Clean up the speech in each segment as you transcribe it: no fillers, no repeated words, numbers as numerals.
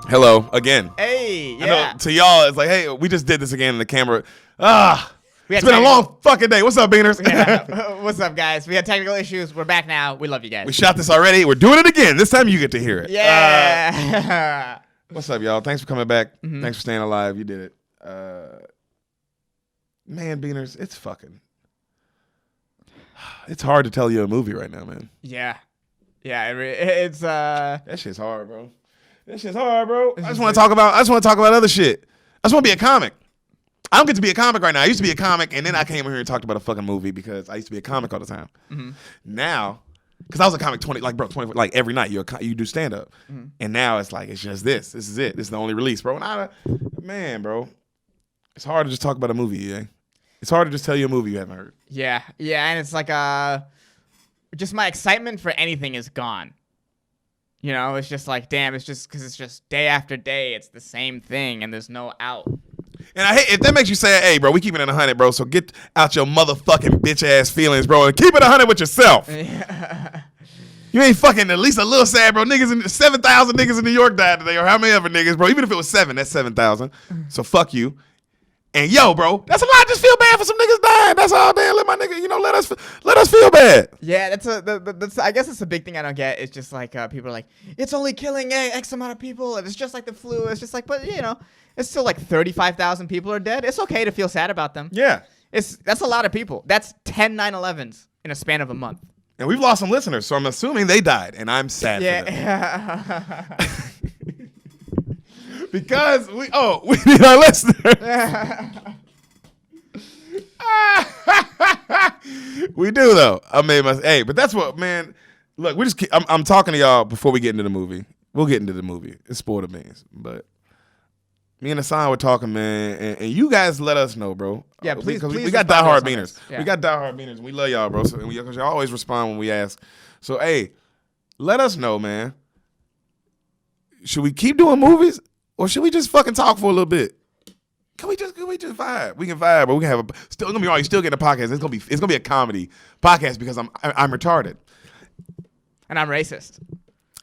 Hello again. Hey, yeah. I know, to y'all, it's like, hey, we just did this again in the camera. It's been a long fucking day. What's up, Beaners? Yeah. What's up, guys? We had technical issues. We're back now. We love you guys. We shot this already. We're doing it again. This time you get to hear it. Yeah. What's up, y'all? Thanks for coming back. Mm-hmm. Thanks for staying alive. You did it. Man, Beaners, it's hard to tell you a movie right now, man. Yeah. Yeah, it's that shit's hard, bro. That shit's hard, bro. I just want to talk about other shit. I just want to be a comic. I don't get to be a comic right now. I used to be a comic, and then I came here and talked about a fucking movie because I used to be a comic all the time. Mm-hmm. Now, because I was a comic 20 every night you do stand up, and now it's like it's just this. This is it. This is the only release, bro. And bro, it's hard to just talk about a movie. Yeah, it's hard to just tell you a movie you haven't heard. Yeah, and it's like just my excitement for anything is gone. You know, it's just like, damn, it's just because it's just day after day, it's the same thing, and there's no out. And I hate if that makes you say, hey, bro, we keep it in 100, bro, so get out your motherfucking bitch-ass feelings, bro, and keep it 100 with yourself. Yeah. You ain't fucking at least a little sad, bro. 7,000 niggas in New York died today, or how many other niggas, bro. Even if it was 7, that's 7,000. So fuck you. And yo, bro, that's a lot. Just feel bad for some niggas dying. That's all, man. Let my nigga, let us feel bad. Yeah, that's I guess that's the big thing I don't get. It's just like people are like, it's only killing X amount of people, and it's just like the flu. It's just like, but it's still like 35,000 people are dead. It's okay to feel sad about them. Yeah, that's a lot of people. That's 10 9/11s in a span of a month. And we've lost some listeners, so I'm assuming they died, and I'm sad for them. Because we need our listeners. We do though. But that's what, man. Look, I'm talking to y'all before we get into the movie. We'll get into the movie. It's Sport of Beans, but me and Hassan were talking, man, and you guys let us know, bro. Yeah, please. We got diehard Beaners. Yeah. We got diehard Beaners, and we love y'all, bro. So because y'all always respond when we ask. So hey, let us know, man. Should we keep doing movies? Or should we just fucking talk for a little bit? Can we just vibe? We can vibe, but we can have still gonna be all. You still get a podcast. It's gonna be a comedy podcast because I'm retarded and I'm racist.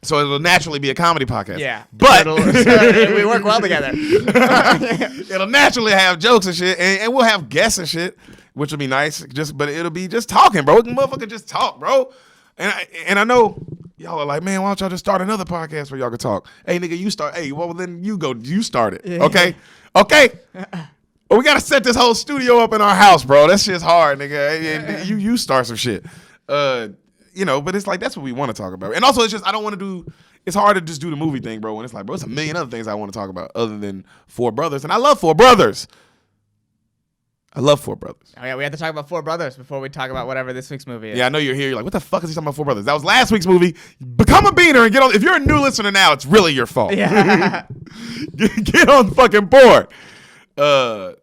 So it'll naturally be a comedy podcast. Yeah, but we work well together. It'll naturally have jokes and shit, and we'll have guests and shit, which will be nice. But it'll be just talking, bro. We can motherfucker just talk, bro. And I know y'all are like, man, why don't y'all just start another podcast where y'all can talk? Hey, nigga, you start. Hey, well, then you start it. Yeah. Okay? Well, we got to set this whole studio up in our house, bro. That shit's hard, nigga. You start some shit. But it's like, that's what we want to talk about. And also, it's just, I don't want to do, it's hard to just do the movie thing, bro. When it's like, bro, it's a million other things I want to talk about other than Four Brothers. And I love Four Brothers. I love Four Brothers. Oh, yeah, we have to talk about Four Brothers before we talk about whatever this week's movie is. Yeah, I know you're here. You're like, what the fuck is he talking about Four Brothers? That was last week's movie. Become a beaner and get on. If you're a new listener now, it's really your fault. Yeah. get on the fucking board. But,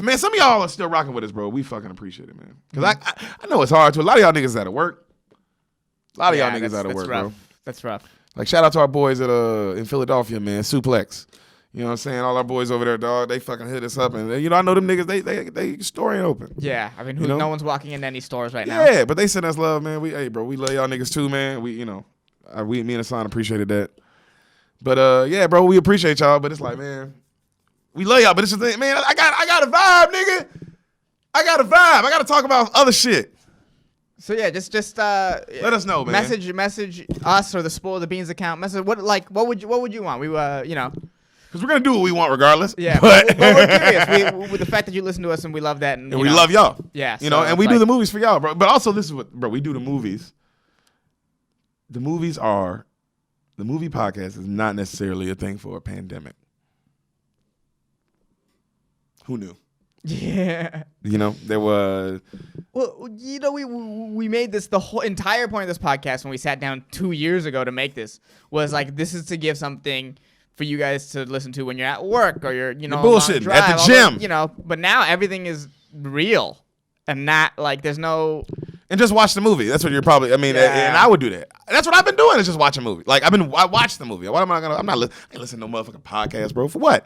man, some of y'all are still rocking with us, bro. We fucking appreciate it, man. Because I know it's hard, too. A lot of y'all niggas out of work. A lot of y'all niggas out of work, rough. Bro. That's rough. Like, shout out to our boys in Philadelphia, man. Suplex. You know what I'm saying? All our boys over there, dog, they fucking hit us up. And, I know them niggas, they store ain't open. Yeah. I mean, no one's walking into any stores right now. Yeah, but they send us love, man. We love y'all niggas too, man. Me and Hassan appreciated that. But, yeah, bro, we appreciate y'all. But it's like, man, we love y'all. But it's just, man, I got a vibe, nigga. I got a vibe. I got to talk about other shit. So yeah, just let us know, man. Message us or the Spoil the Beans account. Message what would you want? We because we're gonna do what we want regardless. Yeah, but we're curious. With the fact that you listen to us and we love that, and we love y'all. Yeah, and we do the movies for y'all, bro. But also, this is what, bro, we do the movies. The movie podcast is not necessarily a thing for a pandemic. Who knew? Yeah. There was. Well, we made this, the whole entire point of this podcast when we sat down 2 years ago to make this was like, this is to give something for you guys to listen to when you're at work or you're bullshitting at the gym. But now everything is real and not like there's no. And just watch the movie. That's what you're probably. I mean, and I would do that. That's what I've been doing is just watch a movie. Like I watched the movie. What am I gonna? I ain't listening to no motherfucking podcast, bro. For what?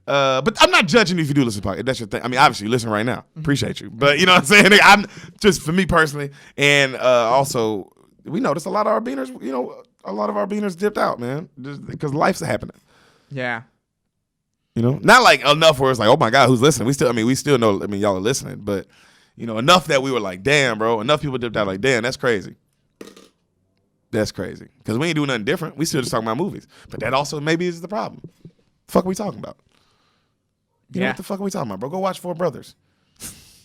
But I'm not judging you if you do listen to podcasts. That's your thing. I mean, obviously, you listen right now. Appreciate you. But you know what I'm saying? I'm just, for me personally. And also, we noticed a lot of our beaners, a lot of our beaners dipped out, man. Just because life's happening. Yeah. You know, not like enough where it's like, oh my God, who's listening? We still know. Y'all are listening, but you know, enough that we were like, damn, bro. Enough people dipped out like, damn, that's crazy. That's crazy because we ain't doing nothing different. We still just talking about movies, but that also maybe is the problem. Fuck, are we talking about? You know what the fuck are we talking about, bro? Go watch Four Brothers.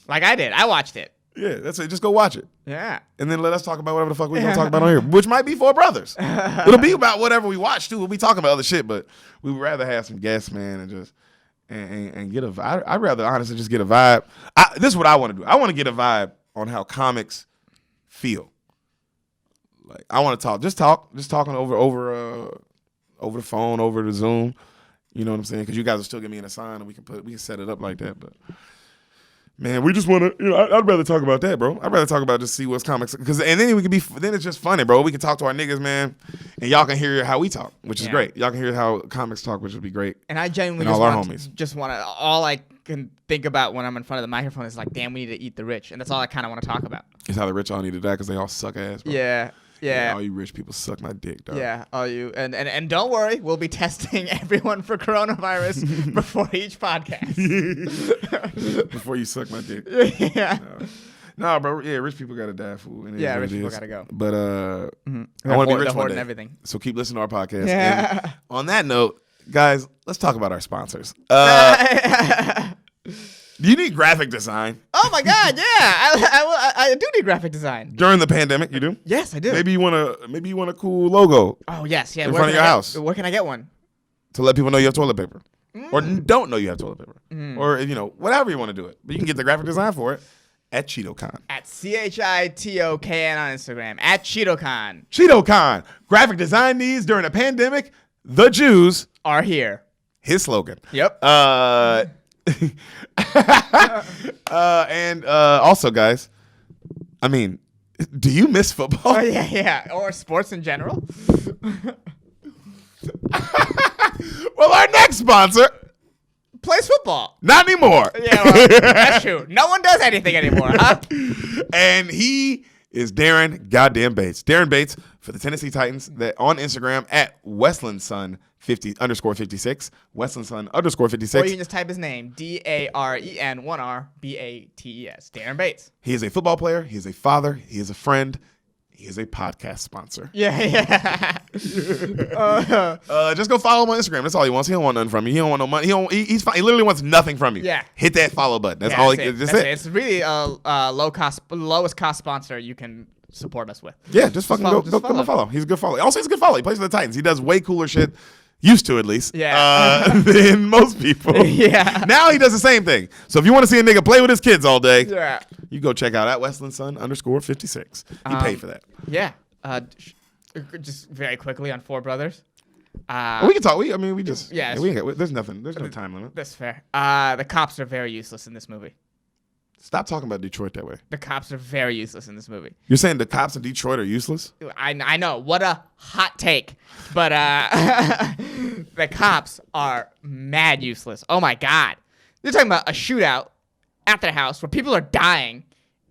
Like I did. I watched it. Yeah, that's it. Just go watch it. Yeah. And then let us talk about whatever the fuck we're going to talk about on here, which might be Four Brothers. It'll be about whatever we watch, too. We'll be talking about other shit, but we would rather have some guests, man, and just and get a vibe. I'd rather, honestly, just get a vibe. This is what I want to do. I want to get a vibe on how comics feel. Like, I want to talk. Just talking over the phone, over the Zoom. You know what I'm saying? Because you guys will still give me an assign, and we can set it up like that, but... Man, we just want to, you know, I'd rather talk about that, bro. I'd rather talk about just see what's comics. And then then it's just funny, bro. We can talk to our niggas, man, and y'all can hear how we talk, which is great. Y'all can hear how comics talk, which would be great. And I genuinely just want to, all I can think about when I'm in front of the microphone is like, damn, we need to eat the rich. And that's all I kind of want to talk about. It's how the rich all need to die because they all suck ass, bro. Yeah. Yeah. All you rich people suck my dick, dog. Yeah, all you and don't worry, we'll be testing everyone for coronavirus before each podcast. Before you suck my dick. Yeah. No, bro. Yeah, rich people gotta die, fool. Yeah, rich people gotta go. But I want to be rich one day. And everything. So keep listening to our podcast. Yeah. And on that note, guys, let's talk about our sponsors. Do you need graphic design? Oh my God, yeah, I do need graphic design during the pandemic. You do? Yes, I do. Maybe you want a cool logo. Oh yes, yeah. In front of your house. Where can I get one? To let people know you have toilet paper, or don't know you have toilet paper, or whatever you want to do it. But you can get the graphic design for it at CheetoCon. At ChitoKN on Instagram. At CheetoCon. CheetoCon. Graphic design needs during a pandemic. The Jews are here. His slogan. Yep. And also, guys, I mean, do you miss football? Oh, yeah. Or sports in general. Well, our next sponsor plays football. Not anymore. Yeah, well, that's true. No one does anything anymore, huh? And he is Darren goddamn Bates. Darren Bates for the Tennessee Titans on Instagram at WestlandSun 50_56. WestlandSun _56. Or you can just type his name, DAREN 1RBATES. Darren Bates. He is a football player. He is a father. He is a friend. He is a podcast sponsor. Yeah. Just go follow him on Instagram. That's all he wants. He don't want nothing from you. He don't want no money. He's fine. He literally wants nothing from you. Yeah. Hit that follow button. That's all. That's it. It's really lowest cost sponsor you can support us with. Yeah, just fucking go follow. He's a good follow. Also, he's a good follow. He plays for the Titans. He does way cooler shit. Used to, at least. Yeah. Than most people. Yeah. Now he does the same thing. So if you want to see a nigga play with his kids all day, yeah, you go check out at WestlandSun _56. He paid for that. Yeah. Just very quickly on Four Brothers. We can talk. We just. Yeah. There's nothing. There's no time limit. That's fair. The cops are very useless in this movie. Stop talking about Detroit that way. The cops are very useless in this movie. You're saying the cops in Detroit are useless? I know. What a hot take. But the cops are mad useless. Oh, my God. They're talking about a shootout at their house where people are dying,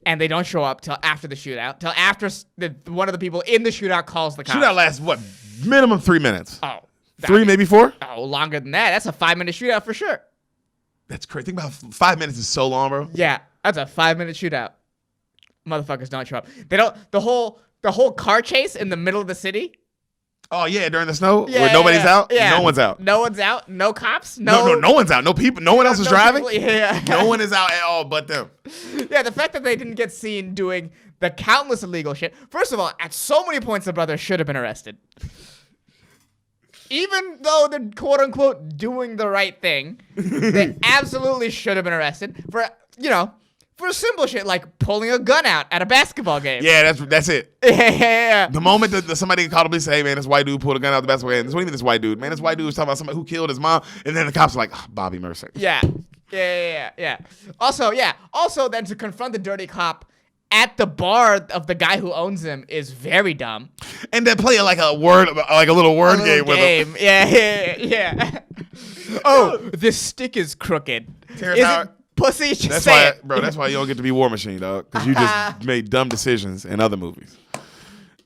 and they don't show up till after the shootout, till after one of the people in the shootout calls the cops. Shootout lasts, what, minimum 3 minutes? Oh. 3, maybe 4? Oh, longer than that. That's a 5-minute shootout for sure. That's crazy. Think about 5 minutes is so long, bro. Yeah. That's a 5-minute shootout. Motherfuckers don't show up. They don't. The whole car chase in the middle of the city. Oh yeah, during the snow where nobody's out. Yeah. No one's out. No one's out. No cops. No one's out. No people. No one else is driving. Yeah. No one is out at all but them. Yeah, the fact that they didn't get seen doing the countless illegal shit. First of all, at so many points, the brothers should have been arrested. Even though they're quote unquote doing the right thing, they absolutely should have been arrested for simple shit like pulling a gun out at a basketball game. Yeah, that's it. Yeah. The moment that somebody called up and say, "Hey man, this white dude pulled a gun out the basketball game." What do you mean this white dude? Man, this white dude was talking about somebody who killed his mom, and then the cops are like, oh, Bobby Mercer. Yeah. Also, then to confront the dirty cop at the bar of the guy who owns him is very dumb. And then play like a little word game with him. Yeah. Oh, this stick is crooked. Is it pussy? Just say it. Bro, that's why you don't get to be War Machine, dog. Because you just made dumb decisions in other movies.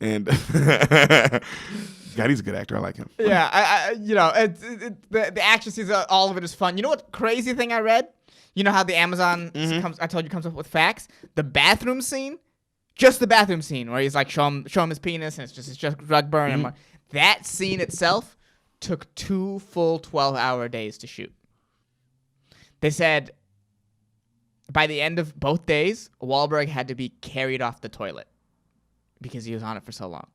And God, he's a good actor. I like him. Yeah, the action scenes, all of it is fun. You know what crazy thing I read? You know how the Amazon I told you comes up with facts? The bathroom scene, just the bathroom scene where he's like show him his penis and it's just drug burn. And that scene itself took 2 full 12-hour days to shoot. They said by the end of both days, Wahlberg had to be carried off the toilet because he was on it for so long.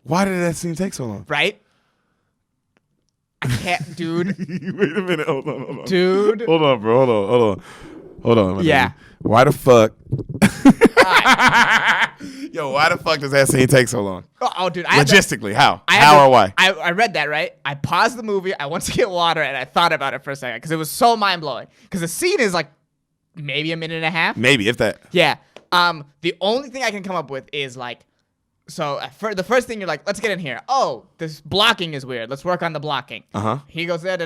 Why did that scene take so long? Right? I can't, dude. Wait a minute. Hold on. Dude. Hold on, bro. Hold on. Yeah. Why the fuck? Yo, why the fuck does that scene take so long? Oh, dude. Logistically, how? How or why? I read that, right? I paused the movie. I went to get water, and I thought about it for a second because it was so mind-blowing. Because the scene is like maybe a minute and a half. Maybe, if that. Yeah. The only thing I can come up with is like, so the first thing you're like, let's get in here. Oh, this blocking is weird. Let's work on the blocking. He goes there,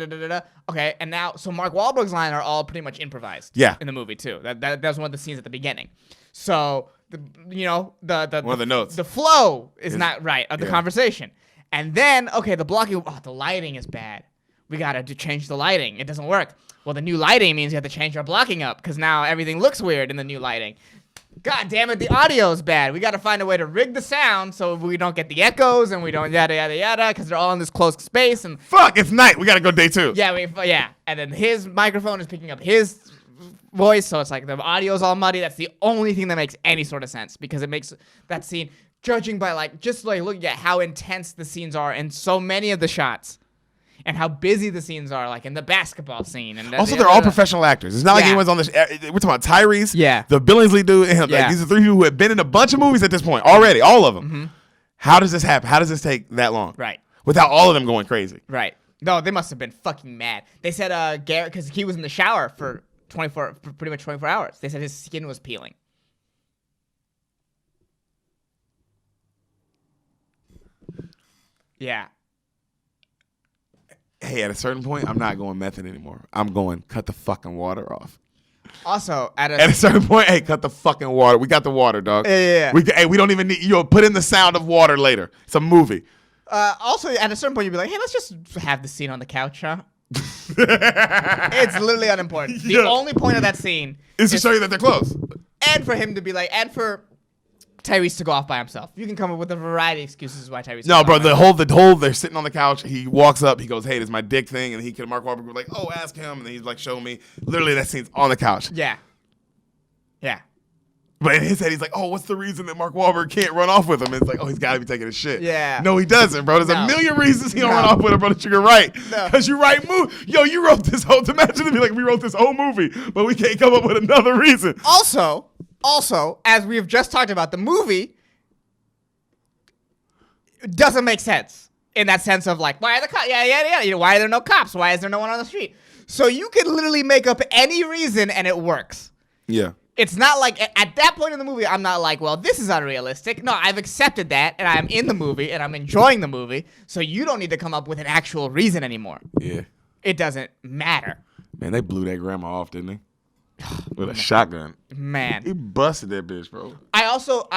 Okay, and now, so Mark Wahlberg's lines are all pretty much improvised. Yeah. In the movie too. That was one of the scenes at the beginning. So the one of the notes. The flow is not right of the conversation. And then, okay, the blocking. Oh, the lighting is bad. We gotta change the lighting. It doesn't work. Well, the new lighting means you have to change our blocking up because now everything looks weird in the new lighting. God damn it, the audio is bad. We got to find a way to rig the sound so we don't get the echoes and we don't yada, yada, yada, because they're all in this closed space. And fuck, it's night. We got to go day 2. Yeah. And then his microphone is picking up his voice, so it's like the audio is all muddy. That's the only thing that makes any sort of sense because it makes that scene, judging by looking at how intense the scenes are in so many of the shots. And how busy the scenes are, like in the basketball scene. And also, they're all professional actors. It's not like anyone's on this. We're talking about Tyrese, the Billingsley dude, and him. Like, these are 3 people who have been in a bunch of movies at this point already, all of them. How does this happen? How does this take that long? Right. Without all of them going crazy. Right. No, they must have been fucking mad. They said Garrett, because he was in the shower for pretty much 24 hours. They said his skin was peeling. Yeah. Hey, at a certain point, I'm not going method anymore. I'm going cut the fucking water off. Also, at a certain point, hey, cut the fucking water. We got the water, dog. Yeah. We don't even need, put in the sound of water later. It's a movie. Also, at a certain point, you'd be like, hey, let's just have the scene on the couch, huh? It's literally unimportant. The only point of that scene is to show you that they're close. And for him to be like, and for Tyrese to go off by himself. You can come up with a variety of excuses why Tyrese. No, bro, the whole they're sitting on the couch. He walks up, he goes, "Hey, this is my dick thing," and Mark Wahlberg was like, "Oh, ask him," and then he's like, "Show me." Literally, that scene's on the couch. Yeah. But in his head, he's like, "Oh, what's the reason that Mark Wahlberg can't run off with him?" And it's like, "Oh, he's got to be taking a shit." Yeah. No, he doesn't, bro. There's a million reasons he don't run off with him, bro. That you're right. Because you write movie. Yo, you wrote this whole. Imagine if you we wrote this whole movie, but we can't come up with another reason. Also, as we have just talked about, the movie doesn't make sense in that sense of like, why are the cops? Yeah. Why are there no cops? Why is there no one on the street? So you can literally make up any reason and it works. Yeah. It's not like at that point in the movie, I'm not like, well, this is unrealistic. No, I've accepted that and I'm in the movie and I'm enjoying the movie. So you don't need to come up with an actual reason anymore. Yeah. It doesn't matter. Man, they blew that grandma off, didn't they? With a shotgun. Man. He busted that bitch, bro. I also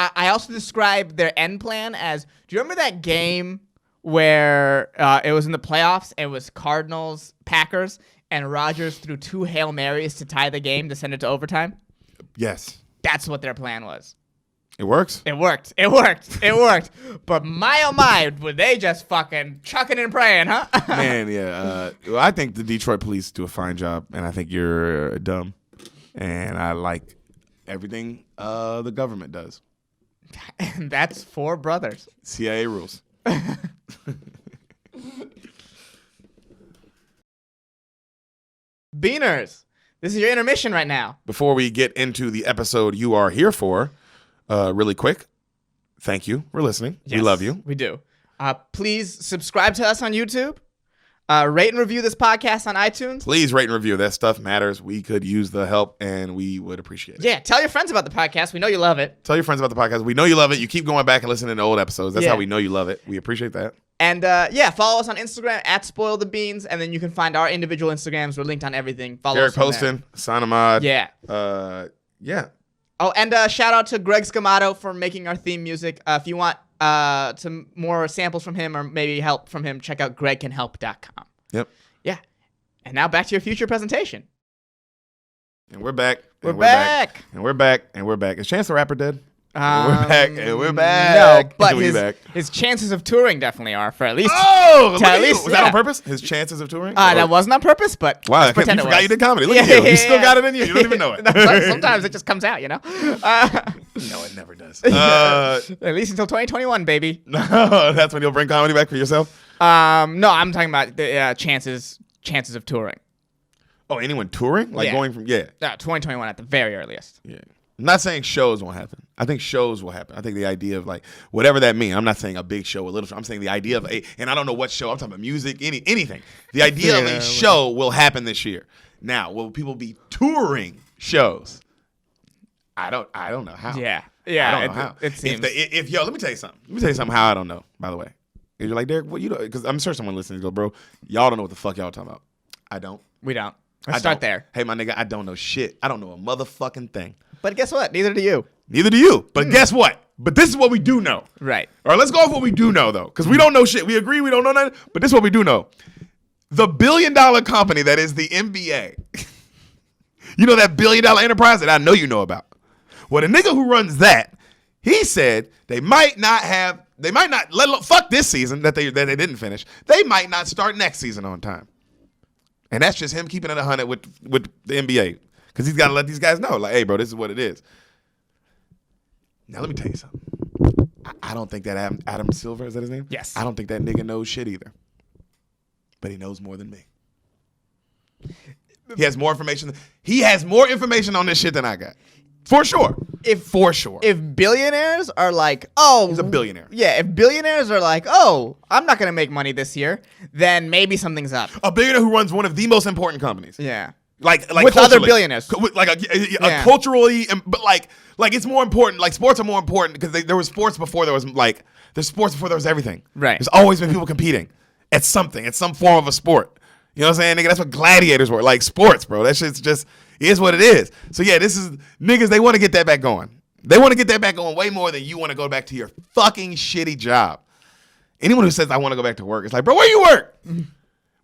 described their end plan as, do you remember that game where it was in the playoffs? It was Cardinals, Packers, and Rodgers threw 2 Hail Marys to tie the game to send it to overtime? Yes. That's what their plan was. It works? It worked. But my oh my, were they just fucking chucking and praying, huh? Man, yeah. Well, I think the Detroit police do a fine job, and I think you're dumb. And I like everything the government does. And that's 4 brothers. CIA rules. Beaners, this is your intermission right now. Before we get into the episode you are here for, really quick, thank you for listening. Yes, we love you. We do. Please subscribe to us on YouTube. Rate and review this podcast on iTunes. Please rate and review. That stuff matters. We could use the help, and we would appreciate it. Yeah, tell your friends about the podcast. We know you love it. Tell your friends about the podcast. We know you love it. You keep going back and listening to old episodes. That's how we know you love it. We appreciate that. And, follow us on Instagram at @SpoilTheBeans, and then you can find our individual Instagrams. We're linked on everything. Follow Deric us on Poston, Sanamad. Yeah. Yeah. Oh, and shout out to Greg Scamato for making our theme music. If you want some more samples from him or maybe help from him, check out gregcanhelp.com. Yep. Yeah. And now back to your future presentation. And we're back. We're back. And we're back. And we're back. Is Chance the Rapper dead? We're back. And we're No, back. but We back. his chances of touring definitely are for at least. Oh, look at at you. least- Was that yeah. on purpose? His chances of touring? That wasn't on purpose, but Wow, let's you pretend it forgot was. you did comedy. Look at you. You still got it in you. You don't even know it. Sometimes it just comes out, No, it never does. At least until 2021, baby. No, that's when you'll bring comedy back for yourself? No, I'm talking about the chances of touring. Oh, anyone touring? Like Yeah. going from, 2021 at the very earliest. Yeah. I'm not saying shows won't happen. I think shows will happen. I think the idea of like whatever that means. I'm not saying a big show, a little show. I'm saying the idea of and I don't know what show. I'm talking about music, anything. The idea of a show will happen this year. Now, will people be touring shows? I don't know how. Yeah. I don't know how. It seems. If let me tell you something. Let me tell you something how I don't know, by the way. If you're like, Derek, what you know? Because I'm sure someone listening go, bro, y'all don't know what the fuck y'all talking about. I don't. We don't. I Let's start don't. there. Hey, my nigga, I don't know shit. I don't know a motherfucking thing. But guess what? Neither do you. Neither do you. But guess what? But this is what we do know. Right. All right, let's go off what we do know, though, because we don't know shit. We agree we don't know nothing, but this is what we do know. The billion-dollar company that is the NBA, you know that billion-dollar enterprise that I know you know about. Well, the nigga who runs that, he said they might not, fuck this season that they didn't finish. They might not start next season on time. And that's just him keeping it 100 with the NBA. Because he's got to let these guys know, like, hey, bro, this is what it is. Now, let me tell you something. I don't think that Adam Silver, is that his name? Yes. I don't think that nigga knows shit either. But he knows more than me. He has more information. He has more information on this shit than I got. For sure. For sure. If billionaires are like, oh. He's a billionaire. Yeah, if billionaires are like, oh, I'm not going to make money this year, then maybe something's up. A billionaire who runs one of the most important companies. Yeah. Like with other billionaires. With like a culturally, but like it's more important. Like sports are more important because there was sports before there was there's sports before there was everything. Right. There's always been people competing at something, at some form of a sport. You know what I'm saying, nigga? That's what gladiators were. Like sports, bro. That shit's just is what it is. So yeah, this is niggas. They want to get that back going. They want to get that back going way more than you want to go back to your fucking shitty job. Anyone who says I want to go back to work, it's like, bro, where you work?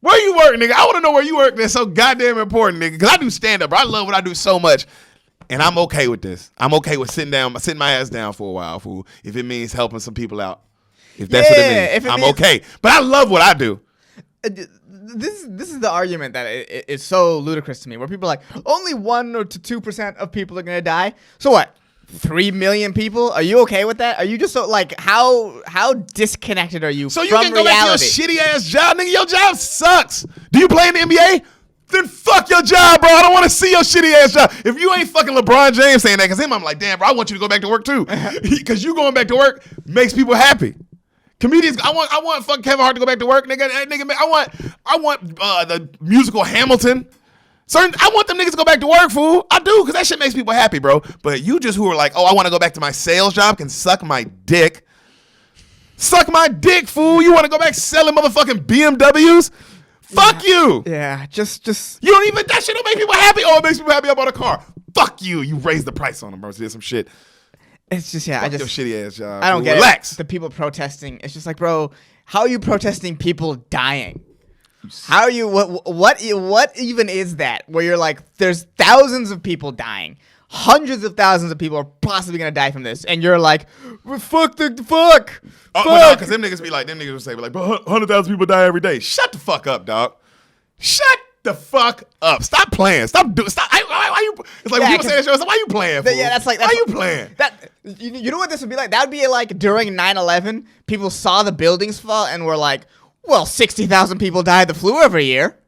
Where you work, nigga? I want to know where you work. That's so goddamn important, nigga. Because I do stand-up, bro. I love what I do so much. And I'm okay with this. I'm okay with sitting my ass down for a while, fool, if it means helping some people out. If that's what it means, I'm okay. But I love what I do. This is the argument that is so ludicrous to me, where people are like, only 1 or 2% of people are going to die. So what? 3 million people? Are you okay with that? Are you just so like how disconnected are you so from you can go reality? back to your shitty ass job, nigga? Your job sucks. Do you play in the NBA? Then fuck your job, bro. I don't want to see your shitty ass job. If you ain't fucking LeBron James saying that, because I'm like, damn, bro, I want you to go back to work too, because you going back to work makes people happy. Comedians, I want fucking Kevin Hart to go back to work, nigga. Nigga, I want the musical Hamilton. I want them niggas to go back to work, fool. I do, because that shit makes people happy, bro. But you just who are like, oh, I want to go back to my sales job can suck my dick. Suck my dick, fool. You want to go back selling motherfucking BMWs? Fuck you. Yeah, just. You don't even, that shit don't make people happy. Oh, it makes people happy about a car. Fuck you. You raised the price on them, bro. So there's some shit. It's just, yeah, Fuck your shitty ass job. I don't get Relax. it. The people protesting. It's just like, bro, how are you protesting people dying? How are you? What even is that? Where you're like, there's thousands of people dying, hundreds of thousands of people are possibly gonna die from this, and you're like, fuck. Oh, no, because them niggas be like, them niggas will say, like, bro, 100,000 people die every day. Shut the fuck up, dog. Shut the fuck up. Stop playing. Stop. Why you? It's like when people say that shit, it's like, why you playing? Fool? Yeah, that's like, why you playing? You know what this would be like? That would be like during 9/11, people saw the buildings fall and were like, well, 60,000 people die of the flu every year.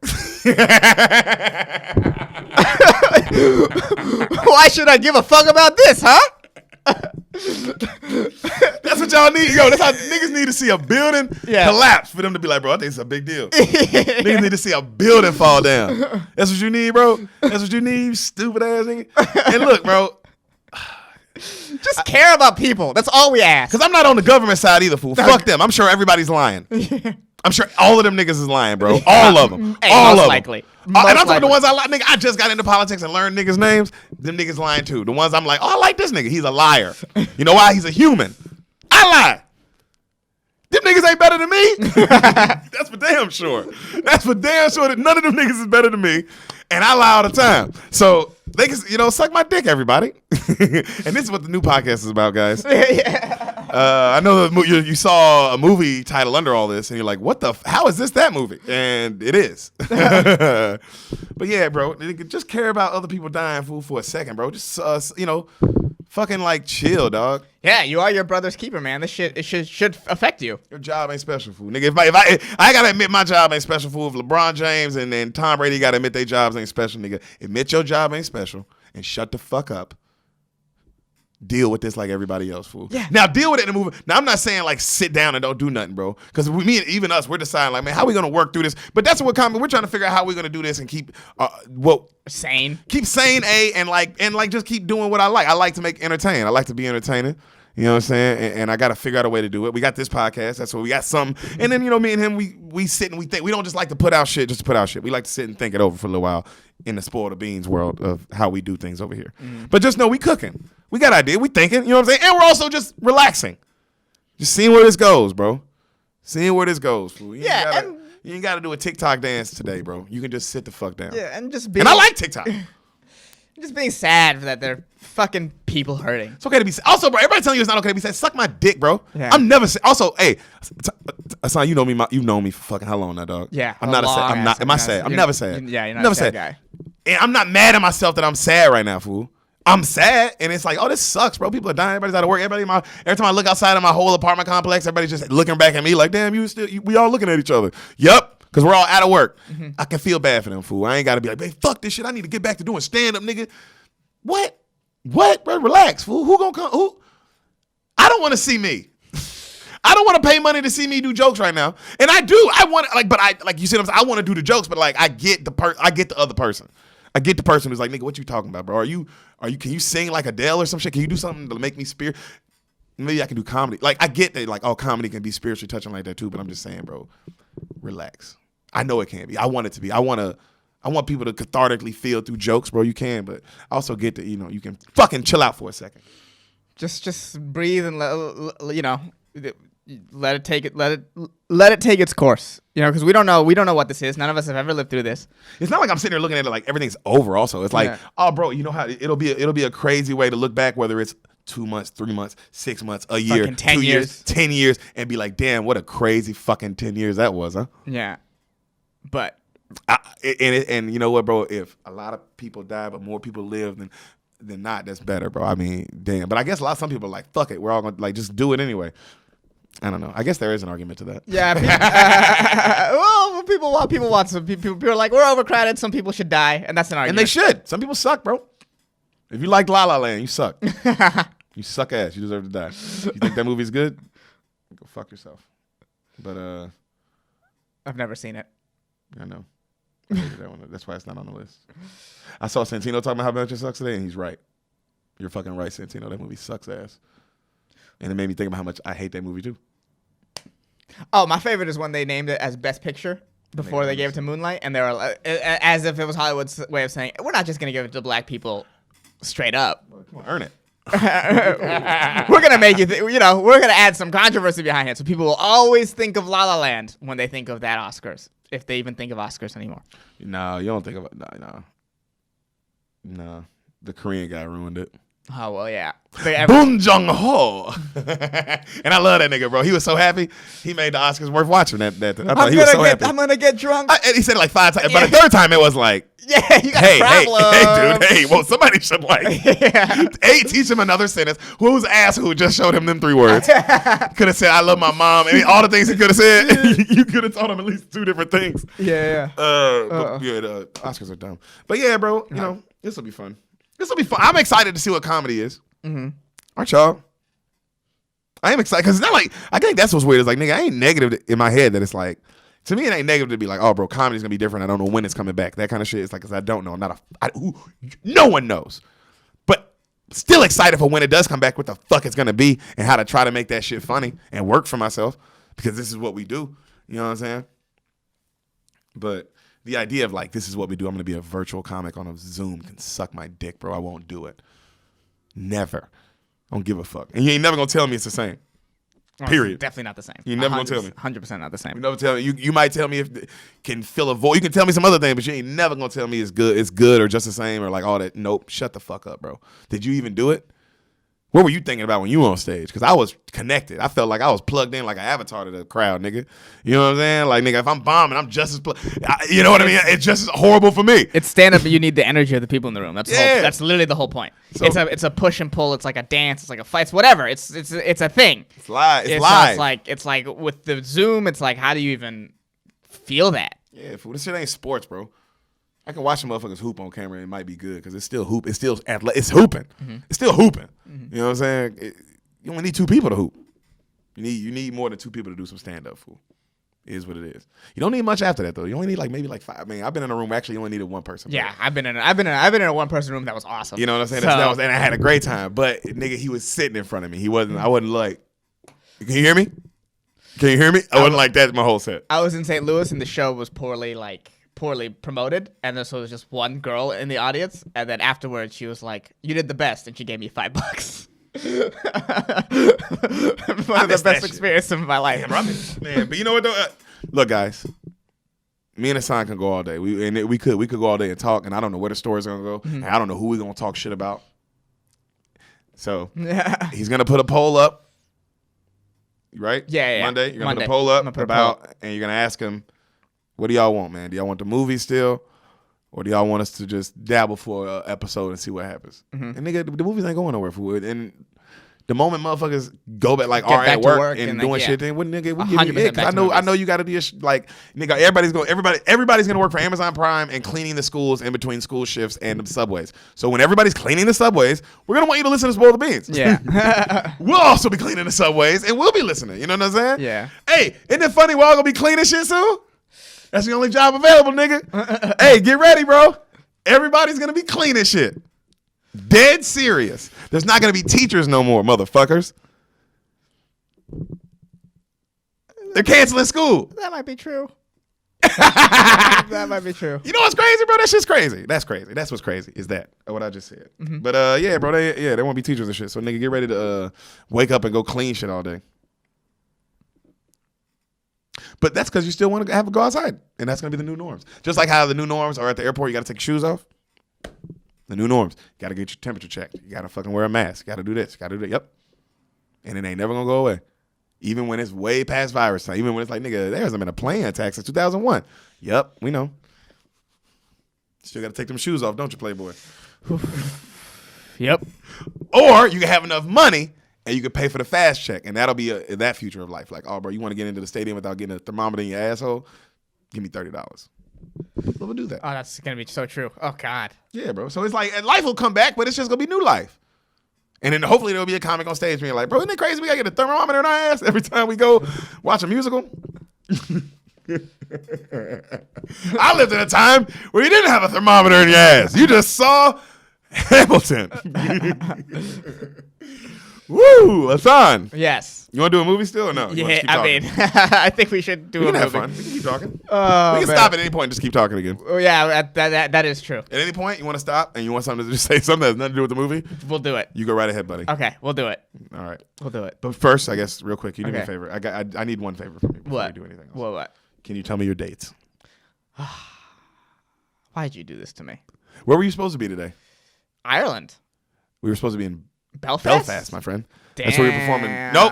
Why should I give a fuck about this, huh? That's what y'all need. Yo, that's how niggas need to see a building collapse for them to be like, bro, I think it's a big deal. Niggas need to see a building fall down. That's what you need, bro. That's what you need, you stupid ass nigga. And look, bro. Just care about people. That's all we ask. Because I'm not on the government side either, fool. Fuck them. I'm sure everybody's lying. I'm sure all of them niggas is lying, bro. All of them. Hey, all most of them. likely. And I'm talking the ones I like. Nigga, I just got into politics and learned niggas' names. Them niggas lying too. The ones I'm like, oh, I like this nigga. He's a liar. You know why? He's a human. I lie. Them niggas ain't better than me. That's for damn sure. That's for damn sure that none of them niggas is better than me. And I lie all the time. So they can, suck my dick, everybody. And this is what the new podcast is about, guys. I know you saw a movie title under all this, and you're like, what how is this that movie? And it is. But yeah, bro, just care about other people dying for a second, bro. Just, fucking like chill, dog. Yeah, you are your brother's keeper, man. This shit, it should affect you. Your job ain't special, fool. Nigga, if I gotta admit my job ain't special, fool. If LeBron James and then Tom Brady gotta admit their jobs ain't special, nigga. Admit your job ain't special and shut the fuck up. Deal with this like everybody else, fool. Yeah. Now deal with it in the movie. Now I'm not saying like sit down and don't do nothing, bro. Because me and even us, we're deciding like, man, how we gonna work through this? But that's what we're trying to figure out how we're gonna do this and keep sane. Keep sane, and just keep doing what I like. I like to make entertain. I like to be entertaining. You know what I'm saying? And I got to figure out a way to do it. We got this podcast. That's what we got some. And then, me and him, we sit and we think. We don't just like to put out shit just to put out shit. We like to sit and think it over for a little while in the spoil the beans world of how we do things over here. But just know we cooking. We got idea. We thinking. You know what I'm saying? And we're also just relaxing. Just seeing where this goes, bro. Seeing where this goes, fool. You ain't got to do a TikTok dance today, bro. You can just sit the fuck down. Yeah, and just And I like TikTok. Just being sad that they're fucking people hurting. It's okay to be sad. Also, bro, everybody telling you it's not okay to be sad. Suck my dick, bro. Yeah. I'm never sad. Also, hey, Hassan, you know me. You've known me for fucking how long now, dog? Yeah. I'm not sad. I'm not. Am I sad? I'm never sad. Yeah, you're not never a sad guy. And I'm not mad at myself that I'm sad right now, fool. I'm sad, and it's like, oh, this sucks, bro. People are dying. Everybody's out of work. Every time I look outside of my whole apartment complex, everybody's just looking back at me like, damn, we all looking at each other. Yup. Because we're all out of work. I can feel bad for them, fool. I ain't got to be like, hey, fuck this shit. I need to get back to doing stand-up, nigga. What, bro? Relax, fool. Who gonna come? Who? I don't want to see me. I don't want to pay money to see me do jokes right now. And I do. I want you see what I'm saying? I want to do the jokes, but like I get the other person. I get the person who's like, nigga, what you talking about, bro? Can you sing like Adele or some shit? Can you do something to make me maybe I can do comedy. Like I get that, like, oh, comedy can be spiritually touching like that too, but I'm just saying, bro, relax. I know it can be. I want it to be. I want people to cathartically feel through jokes, bro. You can, but I also get that, you can fucking chill out for a second. Just breathe and let it take its course. Because we don't know what this is. None of us have ever lived through this. It's not like I'm sitting there looking at it like everything's over. Also, it's like, oh, bro, you know how it'll be a crazy way to look back, whether it's 2 months, 3 months, 6 months, a year, fucking 10 2 years, 10 years, and be like, damn, what a crazy fucking 10 years that was, huh? Yeah, but. And you know what, bro? If a lot of people die, but more people live than not, that's better, bro. I mean, damn. But I guess some people are like, fuck it, we're all gonna just do it anyway. I don't know. I guess there is an argument to that. Yeah. Well, people want some people are like, we're overcrowded. Some people should die, and that's an argument. And they should. Some people suck, bro. If you like La La Land, you suck. You suck ass. You deserve to die. You think that movie's good? Go fuck yourself. But I've never seen it. I know. I hated that one. That's why it's not on the list. I saw Santino talking about how much it sucks today, and he's right. You're fucking right, Santino. That movie sucks ass. And it made me think about how much I hate that movie too. Oh, my favorite is when they named it as Best Picture before they gave it to Moonlight, and they were as if it was Hollywood's way of saying, we're not just gonna give it to black people straight up. Well, come on, earn it. We're gonna make we're gonna add some controversy behind it, so people will always think of La La Land when they think of that Oscars, if they even think of Oscars anymore. No, you don't think of it. No. The Korean guy ruined it. Oh, well, yeah. Bong Joon-ho. And I love that nigga, bro. He was so happy. He made the Oscars worth watching. I thought he was so happy. I'm going to get drunk. And he said it like 5 times. But the third time, it was like, yeah, you got problems. Hey, dude, hey. Well, somebody should teach him another sentence. Whose ass who just showed him them 3 words? Could have said, I love my mom. I mean, all the things he could have said, you could have taught him at least 2 different things. Yeah. The Oscars are dumb. But yeah, bro, you know, this will be fun. This will be fun. I'm excited to see what comedy is. Mm-hmm. Aren't y'all? I am excited because it's not like, I think that's what's weird. It's like, nigga, I ain't negative in my head that it's like, to me, it ain't negative to be like, oh, bro, comedy's gonna be different. I don't know when it's coming back. That kind of shit. It's like, because I don't know. No one knows. But still excited for when it does come back, what the fuck it's gonna be and how to try to make that shit funny and work for myself because this is what we do. You know what I'm saying? But the idea of like, this is what we do. I'm going to be a virtual comic on a Zoom can suck my dick, bro. I won't do it. Never. I don't give a fuck. And you ain't never going to tell me it's the same. Period. Definitely not the same. You never gonna tell me. 100% not the same. You never tell me. You might tell me if can fill a void. You can tell me some other thing, but you ain't never gonna tell me it's good or just the same or like all that. Nope. Shut the fuck up, bro. Did you even do it? What were you thinking about when you were on stage? Because I was connected. I felt like I was plugged in like an avatar to the crowd, nigga. You know what I'm saying? Like, nigga, if I'm bombing, I'm just as you know what I mean? It's just as horrible for me. It's stand-up, but you need the energy of the people in the room. That's that's literally the whole point. So, it's a push and pull. It's like a dance. It's like a fight. It's whatever. It's a thing. It's live. It's live. live. It's like with the Zoom, it's like, how do you even feel that? Yeah, fool. This shit ain't sports, bro. I can watch some motherfuckers hoop on camera and it might be good because it's still hoop. It's still it's hooping. Mm-hmm. It's still hooping. Mm-hmm. You know what I'm saying? You only need 2 people to hoop. You need more than 2 people to do some stand up, fool. It is what it is. You don't need much after that though. You only need maybe 5. I mean, I've been in a room where actually you only needed 1 person. Yeah, I've been in a 1-person room that was awesome. You know what I'm saying? And I had a great time. But nigga, he was sitting in front of me. He wasn't. I wasn't like. Can you hear me? Can you hear me? I wasn't like that my whole set. I was in St. Louis and the show was poorly promoted, and so there was just one girl in the audience, and then afterwards she was like, "You did the best," and she gave me $5. One of the best experiences of my life. Man, but you know what though? Look, guys, me and Hassan can go all day. We could go all day and talk, and I don't know where the story's gonna go, and I don't know who we're gonna talk shit about. So he's gonna put a poll up, right? Yeah. Monday, you're gonna put a poll up and you're gonna ask him, what do y'all want, man? Do y'all want the movie still? Or do y'all want us to just dabble for an episode and see what happens? Mm-hmm. And nigga, the movies ain't going nowhere for it. And the moment motherfuckers go back, like, are at work and doing shit, then what nigga, we give you it. Cause I know you gotta do like, nigga, everybody's gonna work for Amazon Prime and cleaning the schools in between school shifts and the subways. So when everybody's cleaning the subways, we're gonna want you to listen to Spoil the Beans. Yeah. We'll also be cleaning the subways and we'll be listening. You know what I'm saying? Yeah. Hey, isn't it funny we're all gonna be cleaning shit soon? That's the only job available, nigga. Hey, get ready, bro. Everybody's going to be cleaning shit. Dead serious. There's not going to be teachers no more, motherfuckers. They're canceling school. That might be true. That might be true. You know what's crazy, bro? That shit's crazy. That's crazy. That's what's crazy is that, what I just said. Mm-hmm. But, yeah, bro, they won't be teachers and shit. So, nigga, get ready to wake up and go clean shit all day. But that's because you still want to go outside. And that's going to be the new norms. Just like how the new norms are at the airport, you got to take your shoes off. The new norms. You got to get your temperature checked. You got to fucking wear a mask. You got to do this. You got to do that. Yep. And it ain't never going to go away. Even when it's way past virus time. Even when it's like, nigga, there hasn't been a plane attack since 2001. Yep, we know. Still got to take them shoes off, don't you, Playboy? Yep. Or you can have enough money and you can pay for the fast check, and that'll be that future of life. Like, oh, bro, you want to get into the stadium without getting a thermometer in your asshole? Give me $30. We'll do that. Oh, that's going to be so true. Oh, God. Yeah, bro. So it's like, life will come back, but it's just going to be new life. And then hopefully there'll be a comic on stage being like, bro, isn't it crazy we got to get a thermometer in our ass every time we go watch a musical? I lived in a time where you didn't have a thermometer in your ass. You just saw Hamilton. Woo, Hassan. Yes. You want to do a movie still or no? Yeah, I mean, I think we should do a movie. We can have fun. We can keep talking. We can stop at any point and just keep talking again. Oh, yeah, that is true. At any point, you want to stop and you want something to just say something that has nothing to do with the movie? We'll do it. You go right ahead, buddy. Okay, we'll do it. All right. We'll do it. But first, I guess, real quick, you do me a favor. I need one favor from you before we do anything else. What? Can you tell me your dates? Why'd you do this to me? Where were you supposed to be today? Ireland. We were supposed to be in Belfast, my friend. Damn. That's where we were performing.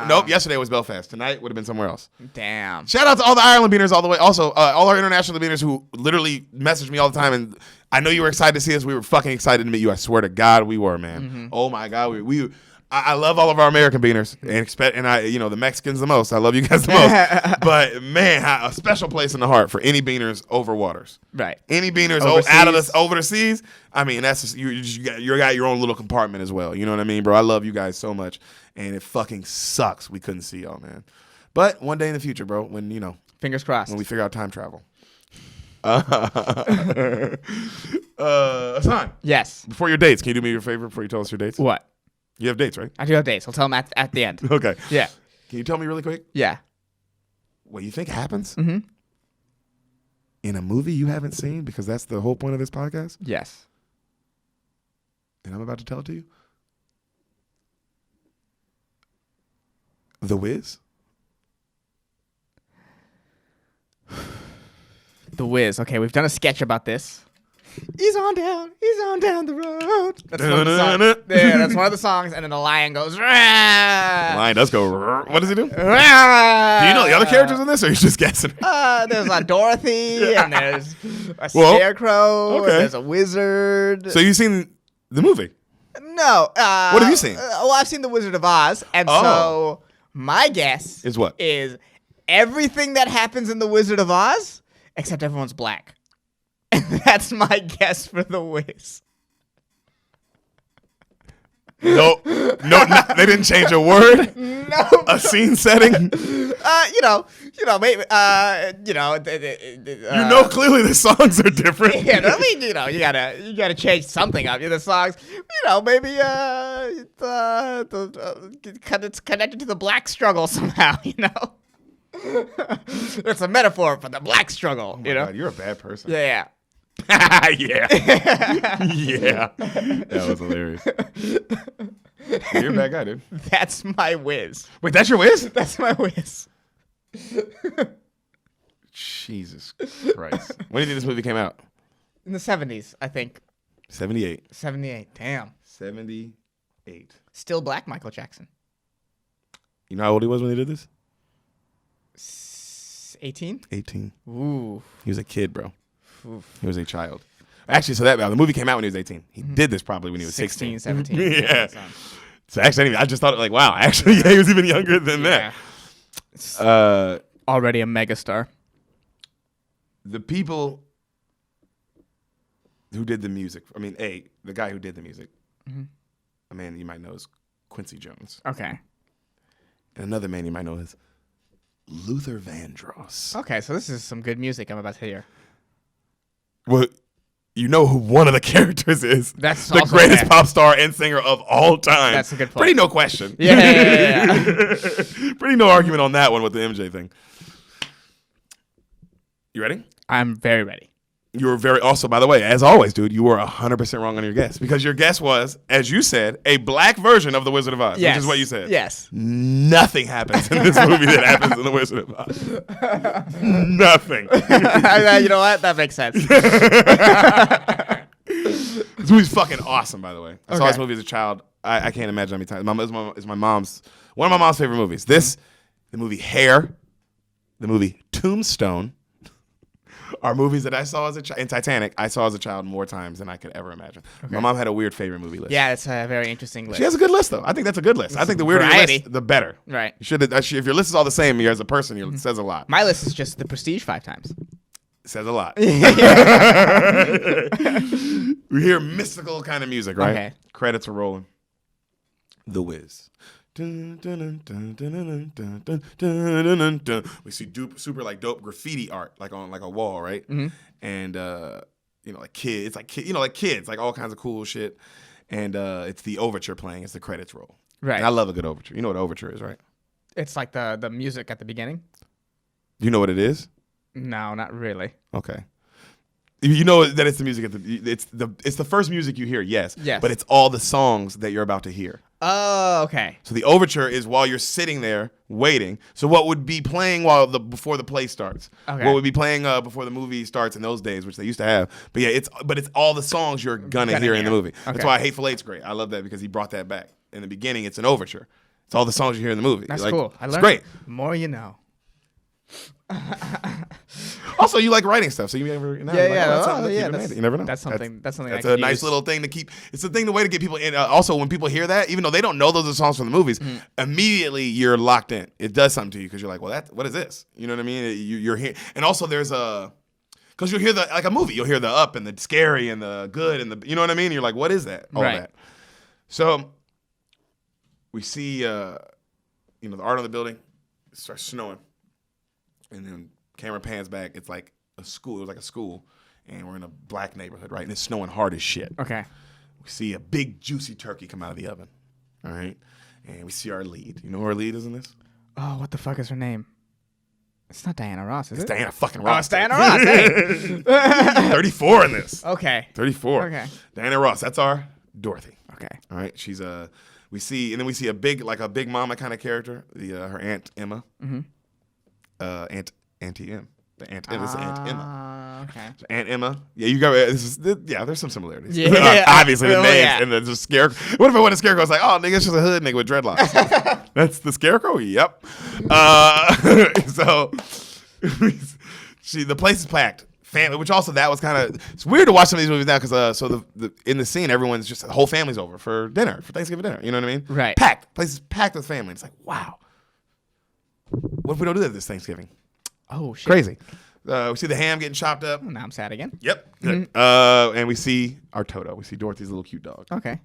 Nope. Yesterday was Belfast. Tonight would have been somewhere else. Damn. Shout out to all the Ireland beaners all the way. Also, all our international beaners who literally message me all the time. And I know you were excited to see us. We were fucking excited to meet you. I swear to God, we were, man. Mm-hmm. Oh my God, I love all of our American beaners, and I, the Mexicans the most. I love you guys the most. But man, a special place in the heart for any beaners over waters. Right. Any beaners over the seas. I mean, that's just, you got your own little compartment as well. You know what I mean, bro? I love you guys so much, and it fucking sucks we couldn't see y'all, man. But one day in the future, bro, when fingers crossed, when we figure out time travel. Hassan. Yes. Before your dates, can you do me a favor before you tell us your dates? What? You have dates, right? I do have dates. I'll tell them at the end. Okay. Yeah. Can you tell me really quick? Yeah. What you think happens in a movie you haven't seen? Because that's the whole point of this podcast. Yes. And I'm about to tell it to you. The Wiz? The Wiz. Okay, we've done a sketch about this. He's on down the road. That's one of the songs. Yeah, that's one of the songs. And then the lion goes, Rah! The lion does go. What does he do? Do Rah! you know the other characters in this, or are you just guessing? There's a Dorothy, and there's a scarecrow, okay. and there's a wizard. So you've seen the movie? No. What have you seen? Well, I've seen The Wizard of Oz, and so my guess Is what? is everything that happens in The Wizard of Oz, except everyone's black. That's my guess for The Wiz. No, they didn't change a word. No, A scene setting. maybe, Clearly the songs are different. Yeah, I mean, you gotta change something up. The songs, maybe it's connected to the black struggle somehow. It's a metaphor for the black struggle. God, you're a bad person. Yeah. Yeah. Yeah. That was hilarious. You're a bad guy, dude. That's my whiz. Wait, that's your whiz? That's my whiz. Jesus Christ. When do you think this movie came out? In the 70s, I think. 78. 78. Damn. 78. Still black Michael Jackson. You know how old he was when he did this? 18? 18. Ooh. He was a kid, bro. Oof. He was a child. Actually, so the movie came out when he was 18. He did this probably when he was 16. 17. Yeah. So actually, I just thought, like, wow, actually, yeah, he was even younger than that. Already a megastar. The people who did the music, the guy who did the music, a man you might know is Quincy Jones. Okay. And another man you might know is Luther Vandross. Okay, so this is some good music I'm about to hear. Well, you know who one of the characters is. That's the greatest pop star and singer of all time. That's a good point. Pretty no question. Yeah. Pretty no argument on that one with the MJ thing. You ready? I'm very ready. You were also, by the way, as always, dude, you were 100% wrong on your guess. Because your guess was, as you said, a black version of The Wizard of Oz, which is what you said. Yes. Nothing happens in this movie that happens in The Wizard of Oz. Nothing. You know what? That makes sense. This movie's fucking awesome, by the way. I saw this movie as a child. I can't imagine how many times. It's one of my mom's favorite movies. The movie Hair, the movie Tombstone, are movies that I saw as a child. And Titanic, I saw as a child more times than I could ever imagine. Okay. My mom had a weird favorite movie list. Yeah, it's a very interesting list. She has a good list, though. I think that's a good list. I think the weirder your list, the better. Right. If your list is all the same, you as a person, it says a lot. My list is just The Prestige 5 times. It says a lot. We hear mystical kind of music, right? Okay. Credits are rolling. The Wiz. We see super like dope graffiti art, like on like a wall, right? Mm-hmm. And like kids, like all kinds of cool shit. And it's the overture playing as the credits roll. Right. And I love a good overture. You know what overture is, right? It's like the music at the beginning. Do you know what it is? No, not really. Okay. You know that it's the music it's the first music you hear, yes. Yes. But it's all the songs that you're about to hear. Oh, okay. So the overture is while you're sitting there waiting. So what would be playing before the play starts? Okay. What would be playing before the movie starts in those days, which they used to have. But yeah, it's all the songs you're gonna hear in the movie. Okay. That's why Hateful Eight's great. I love that because he brought that back. In the beginning, it's an overture. It's all the songs you hear in the movie. That's cool. It's great. The more you know. Also, you like writing stuff, so you never. You never know. That's something. That's a nice little thing to keep. It's the way to get people in. Also, when people hear that, even though they don't know those are songs from the movies, immediately you're locked in. It does something to you because you're like, well, what is this? You know what I mean? You're here, and also there's because you'll hear like a movie, you'll hear the up and the scary and the good and the, you know what I mean? And you're like, what is that? All that. So we see, the art on the building. It starts snowing. And then camera pans back. It's like a school. It was like a school. And we're in a black neighborhood, right? And it's snowing hard as shit. Okay. We see a big, juicy turkey come out of the oven. All right? And we see our lead. You know who our lead is in this? Oh, what the fuck is her name? It's not Diana Ross, is it? It's Diana fucking Ross. Oh, it's Diana Ross. Hey. 34 in this. Okay. 34. Okay. Diana Ross. That's our Dorothy. Okay. All right? She's we see a big mama kind of character, her Aunt Emma. Mm-hmm. Auntie M. The Aunt Emma. It's Aunt Emma. Okay. So Aunt Emma. Yeah, you got. There's some similarities. Yeah. Obviously, the Oh, names yeah. and the scarecrow. What if it went a scarecrow? It's like, oh, nigga, it's just a hood nigga with dreadlocks. That's the scarecrow. Yep. So, the place is packed. Family, which also that was kind of it's weird to watch some of these movies now because in the scene everyone's just the whole family's over for dinner for Thanksgiving dinner. You know what I mean? Right. Packed. Place is packed with family. It's like wow. What if we don't do that this Thanksgiving? Oh shit. Crazy. We see the ham getting chopped up. Well, now I'm sad again. Yep. Good. And we see our Toto. We see Dorothy's little cute dog. Okay.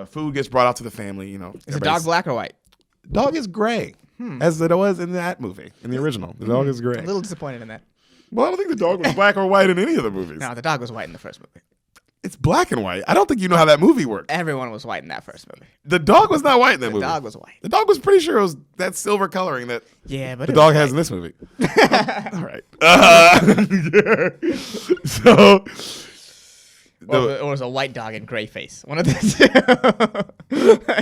Food gets brought out to the family. You know, Is the dog black or white? Dog is gray, as it was in that movie, in the original. The dog is gray. A little disappointed in that. Well, I don't think the dog was black or white in any of the movies. No, the dog was white in the first movie. It's black and white. I don't think you know how that movie worked. Everyone was white in that first movie. The dog was not white in that movie. The dog was white. The dog was pretty sure it was that silver coloring that Yeah, but the dog has in this movie. All right. So. Or it was a white dog and gray face. One of the two.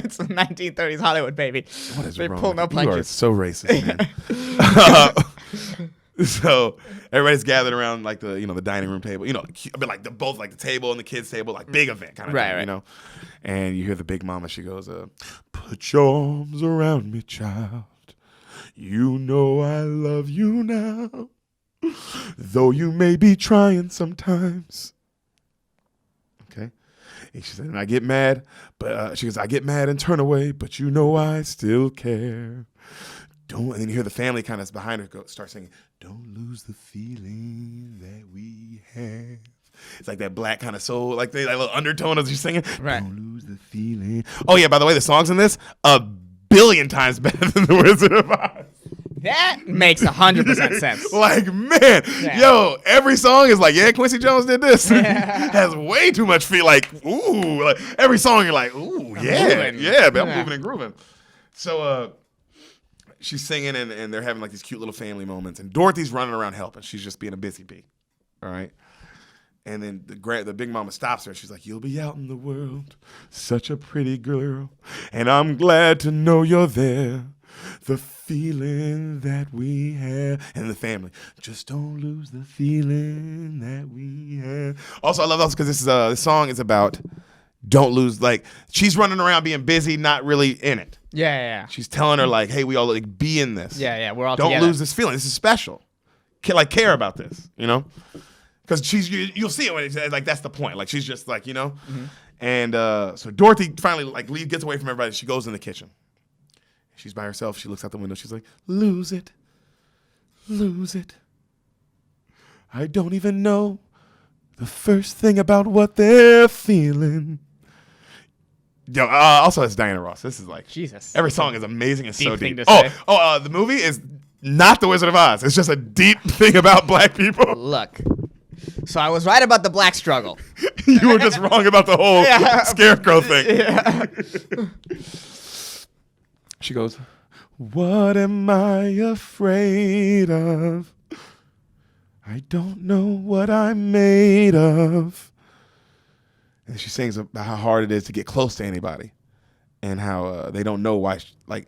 It's a 1930s Hollywood, baby. What is They wrong? pull no You are punches. so racist, man. So everybody's gathered around like the dining room table. You know, I mean, like both like the table and the kids' table, like big event kind of Right, thing. right. You know, and you hear the big mama. She goes, "Put your arms around me, child. You know I love you now, though you may be trying sometimes." Okay. And she said, and I get mad, but she goes, I get mad and turn away, but you know I still care. And then you hear the family kind of behind her start singing, don't lose the feeling that we have. It's like that black kind of soul, like that little undertone as you're singing. Right. Don't lose the feeling. Oh, yeah, by the way, the songs in this, 1,000,000,000 times better than The Wizard of Oz. That makes 100% sense. Like, man, Yeah. yo, every song is like, yeah, Quincy Jones did this. Has way too much feel like, ooh. Like, every song you're like, ooh, yeah. moving. Yeah, but I'm Yeah. moving and grooving. So she's singing and they're having like these cute little family moments. And Dorothy's running around helping. She's just being a busy bee. All right. And then the big mama stops her. She's like, you'll be out in the world, such a pretty girl. And I'm glad to know you're there. The feeling that we have. And the family, just don't lose the feeling that we have. Also, I love those because this song is about don't lose. Like, she's running around being busy, not really in it. Yeah. She's telling her, like, hey, we all like be in this. Yeah, we're all Don't together. lose this feeling. This is special. Care about this, you know? Because you'll see it when it's like that's the point. Like she's just like, you know? Mm-hmm. And so Dorothy finally like gets away from everybody. She goes in the kitchen. She's by herself. She looks out the window. She's like, lose it. Lose it. I don't even know the first thing about what they're feeling. Yo, also, it's Diana Ross. This is like Jesus. every song is amazing and Deep so thing deep. to say. The movie is not The Wizard of Oz. It's just a deep thing about black people. Look. So I was right about the black struggle. You were just wrong about the whole scarecrow thing. Yeah. She goes, what am I afraid of? I don't know what I'm made of. And she sings about how hard it is to get close to anybody and how they don't know why,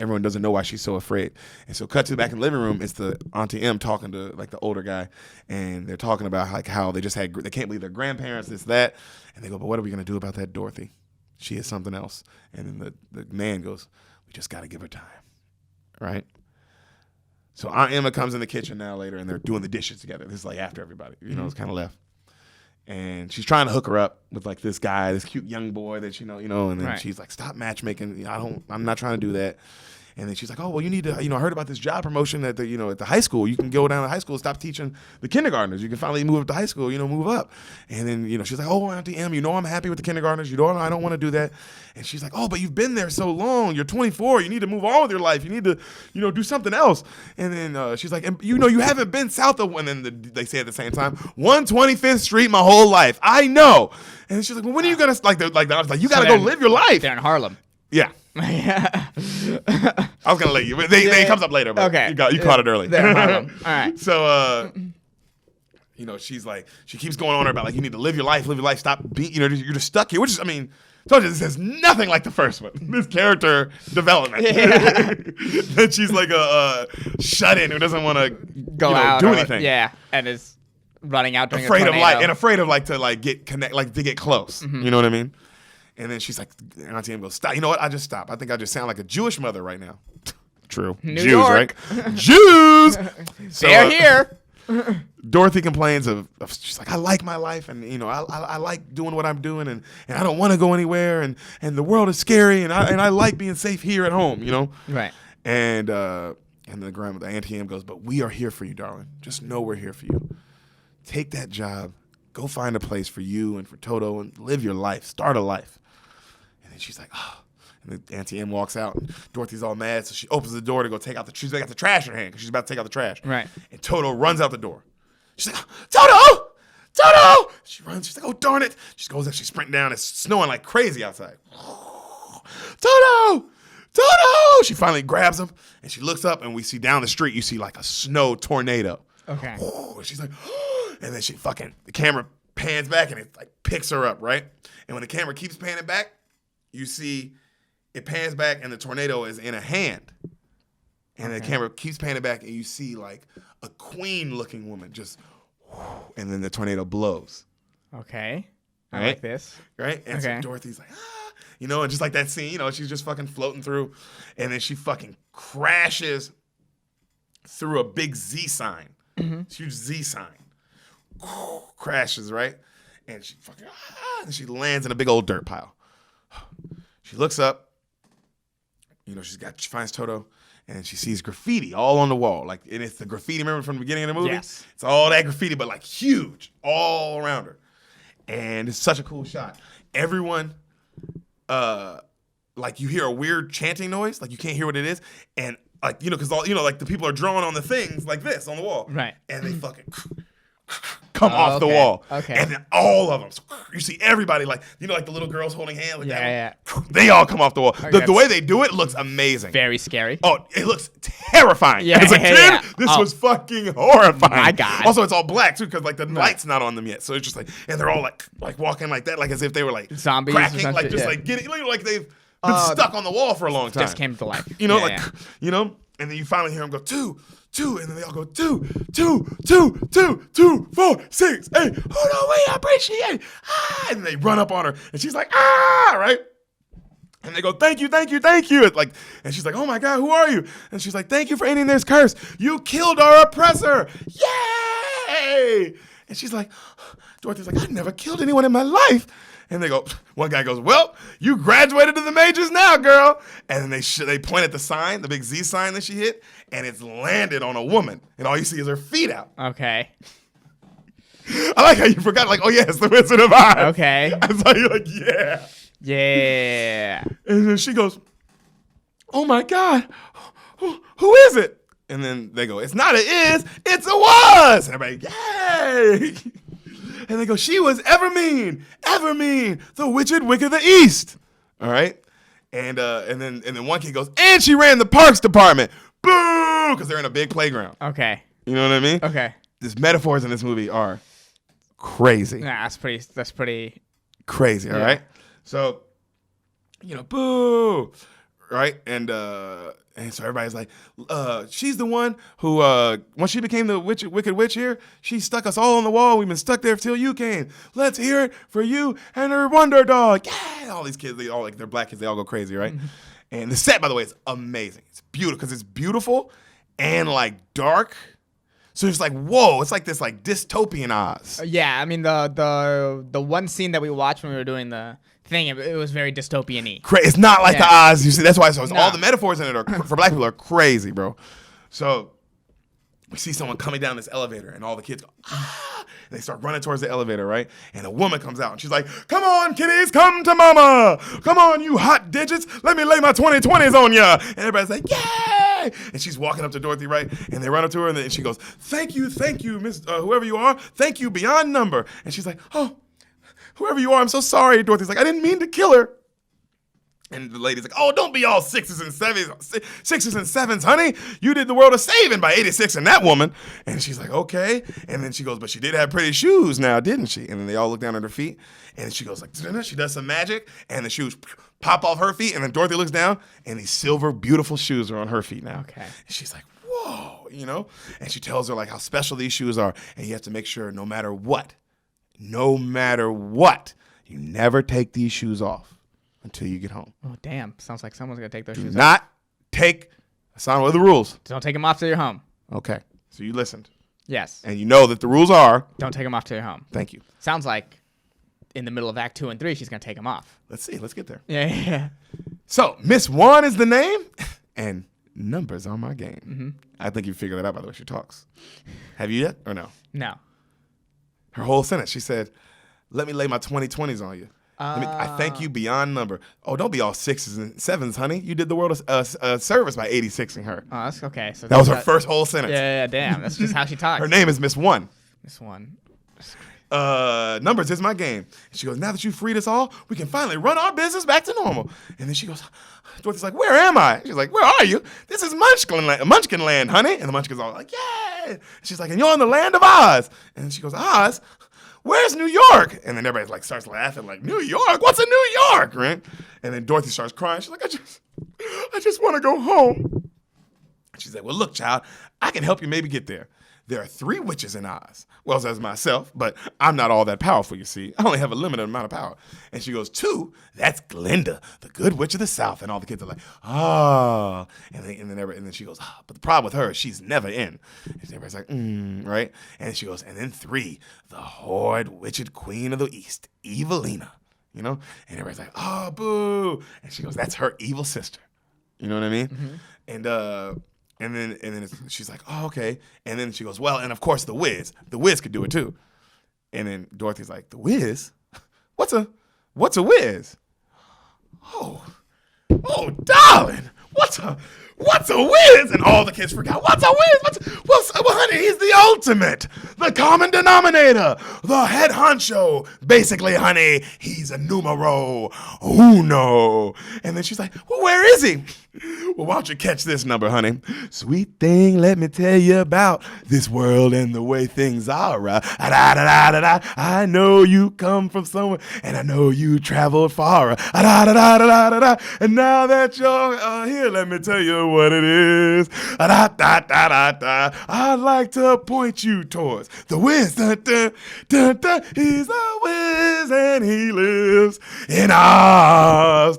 everyone doesn't know why she's so afraid. And so cut to back in the living room, it's the Auntie M talking to like the older guy, and they're talking about like how they can't believe their grandparents, this, that. And they go, but what are we going to do about that Dorothy? She is something else. And then the man goes, we just got to give her time. Right? So Aunt Emma comes in the kitchen now later, and they're doing the dishes together. This is like after everybody, it's kind of left. And she's trying to hook her up with like this guy, this cute young boy that and then Right. she's like, stop matchmaking. I'm not trying to do that. And then she's like, oh, well, you need to, I heard about this job promotion at the, at the high school. You can go down to high school and stop teaching the kindergartners. You can finally move up to high school, move up. And then, she's like, oh, Auntie M, I'm happy with the kindergartners. I don't want to do that. And she's like, oh, but you've been there so long. You're 24. You need to move on with your life. You need to, do something else. And then she's like, and, you haven't been south of, and then they say at the same time, 125th Street my whole life. I know. And she's like, well, when are you going to, I was like, you got to go live your life. They're in Harlem. Yeah. I was gonna let you. It comes up later. But Okay. You caught it early. They're in Harlem. All right. So you know, she's like, she keeps going on her about like, you need to live your life, stop being, you know, you're just stuck here, which is, I mean, told you, this is nothing like the first one. This character development. Yeah. That she's like a shut-in who doesn't want to Go out. do anything. Yeah, and is running out during afraid a of tornado. light and afraid of like to like get connect, like to get close. You know what I mean? And then she's like, Auntie M goes, stop. You know what? I just stop. I think I just sound like a Jewish mother right now. True. New Jews, York. right? Jews. So, They're here. Dorothy complains of she's like, I like my life, and you know, I like doing what I'm doing, and I don't want to go anywhere, and the world is scary, and I like being safe here at home, you know. Right. And the grandmother, Auntie M goes, but we are here for you, darling. Just know we're here for you. Take that job, go find a place for you and for Toto, and live your life, start a life. And then she's like, oh. And then Auntie M walks out, and Dorothy's all mad, so she opens the door to go take out she's got the trash in her hand because she's about to take out the trash. Right. And Toto runs out the door. She's like, Toto! Toto! She runs. She's like, oh, darn it. She goes up, she's sprinting down. It's snowing like crazy outside. Toto! Toto! She finally grabs him, and she looks up, and we see down the street, you see like a snow tornado. Okay. She's like, and then the camera pans back, and it like picks her up, right? And when the camera keeps panning back, you see it pans back, and the tornado is in a hand. And the camera keeps panning back, and you see like a queen-looking woman just, and then the tornado blows. Okay. I Right? like this. Right? And so Dorothy's like, you know, and just like that scene, you know, she's just fucking floating through, and then she fucking crashes through a big Z sign, huge Z sign, crashes, right? And she fucking, and she lands in a big old dirt pile. She looks up, you know, she finds Toto, and she sees graffiti all on the wall. Like, and it's the graffiti, remember from the beginning of the movie? Yes. It's all that graffiti, but like huge, all around her. And it's such a cool shot. Everyone, like you hear a weird chanting noise, like you can't hear what it is. And like, you know, because all, you know, like the people are drawing on the things like this on the wall. Right. And they fucking come off the wall. Okay. And then all of them, so you see everybody, like, you know, like the little girls holding hands. Like Yeah. They all come off the wall. Okay, The way they do it looks amazing. Very scary. Oh, it looks terrifying. Yeah, As a kid, yeah. this was fucking horrifying. My God. Also, it's all black too, because like the light's not on them yet. So it's just like, and they're all like walking like that, like as if they were like Zombies or cracking, some like shit, just yeah. like getting, like they've been stuck on the wall for a long time. Just came to life. You know, Yeah, like yeah. you know, and then you finally hear them go 2, 2, and then they all go 2, 2, 2, 2, 2, 4, 6, 8. Hold on, we appreciate. And they run up on her, and she's like, right. And they go, thank you, thank you, thank you. It's like, and she's like, oh my God, who are you? And she's like, thank you for ending this curse. You killed our oppressor. Yay! And she's like, Dorothy's like, I never killed anyone in my life. And they go, one guy goes, well, you graduated to the majors now, girl. And then they point at the sign, the big Z sign that she hit, and it's landed on a woman. And all you see is her feet out. Okay. I like how you forgot, like, oh yeah, it's the Wizard of Oz. Okay. I saw you like, yeah. Yeah. And then she goes, oh my God, who is it? And then they go, it's not a is, it's a was. And everybody, yay. And they go, she was Evermean, the Witched Wick of the East. All right. And then one kid goes, and she ran the parks department. Boo! Because they're in a big playground. Okay. You know what I mean? Okay. These metaphors in this movie are crazy. Nah, that's pretty Crazy, all right? So, you know, boo, right? And so everybody's like, she's the one who, once she became the wicked witch here, she stuck us all on the wall. We've been stuck there till you came. Let's hear it for you and her wonder dog. Yeah! All these kids, they all, like, they're black kids, they all go crazy, right? And the set, by the way, is amazing. It's beautiful, because it's beautiful and, like, dark. So it's like, whoa, it's like this like dystopian Oz. Yeah, I mean the one scene that we watched when we were doing the thing, it was very dystopian-y. It's not like the Oz you see. That's why No. all the metaphors in it are for black people are crazy, bro. So we see someone coming down this elevator, and all the kids go, ah! And they start running towards the elevator, right? And a woman comes out, and she's like, come on, kiddies, come to mama. Come on, you hot digits. Let me lay my 2020s on ya. And everybody's like, yay! And she's walking up to Dorothy, right? And they run up to her, and then she goes, thank you, Miss, whoever you are. Thank you beyond number. And she's like, oh, whoever you are, I'm so sorry. Dorothy's like, I didn't mean to kill her. And the lady's like, oh, don't be all sixes and sevens, honey. You did the world a saving by 86 in that woman. And she's like, okay. And then she goes, but she did have pretty shoes now, didn't she? And then they all look down at her feet. And she goes like, she does some magic. And the shoes pop off her feet. And then Dorothy looks down. And these silver, beautiful shoes are on her feet now. Okay. And she's like, whoa, you know? And she tells her like how special these shoes are. And you have to make sure no matter what, you never take these shoes off until you get home. Oh, damn. Sounds like someone's going to take those shoes off. Not take, that's not one of the rules. Don't take them off till you're home. Okay. So you listened. Yes. And you know that the rules are. Don't take them off till you're home. Thank you. Sounds like in the middle of Act 2 and 3, she's going to take them off. Let's see. Let's get there. Yeah. So Miss One is the name, and numbers are my game. Mm-hmm. I think you figured that out by the way she talks. Have you yet or no? No. Her whole sentence. She said, let me lay my 20/20s on you. I thank you beyond number. Oh, don't be all sixes and sevens, honey. You did the world a service by 86ing her. Oh, that's okay. So that was her first whole sentence. Yeah, damn. That's just how she talks. Her name is Miss One. Miss One. Numbers is my game. And she goes, now that you freed us all, we can finally run our business back to normal. And then she goes, Dorothy's like, where am I? She's like, where are you? This is Munchkin land, honey. And the Munchkin's all like, yeah. And she's like, and you're in the land of Oz. And she goes, Oz? Where's New York? And then everybody like starts laughing like, New York? What's a New York? Right? And then Dorothy starts crying. She's like, I just want to go home. She's like, well, look, child, I can help you maybe get there. There are 3 witches in Oz. Well, as myself, but I'm not all that powerful, you see. I only have a limited amount of power. And she goes, 2, that's Glinda, the good witch of the South. And all the kids are like, oh. And then she goes, oh, but the problem with her is she's never in. And everybody's like, right? And she goes, and then 3, the horrid witched queen of the East, Evelina. You know? And everybody's like, oh, boo. And she goes, that's her evil sister. You know what I mean? Mm-hmm. And then she's like, oh, okay. And then she goes, well, and of course the Wiz. The Wiz could do it too. And then Dorothy's like, the Wiz? What's a Wiz? Oh, darling, what's a Wiz? And all the kids forgot, what's a Wiz? Well, honey, he's the ultimate, the common denominator, the head honcho. Basically, honey, he's a numero uno. And then she's like, well, where is he? Well, why don't you catch this number, honey? Sweet thing, let me tell you about this world and the way things are. I know you come from somewhere, and I know you traveled far. And now that you're here, let me tell you what it is. I'd like to point you towards the Wiz. He's a Wiz, and he lives in Oz.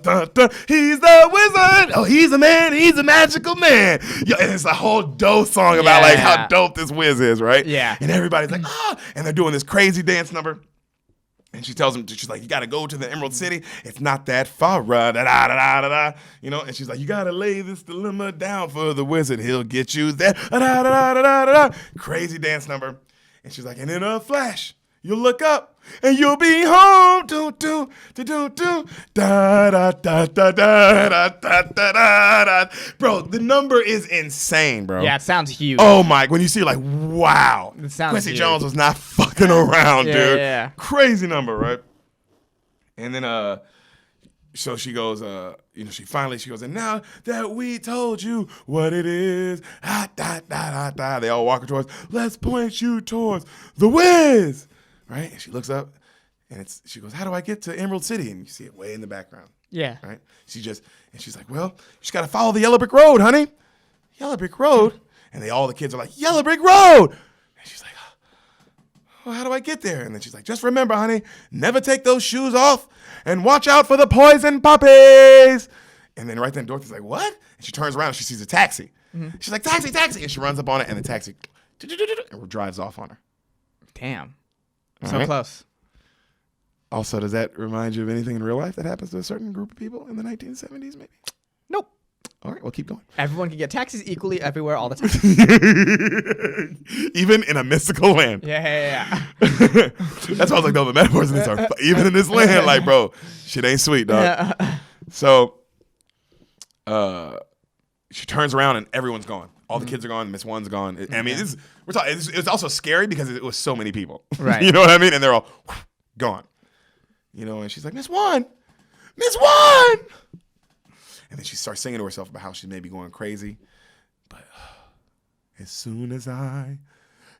He's the wizard. Oh, he's a man. He's a magical man. Yeah, and it's a whole dope song about like how dope this Wiz is, right? Yeah. And everybody's like, and they're doing this crazy dance number. And she tells him, she's like, you got to go to the Emerald City. It's not that far. You know, and she's like, you got to lay this dilemma down for the wizard. He'll get you there. Crazy dance number. And she's like, and in a flash, you'll look up and you'll be home. Bro, the number is insane, bro. Yeah, it sounds huge. Oh my, when you see like, wow. It sounds Quincy huge. Jones was not fucking around, dude. Yeah. Crazy number, right? And then so she goes, she goes, and now that we told you what it is, they all walk her towards, let's point you towards the Wiz. Right? And she looks up and she goes, how do I get to Emerald City? And you see it way in the background. Yeah. Right? She's like, well, you just got to follow the yellow brick road, honey. Yellow brick road? And all the kids are like, yellow brick road. And she's like, well, how do I get there? And then she's like, just remember, honey, never take those shoes off and watch out for the poison puppies. And then right then Dorothy's like, what? And she turns around and she sees a taxi. Mm-hmm. She's like, taxi, taxi. And she runs up on it and the taxi and drives off on her. Damn. All So right. close. Also, does that remind you of anything in real life that happens to a certain group of people in the 1970s, maybe? Nope. All right, well, keep going. Everyone can get taxis equally everywhere all the time. Even in a mystical land. Yeah. That's why I was like, no, the metaphors in this are even in this land, like, bro, shit ain't sweet, dog. Yeah. So, she turns around and everyone's gone. All the kids are gone. Miss One's gone. I mean, it's also scary because it was so many people. Right. You know what I mean? And they're all gone. You know, and she's like, Miss One. And then she starts singing to herself about how she may be going crazy. But as soon as I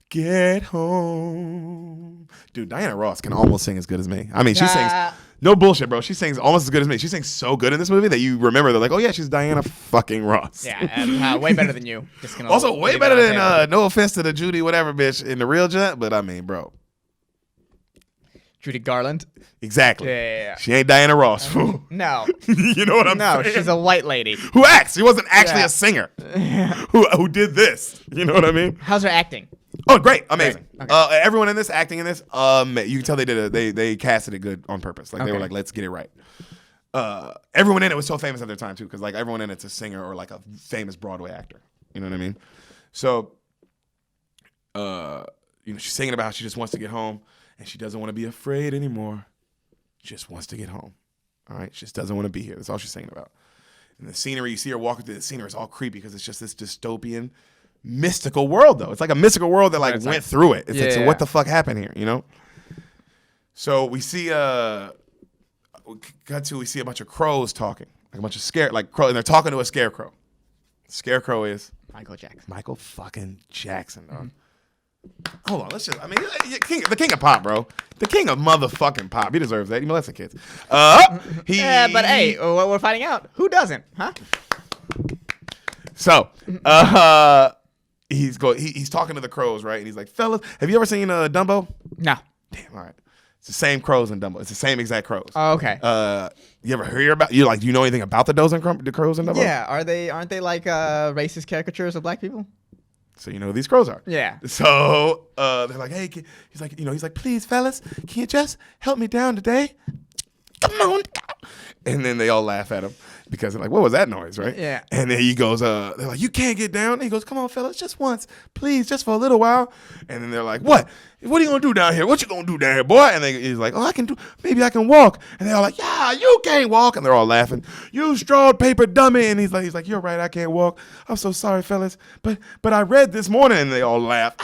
get home. Dude, Diana Ross can almost sing as good as me. I mean, she sings, no bullshit, bro. She sings almost as good as me. She sings so good in this movie that you remember, they're like, oh yeah, she's Diana fucking Ross. Yeah, and way better than you. Just gonna Also, way better than, no offense to the Judy whatever bitch in The Real Jet, but I mean, bro. Judy Garland. Exactly. Yeah. She ain't Diana Ross, fool. No. You know what I'm saying? No, she's a white lady. Who acts. She wasn't actually a singer. Who did this. You know what I mean? How's her acting? Oh, great. Amazing. Great. Okay. Everyone in this, acting in this, you can tell they casted it good on purpose. Like, they were like, let's get it right. Everyone in it was so famous at their time, too, because, like, everyone in it's a singer or, like, a famous Broadway actor. You know what I mean? So, she's singing about how she just wants to get home, and she doesn't want to be afraid anymore. Just wants to get home. All right? She just doesn't want to be here. That's all she's singing about. And the scenery, you see her walking through the scenery, is all creepy because it's just this dystopian, mystical world, though. It's like a mystical world that like went through it. It's like, so what the fuck happened here, you know? So we see we see a bunch of crows talking, like a bunch of crows, and they're talking to a scarecrow. Scarecrow is Michael Jackson. Michael fucking Jackson, dog. Mm-hmm. Hold on, the king of pop, bro. The king of motherfucking pop. He deserves that. He molested kids. But hey, we're finding out who doesn't, huh? So, he's talking to the crows, right? And he's like, fellas, have you ever seen Dumbo? No. Damn, all right. It's the same crows in Dumbo. It's the same exact crows. Oh, okay. You ever hear about, do you know anything about the crows in Dumbo? Yeah, aren't they like racist caricatures of black people? So you know who these crows are. Yeah. So they're like, hey, he's like, please, fellas, can you just help me down today? Come on. And then they all laugh at him because they're like, what was that noise, right? Yeah. And then he goes, they're like, you can't get down. And he goes, come on, fellas, just once, please, just for a little while. And then they're like, what? What are you gonna do down here? What you gonna do down here, boy? And he's like, oh, maybe I can walk. And they're all like, yeah, you can't walk. And they're all laughing. You straw paper dummy. And he's like, you're right, I can't walk. I'm so sorry, fellas. But I read this morning. And they all laugh.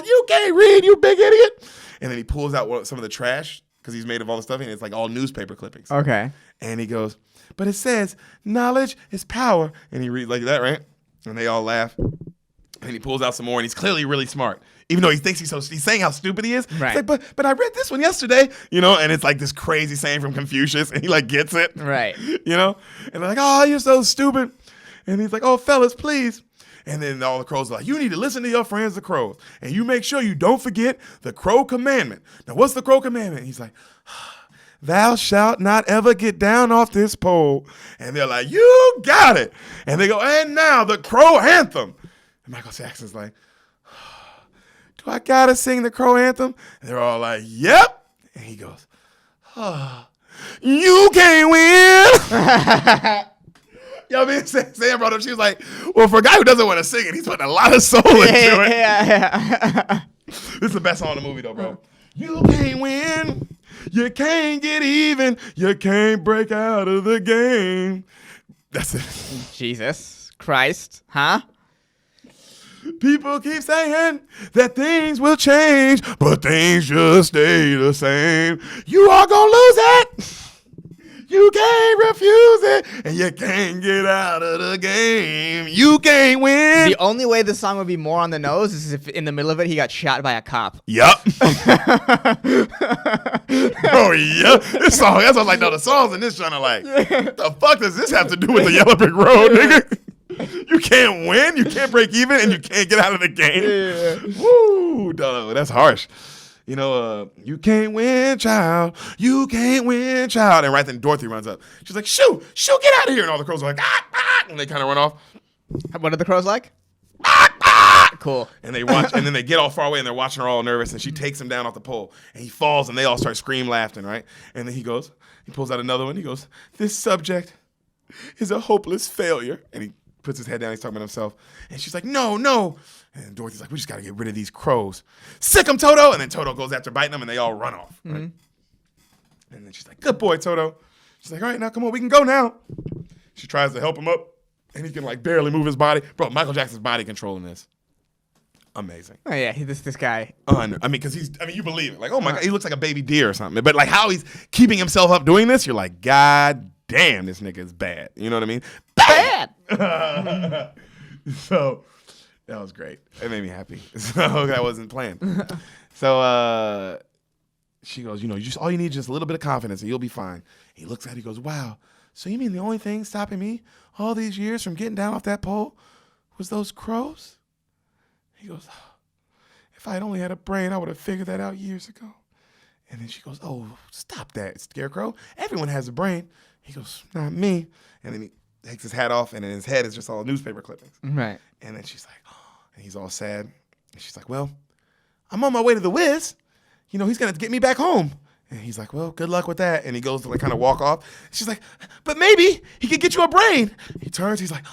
You can't read, you big idiot. And then he pulls out some of the trash because he's made of all the stuff, and it's like all newspaper clippings. Okay. And he goes, but it says, knowledge is power. And he reads like that, right? And they all laugh. And he pulls out some more, and he's clearly really smart. Even though he thinks he's saying how stupid he is. Right. He's like, but I read this one yesterday, and it's like this crazy saying from Confucius, and he like gets it. Right. And they're like, oh, you're so stupid. And he's like, oh, fellas, please. And then all the crows are like, you need to listen to your friends, the crows. And you make sure you don't forget the crow commandment. Now, what's the crow commandment? And he's like, thou shalt not ever get down off this pole. And they're like, you got it. And they go, and now the crow anthem. And Michael Jackson's like, do I gotta sing the crow anthem? And they're all like, yep. And he goes, you can't win. You know what I mean? Sam brought up, she was like, well, for a guy who doesn't want to sing it, he's putting a lot of soul into it. Yeah. This is the best song in the movie, though, bro. You can't win. You can't get even. You can't break out of the game. That's it. Jesus Christ. Huh? People keep saying that things will change, but things just stay the same. You are going to lose it. You can't refuse it, and you can't get out of the game. You can't win. The only way this song would be more on the nose is if in the middle of it he got shot by a cop. Yup. Oh, yeah. This song, that's what I was like, no, the songs in this trying to like, what the fuck does this have to do with the Yellow Brick Road, nigga? You can't win, you can't break even, and you can't get out of the game. Yeah. Woo, dog, that's harsh. You can't win, child. You can't win, child. And right then Dorothy runs up. She's like, shoo, get out of here. And all the crows are like, and they kind of run off. What are the crows like? Cool. And they watch, and then they get all far away, and they're watching her all nervous, and she takes him down off the pole, and he falls, and they all start laughing, right? And then he pulls out another one. He goes, this subject is a hopeless failure. And he puts his head down. He's talking about himself. And she's like, no. And Dorothy's like, we just got to get rid of these crows. Sick them, Toto. And then Toto goes after biting them, and they all run off. Right? Mm-hmm. And then she's like, good boy, Toto. She's like, all right, now come on, we can go now. She tries to help him up, and he can like barely move his body. Bro, Michael Jackson's body control in this. Amazing. Oh, yeah, this guy. Because you believe it. Like, oh, my God, he looks like a baby deer or something. But like how he's keeping himself up doing this, you're like, God damn, this nigga is bad. You know what I mean? bad. So that was great. It made me happy. So that wasn't planned. So she goes, all you need is just a little bit of confidence and you'll be fine. He looks at it, he goes, wow, so you mean the only thing stopping me all these years from getting down off that pole was those crows? He goes, if I had only had a brain, I would have figured that out years ago. And then she goes, oh, stop that, Scarecrow. Everyone has a brain. He goes, not me. And then he takes his hat off, and in his head is just all newspaper clippings. Right. And then she's like, oh, and he's all sad. And she's like, well, I'm on my way to the Wiz. He's going to get me back home. And he's like, well, good luck with that. And he goes to like kind of walk off. She's like, but maybe he could get you a brain. He turns, he's like,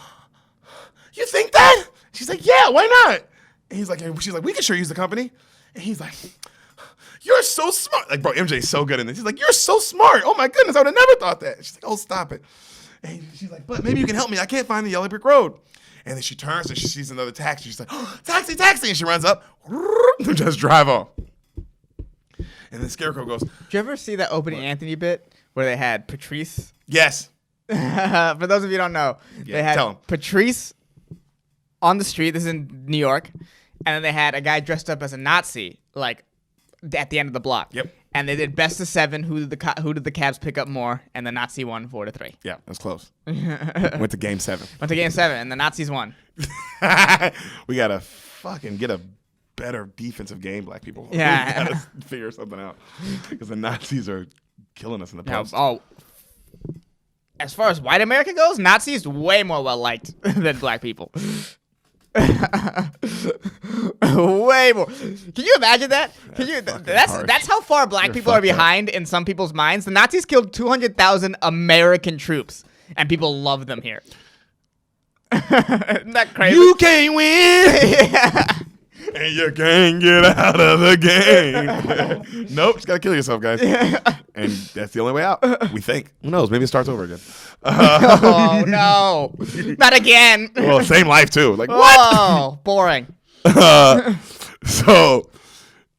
you think that? She's like, yeah, why not? And he's like, she's like, we can sure use the company. And he's like, you're so smart. Like, bro, MJ's so good in this. He's like, you're so smart. Oh my goodness, I would have never thought that. She's like, oh, stop it. And she's like, but maybe you can help me. I can't find the yellow brick road. And then she turns and she sees another taxi. She's like, oh, taxi, taxi. And she runs up, just drive off. And then Scarecrow goes, Did you ever see that Opening Anthony bit where they had Patrice? yes. For those of you who don't know, they had tell 'em. Patrice on the street. This is in New York. And then they had a guy dressed up as a Nazi, like, at the end of the block. Yep. And they did best of 7. Who did the Cavs pick up more? And the Nazi won 4-3. Yeah, that's close. Went to game 7. Went to game 7, and the Nazis won. We got to fucking get a better defensive game, black people. Yeah. We got to figure something out. Because the Nazis are killing us in the Now, post. as far as white America goes, Nazis way more well liked than black people. Way more. Can you imagine that? That's how far black people are behind in some people's minds. The Nazis killed 200,000 American troops, and people love them here. Isn't that crazy? You can't win. Yeah. And you can't get out of the game. Nope, just gotta kill yourself, guys. And that's the only way out. We think. Who knows? Maybe it starts over again. Oh no, not again. Well, same life too. Like what? Oh, boring. So,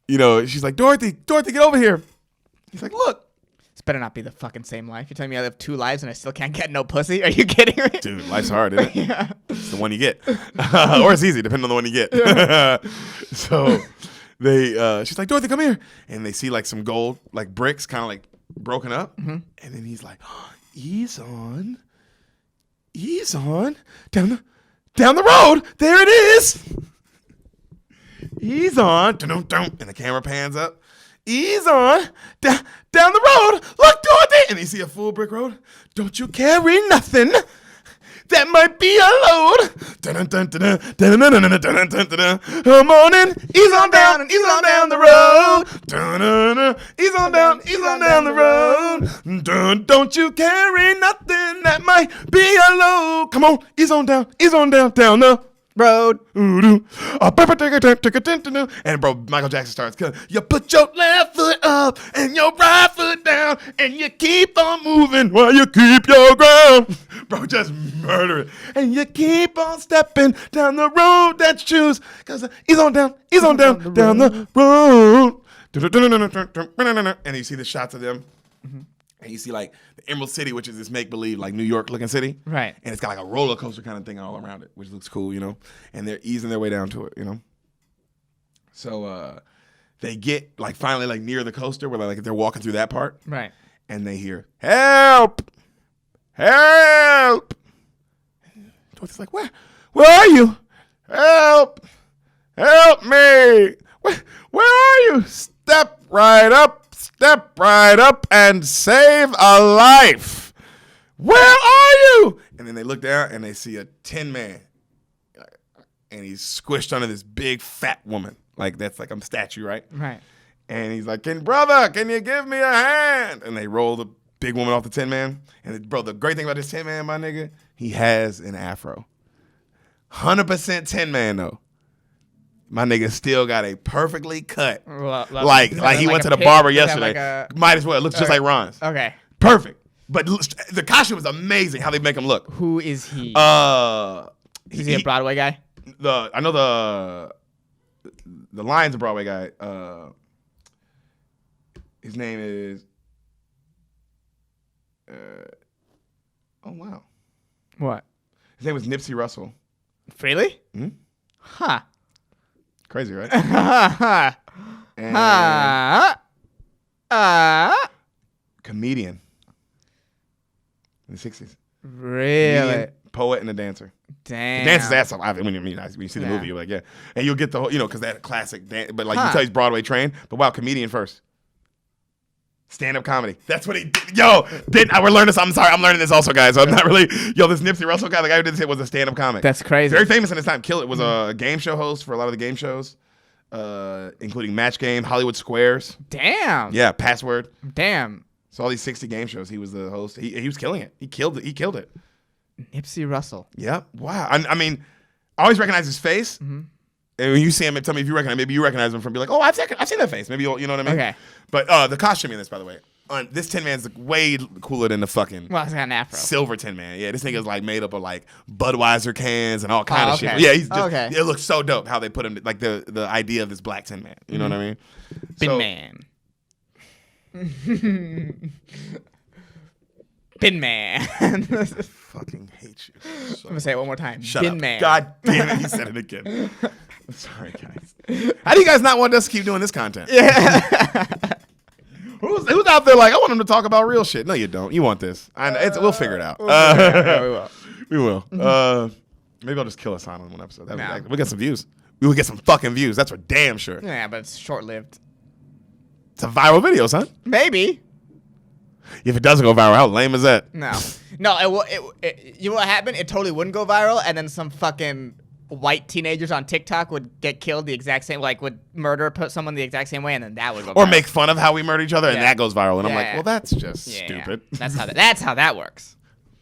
she's like, Dorothy, get over here. He's like, look. This better not be the fucking same life. You're telling me I live 2 lives and I still can't get no pussy? Are you kidding me? Dude, life's hard, isn't it? Yeah. It's the one you get. Or it's easy, depending on the one you get. So she's like, Dorothy, come here. And they see like some gold, like bricks kind of like broken up. Mm-hmm. And then he's like, ease on. Down the road. There it is. Ease on. And the camera pans up. Ease on. Down the road. Look, Dorothy. And you see a full brick road. Don't you carry nothing that might be a load. Come on in. Ease on down and ease on down the road. Ease on down the road. Don't you carry nothing that might be a load. Come on, ease on down the road. And bro, Michael Jackson starts killing. You put your left foot up and your right foot down, and you keep on moving while you keep your ground. Bro, just murder it. And you keep on stepping down the road that you choose. Cause he's on down the road. And you see the shots of them. Mm-hmm. And you see like the Emerald City, which is this make-believe like New York looking city. Right. And it's got like a roller coaster kind of thing all around it, which looks cool, And they're easing their way down to it, So they get like finally like near the coaster where like they're walking through that part. Right. And they hear, help! Help! Dorothy's like, where are you? Help! Help me! Where are you? Step right up and save a life. Where are you? And then they look down and they see a Tin Man. And he's squished under this big fat woman. Like that's like a statue, right? Right. And he's like, brother, can you give me a hand? And they roll the big woman off the Tin Man. And bro, the great thing about this Tin Man, my nigga, he has an afro. 100% Tin Man though. My nigga still got a perfectly cut. Like he went to the barber yesterday. Might as well. It looks just like Ron's. Okay. Perfect. But the costume is amazing how they make him look. Who is he? Is he a Broadway guy? I know the Lion's a Broadway guy. His name is oh wow. What? His name was Nipsey Russell. Really? Hmm? Huh. Crazy, right? Huh. Comedian in the 60s. Really? Comedian, poet, and a dancer. Damn. The dancer's ass off. When you see the movie, you're like, yeah. And you'll get the whole, because that classic dance. But like you tell he's Broadway trained. But wow, comedian first. Stand-up comedy. That's what he did. Yo, we're learning this. I'm sorry. I'm learning this also, guys. So I'm not really. Yo, this Nipsey Russell guy, the guy who did this hit was a stand-up comic. That's crazy. Very famous in his time. Kill It was a game show host for a lot of the game shows, including Match Game, Hollywood Squares. Damn. Yeah, Password. Damn. So all these 60 game shows, he was the host. He was killing it. He killed it. Nipsey Russell. Yeah. Wow. I mean, I always recognize his face. Mm-hmm. And when you see him, tell me if you recognize. Maybe you recognize him from. Be like, oh, I've seen that face. Maybe you know what I mean. Okay. But the costume in this, by the way, this Tin Man's way cooler than the fucking. Well, he's got an afro. Silver Tin Man. Yeah, this nigga's like made up of like Budweiser cans and all kind of okay. shit. Yeah, he's just. Okay. It looks so dope how they put him like the idea of this black Tin Man. You know what I mean? Bin Man. Bin Man. Fucking hate you. So I'm gonna say it one more time. Shut Bin up. Man. God damn it, he said it again. I'm sorry, guys. How do you guys not want us to keep doing this content? Yeah. Who's out there like, I want them to talk about real shit? No, you don't. You want this. We'll figure it out. We will. We will. Maybe I'll just kill a sign on one episode. We'll get some views. We will get some fucking views. That's for damn sure. Yeah, but it's short-lived. It's a viral video, son. Maybe. If it doesn't go viral, how lame is that? No. You know what happened? It totally wouldn't go viral, and then some fucking white teenagers on TikTok would get killed the exact same, like would put someone the exact same way, and then that would go viral. Or make fun of how we murder each other, and that goes viral. And I'm like, well, that's just stupid. That's how that works.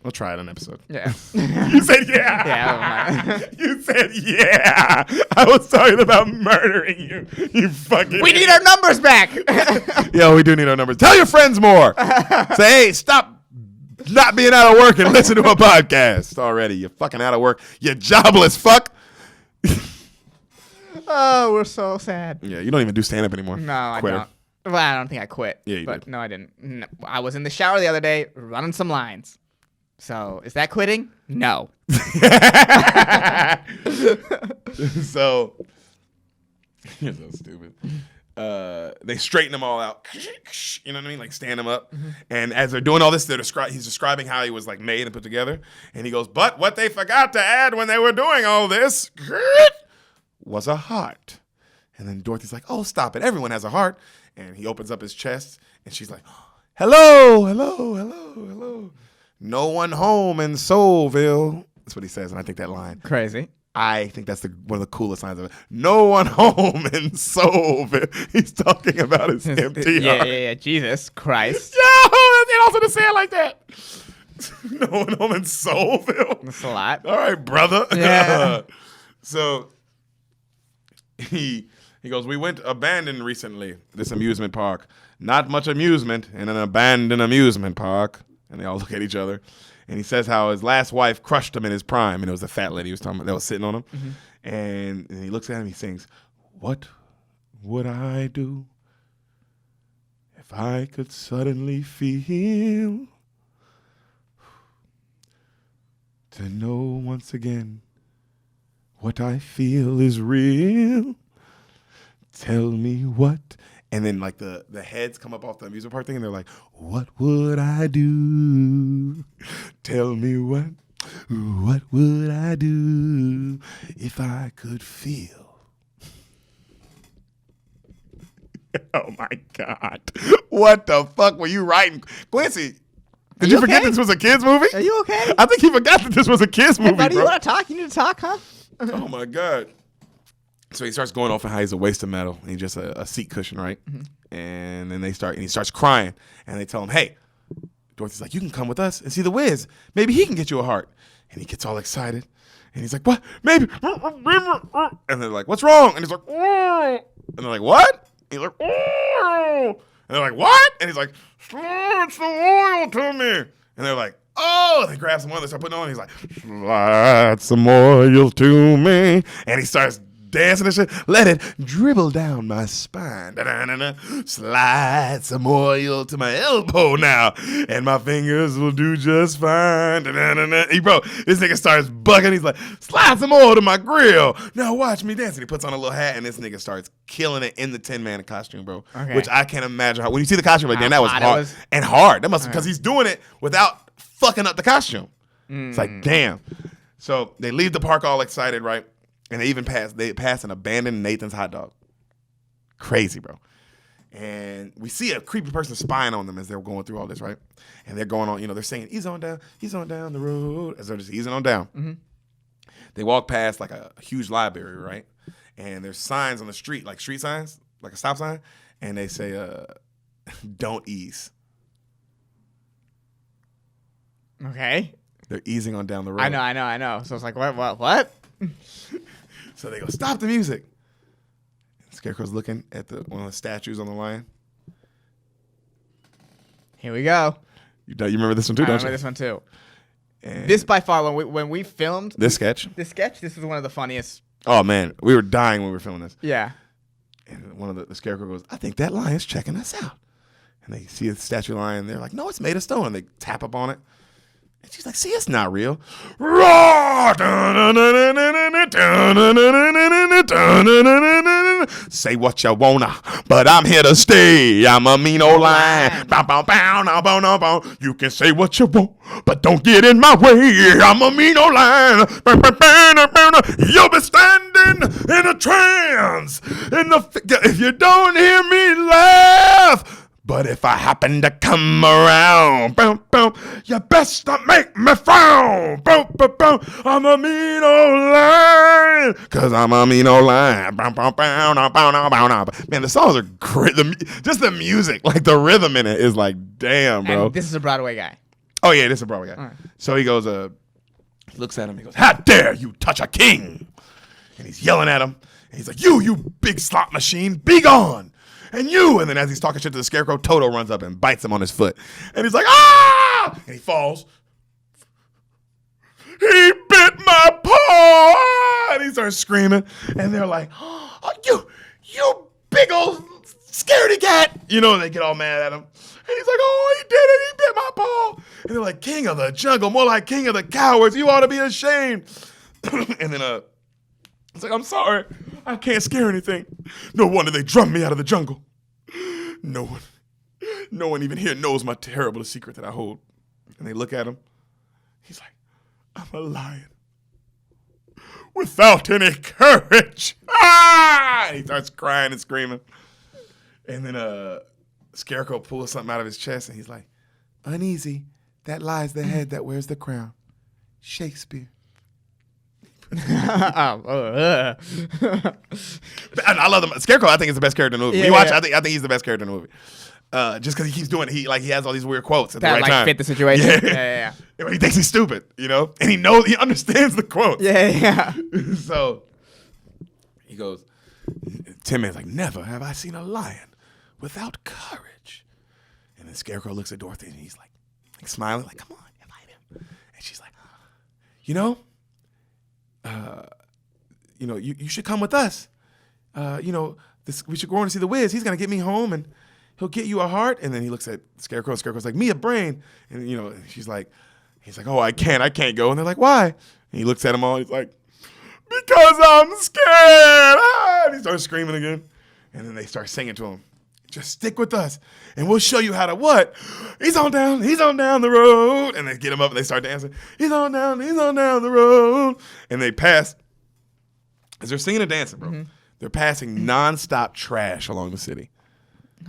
We'll try it an episode. Yeah. You said yeah. Yeah. You said yeah. I was talking about murdering you. You fucking. We need our numbers back. Yeah, we do need our numbers. Tell your friends more. Say, hey, stop not being out of work and listen to a podcast already. You're fucking out of work. You jobless fuck. Oh, we're so sad. Yeah, you don't even do stand-up anymore. No, I Quitter. don't. Well, I don't think I quit. Yeah, you but did. No, I didn't. No, I was in the shower the other day running some lines. So, is that quitting? No. So, you're so stupid. They straighten them all out. You know what I mean? Like stand them up. Mm-hmm. And as they're doing all this, he's describing how he was like made and put together. And he goes, but what they forgot to add when they were doing all this was a heart. And then Dorothy's like, oh, stop it. Everyone has a heart. And he opens up his chest and she's like, hello, hello, hello, hello. No one home in Soulville. That's what he says. And I think that line. Crazy. I think that's one of the coolest lines of it. No one home in Soulville. He's talking about his empty heart. Yeah. Jesus Christ. Yo, and also to say it like that. No one home in Soulville. That's a lot. All right, brother. Yeah. So he goes, we went abandoned recently, this amusement park. Not much amusement in an abandoned amusement park. And they all look at each other. And he says how his last wife crushed him in his prime. And it was the fat lady he was talking about that was sitting on him. Mm-hmm. And he looks at him, he sings, what would I do if I could suddenly feel to know once again what I feel is real? Tell me what. And then like the heads come up off the amusement park thing and they're like, what would I do? Tell me what would I do if I could feel? Oh my God. What the fuck were you writing? Quincy, did you forget this was a kid's movie? Are you okay? I think he forgot that this was a kid's movie, Buddy, bro. you want to talk? You need to talk, huh? Oh my God. So he starts going off on how he's a waste of metal. And he's just a seat cushion, right? Mm-hmm. And then he starts crying. And they tell him, hey, Dorothy's like, you can come with us and see the Wiz. Maybe he can get you a heart. And he gets all excited. And he's like, what? Maybe. And they're like, what's wrong? And he's like, and they're like, what? And he's like, and they're like, what? And he's like, it's the oil to me. And they're like, oh, they grab some oil, they start putting it on. And he's like, slide some oil to me. And he starts dancing and shit. Let it dribble down my spine. Da-da-da-da. Slide some oil to my elbow now, and my fingers will do just fine. Da-da-da-da. Bro, this nigga starts bucking. He's like, slide some oil to my grill. Now watch me dance. And he puts on a little hat, and this nigga starts killing it in the Tin Man costume, bro. Okay. Which I can't imagine how. When you see the costume again, that was hot it hard was? and hard. That must because he's doing it without fucking up the costume. It's like, damn. So they leave the park all excited, right? And they pass an abandoned Nathan's hot dog. Crazy, bro. And we see a creepy person spying on them as they're going through all this, right? And they're going on, they're saying, he's on down the road, as they're just easing on down. Mm-hmm. They walk past like a huge library, right? And there's signs on the street, like street signs, like a stop sign, and they say, don't ease. Okay. They're easing on down the road. I know. So it's like, what? So they go, stop the music. Scarecrow's looking at one of the statues on the lion. Here we go. You remember this one too, don't you? I remember this one too. And this by far, when we filmed this sketch, this was one of the funniest. Oh man, we were dying when we were filming this. Yeah. And one of the Scarecrow goes, I think that lion's checking us out. And they see a statue lion. They're like, no, it's made of stone. And they tap up on it. And she's like, see, it's not real. Roar! Say what you wanna, but I'm here to stay. I'm a mean old lion. You can say what you want, but don't get in my way. I'm a mean old lion. You'll be standing in a trance. If you don't hear me laugh. But if I happen to come around, boom, boom, you best not make me frown. Boom, boom, boom. I'm a mean old lion. Because I'm a mean old lion. Boom, boom, boom, boom, boom, boom. Man, the songs are great. Just the music, like the rhythm in it is like, damn, bro. And this is a Broadway guy. Oh, yeah, this is a Broadway guy. Right. So he goes, looks at him. He goes, how dare you touch a king? And he's yelling at him. And he's like, you big slot machine, be gone. And you, and then as he's talking shit to the Scarecrow, Toto runs up and bites him on his foot. And he's like, ah! And he falls. He bit my paw! And he starts screaming. And they're like, oh, you big old scaredy cat. And they get all mad at him. And he's like, oh, he did it. He bit my paw. And they're like, king of the jungle, more like king of the cowards. You ought to be ashamed. And then, it's like, I'm sorry. I can't scare anything. No wonder they drummed me out of the jungle. No one even here knows my terrible secret that I hold. And they look at him. He's like, I'm a lion without any courage. Ah! And he starts crying and screaming. And then Scarecrow pulls something out of his chest and he's like, uneasy, that lies the head that wears the crown. Shakespeare. I love them. Scarecrow, I think is the best character in the movie. I think he's the best character in the movie. Just because he keeps doing it, he has all these weird quotes at the right time. Fit the situation. Yeah. He thinks he's stupid, and he understands the quotes. Yeah. So he goes, Tin Man's like, never have I seen a lion without courage. And then Scarecrow looks at Dorothy and he's like smiling, like, come on, invite him. And she's like, you should come with us. We should go on to see the Wiz. He's gonna get me home and he'll get you a heart. And then he looks at Scarecrow. Scarecrow's like, me a brain. And he's like, oh, I can't go. And they're like, why? And he looks at them all. And he's like, because I'm scared. Ah! And he starts screaming again. And then they start singing to him. Just stick with us, and we'll show you how to what? He's on down the road. And they get him up, and they start dancing. He's on down the road. And they pass. As they're singing and dancing, bro, they're passing nonstop trash along the city.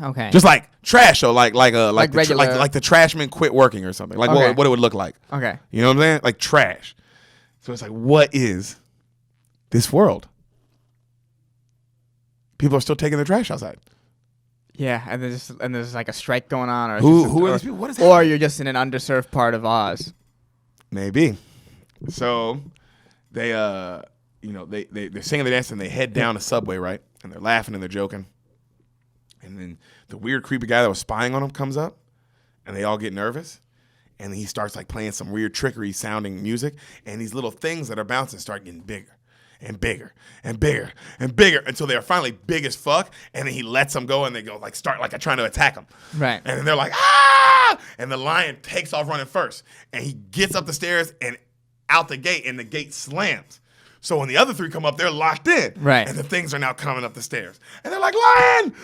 Okay. Just like trash, though, like regular, like the trashmen quit working or something. Like what it would look like. Okay. You know what I'm saying? Like trash. So it's like, what is this world? People are still taking their trash outside. Yeah, and there's like a strike going on, or who are these people? What is that? Or you're just in an underserved part of Oz. Maybe. So they they're singing, they dance, and they head down a subway, right? And they're laughing and they're joking. And then the weird, creepy guy that was spying on them comes up, and they all get nervous. And he starts like playing some weird trickery sounding music, and these little things that are bouncing start getting bigger and bigger and bigger and bigger until they're finally big as fuck. And then he lets them go and they go like start like trying to attack him. Right. And then they're like, ah! And the lion takes off running first. And he gets up the stairs and out the gate, and the gate slams. So when the other three come up, they're locked in. Right. And the things are now coming up the stairs. And they're like, lion, lion.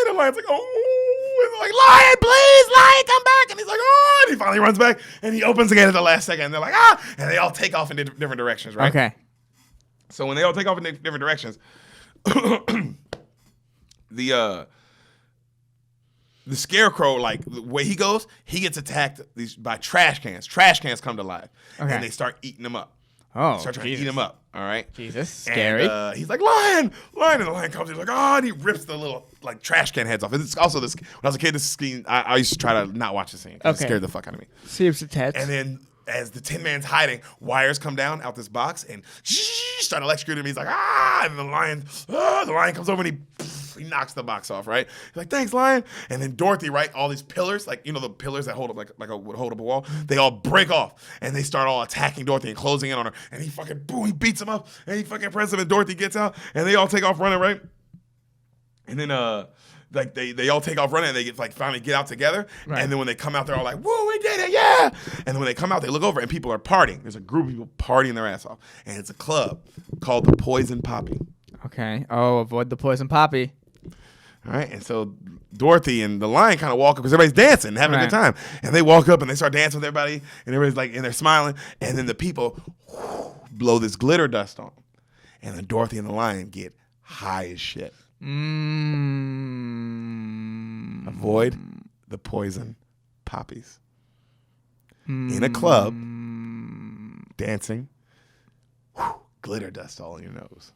And the lion's like, oh. And they're like, lion, please, lion, come back. And he's like, oh. And he finally runs back. And he opens the gate at the last second. And they're like, ah. And they all take off in different directions, right? Okay. So when they all take off in different directions, the scarecrow, like the way he goes, he gets attacked by trash cans. Trash cans come to life. Okay. And they start eating him up. Oh, Start trying to eat him up. All right. Jesus, scary. And, he's like, lion, lion, and the lion comes. He's like, oh, and he rips the little like trash can heads off. It's also this. When I was a kid, this scene I used to try to not watch the scene. It scared the fuck out of me. Seems intense. And then as the Tin Man's hiding, wires come down out this box and start electrocuting him. He's like, ah, and the lion comes over and he knocks the box off, right? He's like, thanks, lion. And then Dorothy, right? All these pillars, like, you know, the pillars that hold up would hold up a wall, they all break off and they start all attacking Dorothy and closing in on her. And he fucking, boom, he beats them up and he fucking presses them and Dorothy gets out and they all take off running, right? And then, like they all take off running and they finally get out together. Right. And then when they come out, they're all like, woo, we did it, yeah. And then when they come out, they look over and people are partying. There's a group of people partying their ass off. And it's a club called the Poison Poppy. Okay. Oh, avoid the poison poppy. All right. And so Dorothy and the lion kind of walk up because everybody's dancing, having a good time. And they walk up and they start dancing with everybody. And everybody's like, and they're smiling. And then the people blow this glitter dust on them. And then Dorothy and the lion get high as shit. Avoid the poison poppies. In a club, dancing, glitter dust all in your nose.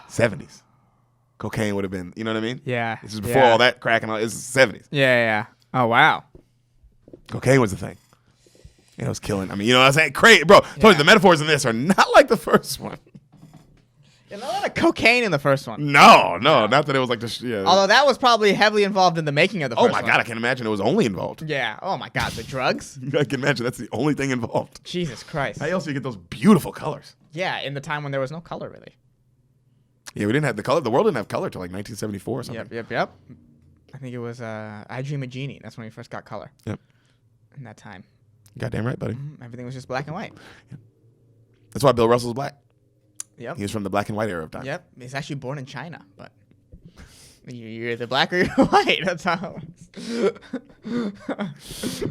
70s. Cocaine would have been, you know what I mean? Yeah. This is before all that crack and all. This is the 70s. Yeah. Oh, wow. Cocaine was the thing. And it was killing. I mean, you know what I'm saying? Crazy. Bro, the metaphors in this are not like the first one. There's a lot of cocaine in the first one. No, not that it was like this. Yeah. Although that was probably heavily involved in the making of the first one. Oh, my God. I can imagine it was only involved. Yeah. Oh, my God. The drugs? I can imagine that's the only thing involved. Jesus Christ. How else do you get those beautiful colors? Yeah, in the time when there was no color, really. Yeah, we didn't have the color. The world didn't have color till like 1974 or something. Yep. I think it was I Dream of Jeannie. That's when we first got color. Yep. In that time. Goddamn right, buddy. Everything was just black and white. Yep. That's why Bill Russell's black. Yep. He was from the black and white era of time. Yep. He's actually born in China, but you're either black or you're white. That's how it works.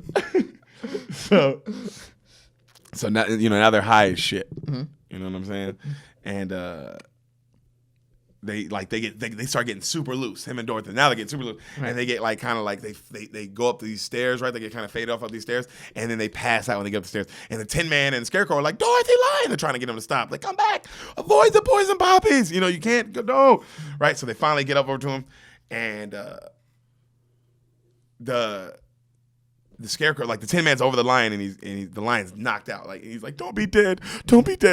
So now, you know, now they're high as shit. Mm-hmm. You know what I'm saying? And they start getting super loose. Him and Dorothy. Now they get super loose, right. And they get like kind of like they go up these stairs, right? They get kind of faded off these stairs, and then they pass out when they get up the stairs. And the Tin Man and the Scarecrow are like, Dorothy, lion! They're trying to get them to stop. Like, come back, avoid the poison poppies. You know, you can't go, no, right? So they finally get up over to him, and the Scarecrow, like the Tin Man's over the lion, and the lion's knocked out. Like he's like, don't be dead,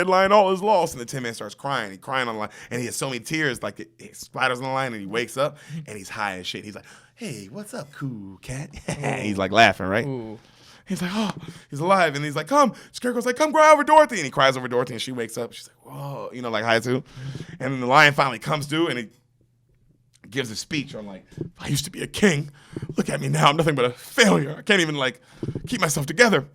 lion, all is lost. And the Tin Man starts crying. He's crying on the lion, and he has so many tears, like it splatters on the lion, and he wakes up, and he's high as shit. He's like, hey, what's up, cool cat? He's like laughing, right? Ooh. He's like, oh, he's alive, and he's like, come. Scarecrow's like, come cry over Dorothy, and he cries over Dorothy, and she wakes up. She's like, whoa, you know, like high too. And then the lion finally comes to, and he gives a speech on like, I used to be a king. Look at me now. I'm nothing but a failure. I can't even like keep myself together.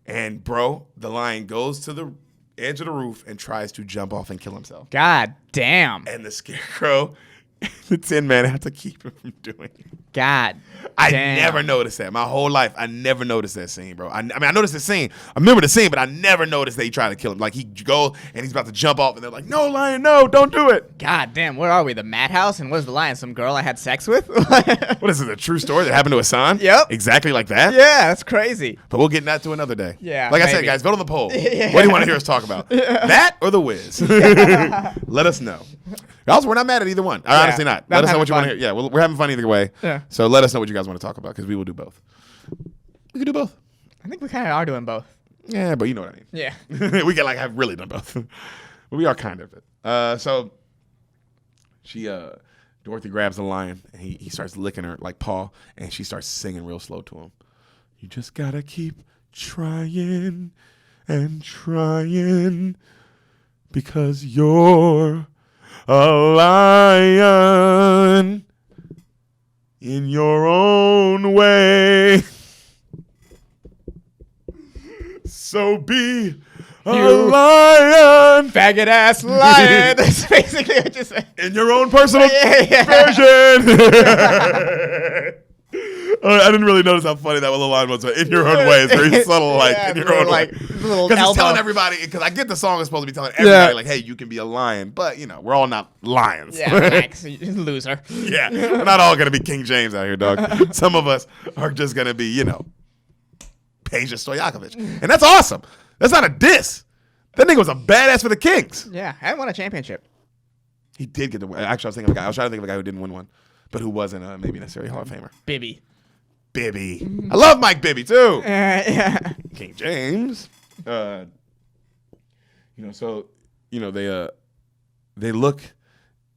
And bro, the lion goes to the edge of the roof and tries to jump off and kill himself. God damn. And the Scarecrow and the Tin Man have to keep him from doing it. God I damn. never noticed that. My whole life, I never noticed that scene, bro. I mean, I noticed the scene. I remember the scene, but I never noticed that he tried to kill him. Like, he goes, and he's about to jump off, and they're like, no, lion, no, don't do it. God damn, where are we? The madhouse? And where's the lion? Some girl I had sex with? What is this, a true story that happened to Hassan? Yep. Exactly like that? Yeah, that's crazy. But we'll get that to another day. Yeah, like maybe. I said, guys, vote on the poll. Yeah. What do you want to hear us talk about? Yeah. That or The Wiz? Let us know. Also, we're not mad at either one. Honestly not. Let us know what you want to hear. Yeah, we're having fun either way. Yeah. So let us know what you guys want to talk about, because we will do both. We can do both. I think we kind of are doing both. Yeah, but you know what I mean. Yeah. We can like have really done both. But we are kind of it. So Dorothy grabs the lion, and he starts licking her like paw, and she starts singing real slow to him. You just gotta keep trying and trying because you're a lion in your own way. So be a lion. Faggot ass lion. That's basically what you said. In your own personal version. I didn't really notice how funny that little line was, but in your own way. It's very subtle, like in your own way. Because it's telling everybody, because I get the song is supposed to be telling everybody, like, hey, you can be a lion, but, you know, we're all not lions. Yeah, relax, loser. Yeah, we're not all going to be King James out here, dog. Some of us are just going to be, you know, Peja Stojakovic. And that's awesome. That's not a diss. That nigga was a badass for the Kings. Yeah, I won a championship. He did get the win. Actually, I was thinking of a guy. I was trying to think of a guy who didn't win one, but who wasn't maybe necessarily Hall of Famer. Bibby. I love Mike Bibby too. Yeah. King James. You know, so you know they look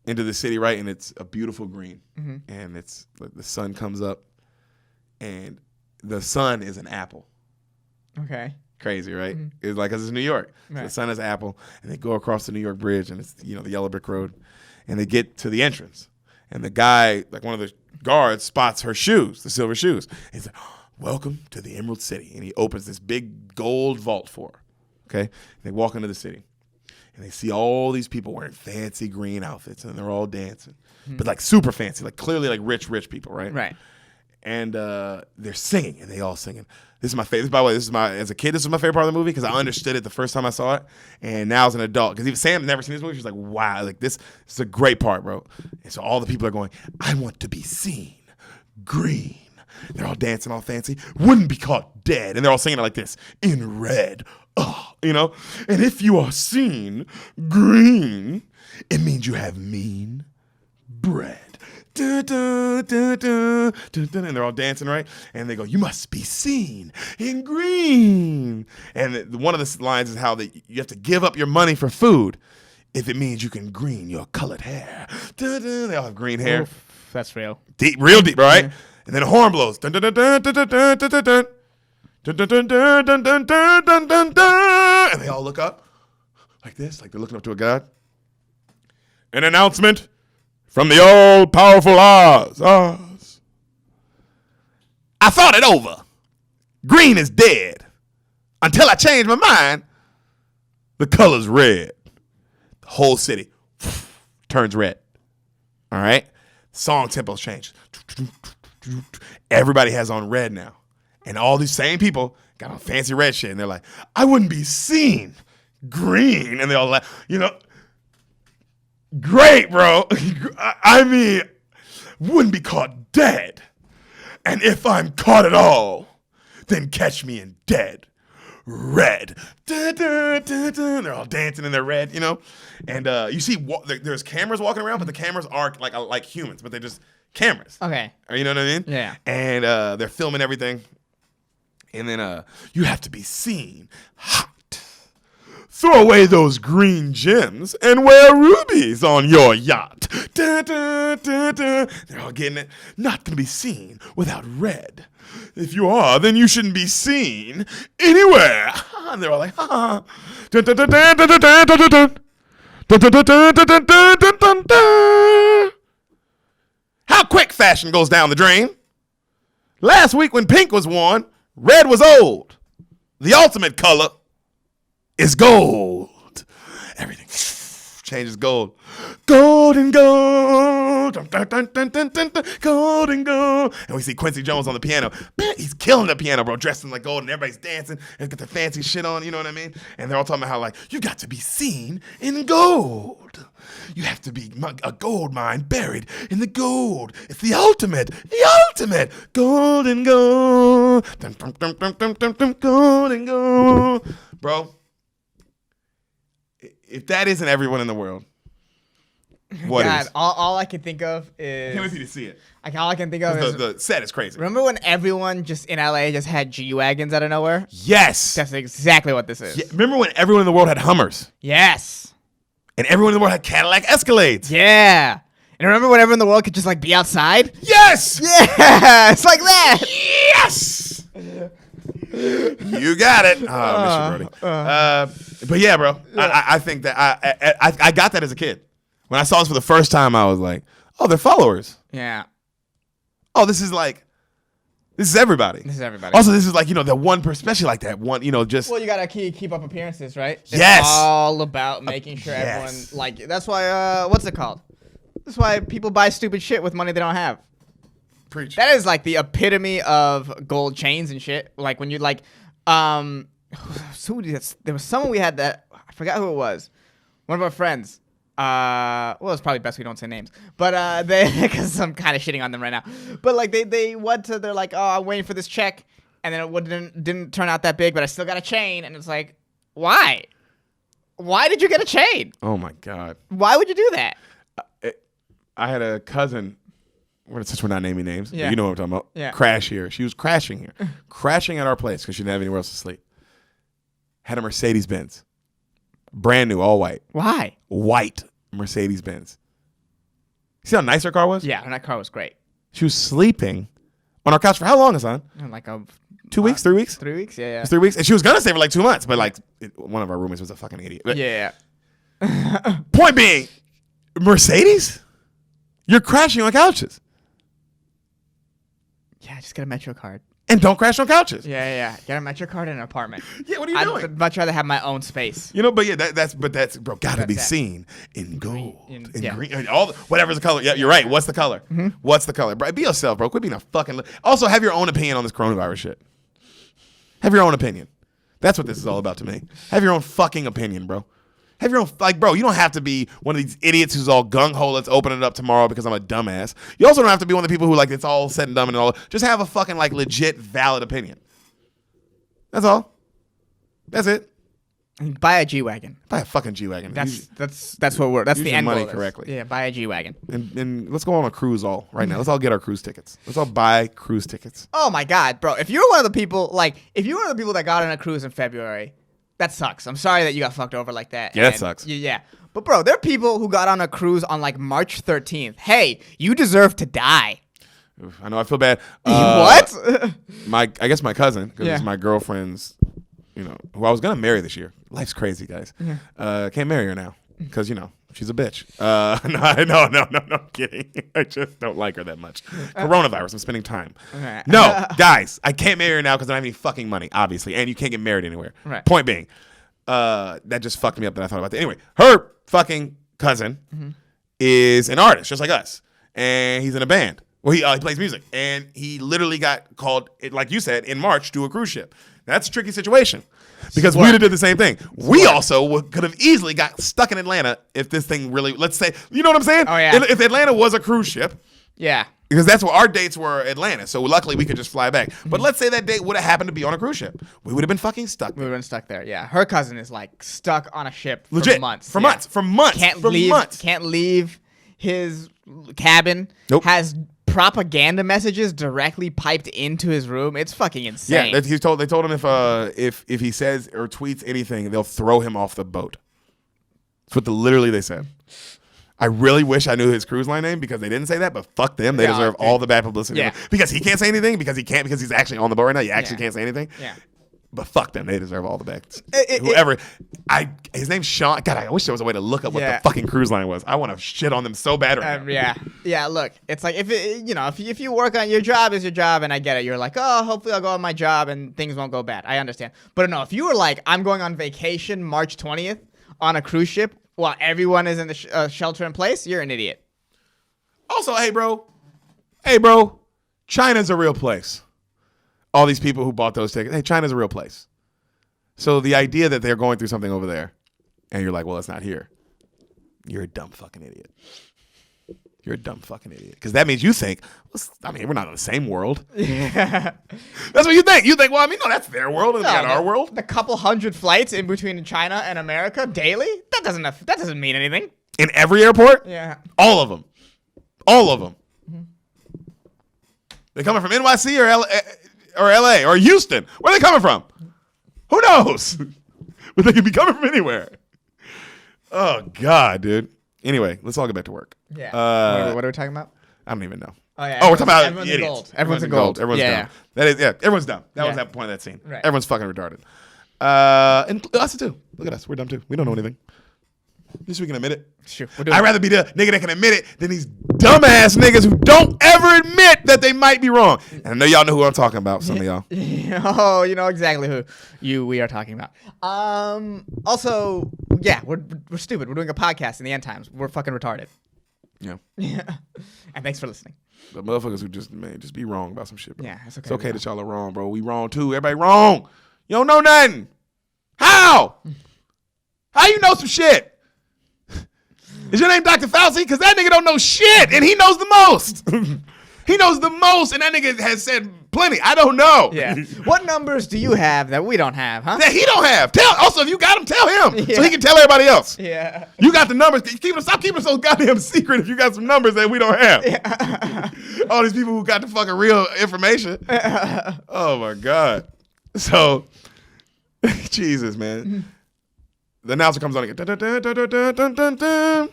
into the city, right, and it's a beautiful green, and it's the sun comes up, and the sun is an apple. Okay. Crazy, right? It's like, because it's New York. Right. So the sun is apple, and they go across the New York Bridge, and it's, you know, the yellow brick road, and they get to the entrance, and the guy, like one of the guards, spots her shoes, the silver shoes. And he's like, welcome to the Emerald City, and he opens this big gold vault for her. Okay, and they walk into the city, and they see all these people wearing fancy green outfits, and they're all dancing, but like super fancy, like clearly like rich people, right? Right. And they're singing, and they all singing. This is my favorite. By the way, as a kid, this was my favorite part of the movie because I understood it the first time I saw it, and now as an adult, because even Sam never seen this movie, she's like, "Wow, like this is a great part, bro." And so all the people are going, "I want to be seen, green." They're all dancing, all fancy. Wouldn't be caught dead, and they're all singing it like this in red. Oh, you know. And if you are seen, green, it means you have mean bread. And they're all dancing, right? And they go, you must be seen in green. And one of the lines is how you have to give up your money for food if it means you can green your colored hair. They all have green hair. Oof, that's real. Deep, real deep, right? And then a horn blows. And they all look up like this, like they're looking up to a god. An announcement from the all-powerful Oz. I thought it over. Green is dead. Until I changed my mind, the color's red. The whole city turns red. All right? Song tempos change. Everybody has on red now. And all these same people got on fancy red shit. And they're like, I wouldn't be seen green. And they all laugh. You know, great, bro. I mean, wouldn't be caught dead. And if I'm caught at all, then catch me in dead red. They're all dancing in their red, you know? And you see there's cameras walking around, but the cameras are like humans, but they're just cameras. Okay. You know what I mean? Yeah. And they're filming everything. And then you have to be seen hot. Throw away those green gems and wear rubies on your yacht. They're all getting it. Not going to be seen without red. If you are, then you shouldn't be seen anywhere. And they're all like, ha. How quick fashion goes down the drain. Last week when pink was worn, red was old. The ultimate color is gold. Everything changes gold. Gold and gold. Gold and gold. And we see Quincy Jones on the piano. He's killing the piano, bro, dressed in like gold, and everybody's dancing and got the fancy shit on, you know what I mean? And they're all talking about how, like, you got to be seen in gold. You have to be a gold mine buried in the gold. It's the ultimate. Gold and gold. Gold and gold. Bro, if that isn't everyone in the world, what is? All I can think of is... I can't wait for you to see it. All I can think of is... The set is crazy. Remember when everyone just in LA just had G-Wagons out of nowhere? Yes. That's exactly what this is. Yeah. Remember when everyone in the world had Hummers? Yes. And everyone in the world had Cadillac Escalades? Yeah. And remember when everyone in the world could just, like, be outside? Yes. Yeah. It's like that. Yes. You got it. Oh, I miss you, Brody. But yeah, bro, I think that I got that as a kid. When I saw this for the first time, I was like, oh, they're followers. Yeah. Oh, this is everybody. This is everybody. Also, this is like, the one person, especially like that one, just. Well, you gotta keep up appearances, right? Yes. It's all about making sure everyone like. That's why. What's it called? That's why people buy stupid shit with money they don't have. Preach. That is like the epitome of gold chains and shit. Like when you like, there was someone we had that I forgot who it was. One of our friends. Well, it's probably best we don't say names, but they because I'm kind of shitting on them right now. But like they went to, they're like, oh, I'm waiting for this check, and then it didn't turn out that big, but I still got a chain, and it's like, why? Why did you get a chain? Oh my god. Why would you do that? I had a cousin. Since we're not naming names, Yeah. you know what I'm talking about. Yeah. Crash here. She was crashing here, crashing at our place because she didn't have anywhere else to sleep. Had a Mercedes Benz, brand new, all white. Why? White Mercedes Benz. See how nice her car was? Yeah, and that car was great. She was sleeping on our couch for how long, Hassan? Like 2 weeks, 3 weeks? 3 weeks. Yeah, It was 3 weeks, and she was gonna stay for like 2 months, but like one of our roommates was a fucking idiot. But yeah. point being, Mercedes, you're crashing on couches, Yeah, just get a Metro card. and don't crash on couches. Yeah. Get a Metro card in an apartment. Yeah, what are you doing? I'd much rather have my own space. But yeah, that's bro, gotta be that. seen in gold, in green, whatever's the color. Yeah, you're right. What's the color? What's the color, bro? Be yourself, bro. Quit being a fucking. Also, have your own opinion on this coronavirus shit. Have your own opinion. That's what this is all about to me. Have your own fucking opinion, bro. Have your own, bro, you don't have to be one of these idiots who's all gung-ho, let's open it up tomorrow because I'm a dumbass. You also don't have to be one of the people who, it's all said and done and all. Just have a fucking, legit, valid opinion. That's all. That's it. Buy a G-Wagon. Buy a fucking G-Wagon. That's what we're. That's use the your end money goal is. correctly. Yeah, buy a G-Wagon. And let's go on a cruise right now. Let's all get our cruise tickets. Let's all buy cruise tickets. Oh my god, bro! If you're one of the people, that got on a cruise in February, that sucks. I'm sorry that you got fucked over like that. Yeah, that sucks. Yeah. But bro, there are people who got on a cruise on March 13th. Hey, you deserve to die. Oof, I know. I feel bad. What? I guess my cousin, because Yeah. it's my girlfriend's, who I was gonna marry this year. Life's crazy, guys. Can't marry her now because she's a bitch. No, I'm kidding. I just don't like her that much. Coronavirus. I'm spending time. Okay. No, guys, I can't marry her now because I don't have any fucking money, obviously, and you can't get married anywhere. Right. Point being, that just fucked me up that I thought about that. Anyway, her fucking cousin is an artist just like us, and he's in a band. Well, he plays music, and he literally got called, like you said, in March to a cruise ship. That's a tricky situation because we did the same thing. We also could have easily got stuck in Atlanta if this thing really, let's say, you know what I'm saying? Oh, yeah. If Atlanta was a cruise ship, Yeah. because that's what our dates were, Atlanta. So luckily we could just fly back. But let's say that date would have happened to be on a cruise ship. We would have been fucking stuck. We would have been stuck there. Yeah. Her cousin is stuck on a ship Legit. for months. For Yeah. months. For months. Can't leave his cabin. Nope. Has propaganda messages directly piped into his room. It's fucking insane. Yeah, they told him if he says or tweets anything, they'll throw him off the boat. That's what literally they said. I really wish I knew his cruise line name because they didn't say that, but fuck them. They deserve all the bad publicity. Yeah. Because he can't say anything, because he's actually on the boat right now. You actually can't say anything. Yeah. But fuck them. They deserve all the bad. It- His name's Sean. God, I wish there was a way to look up what Yeah. the fucking cruise line was. I want to shit on them so bad right now. Yeah. Look, it's like if you work on your job is your job, and I get it. You're like, oh, hopefully I'll go on my job and things won't go bad. I understand. But no, if you were like, I'm going on vacation March 20th on a cruise ship while everyone is in the shelter in place, you're an idiot. Also, hey, bro, China's a real place. All these people who bought those tickets, hey, China's a real place. So the idea that they're going through something over there, and you're like, well, it's not here. You're a dumb fucking idiot. You're a dumb fucking idiot. Because that means you think, we're not in the same world. Yeah. That's what you think. You think, well, no, that's their world and not our world. The couple hundred flights in between China and America daily, that doesn't mean anything. In every airport? Yeah. All of them. All of them. They coming from NYC or LA or Houston. Where are they coming from? Who knows? But they could be coming from anywhere. Oh, God, dude. Anyway, let's all get back to work. Yeah. What are we talking about? I don't even know. Oh, yeah. Oh, we're talking about everyone's in idiots. gold. Everyone's in gold. Everyone's dumb. Yeah. That is, everyone's dumb. That was Yeah. that point of that scene. Right. Everyone's fucking retarded. And us too. Look at us. We're dumb too. We don't know anything. At least we can admit it. Sure. I'd rather be the nigga that can admit it than these dumbass niggas who don't ever admit that they might be wrong. And I know y'all know who I'm talking about, some of y'all. Oh, you know exactly who we are talking about. Also, yeah, we're stupid. We're doing a podcast in the end times. We're fucking retarded. Yeah. Yeah. And thanks for listening. The motherfuckers who just be wrong about some shit, bro. Yeah, it's okay. It's okay that y'all are wrong, bro. We wrong too. Everybody wrong. You don't know nothing. How? How you know some shit? Is your name Dr. Fauci? Because that nigga don't know shit, and he knows the most. He knows the most, and that nigga has said plenty. I don't know. Yeah. What numbers do you have that we don't have, huh? That he don't have. Also, if you got him, tell him Yeah. so he can tell everybody else. Yeah. You got the numbers. Stop keeping it so goddamn secret if you got some numbers that we don't have. Yeah. All these people who got the fucking real information. Oh, my God. So, Jesus, man. The announcer comes on again. Dun, dun, dun, dun, dun, dun, dun, dun.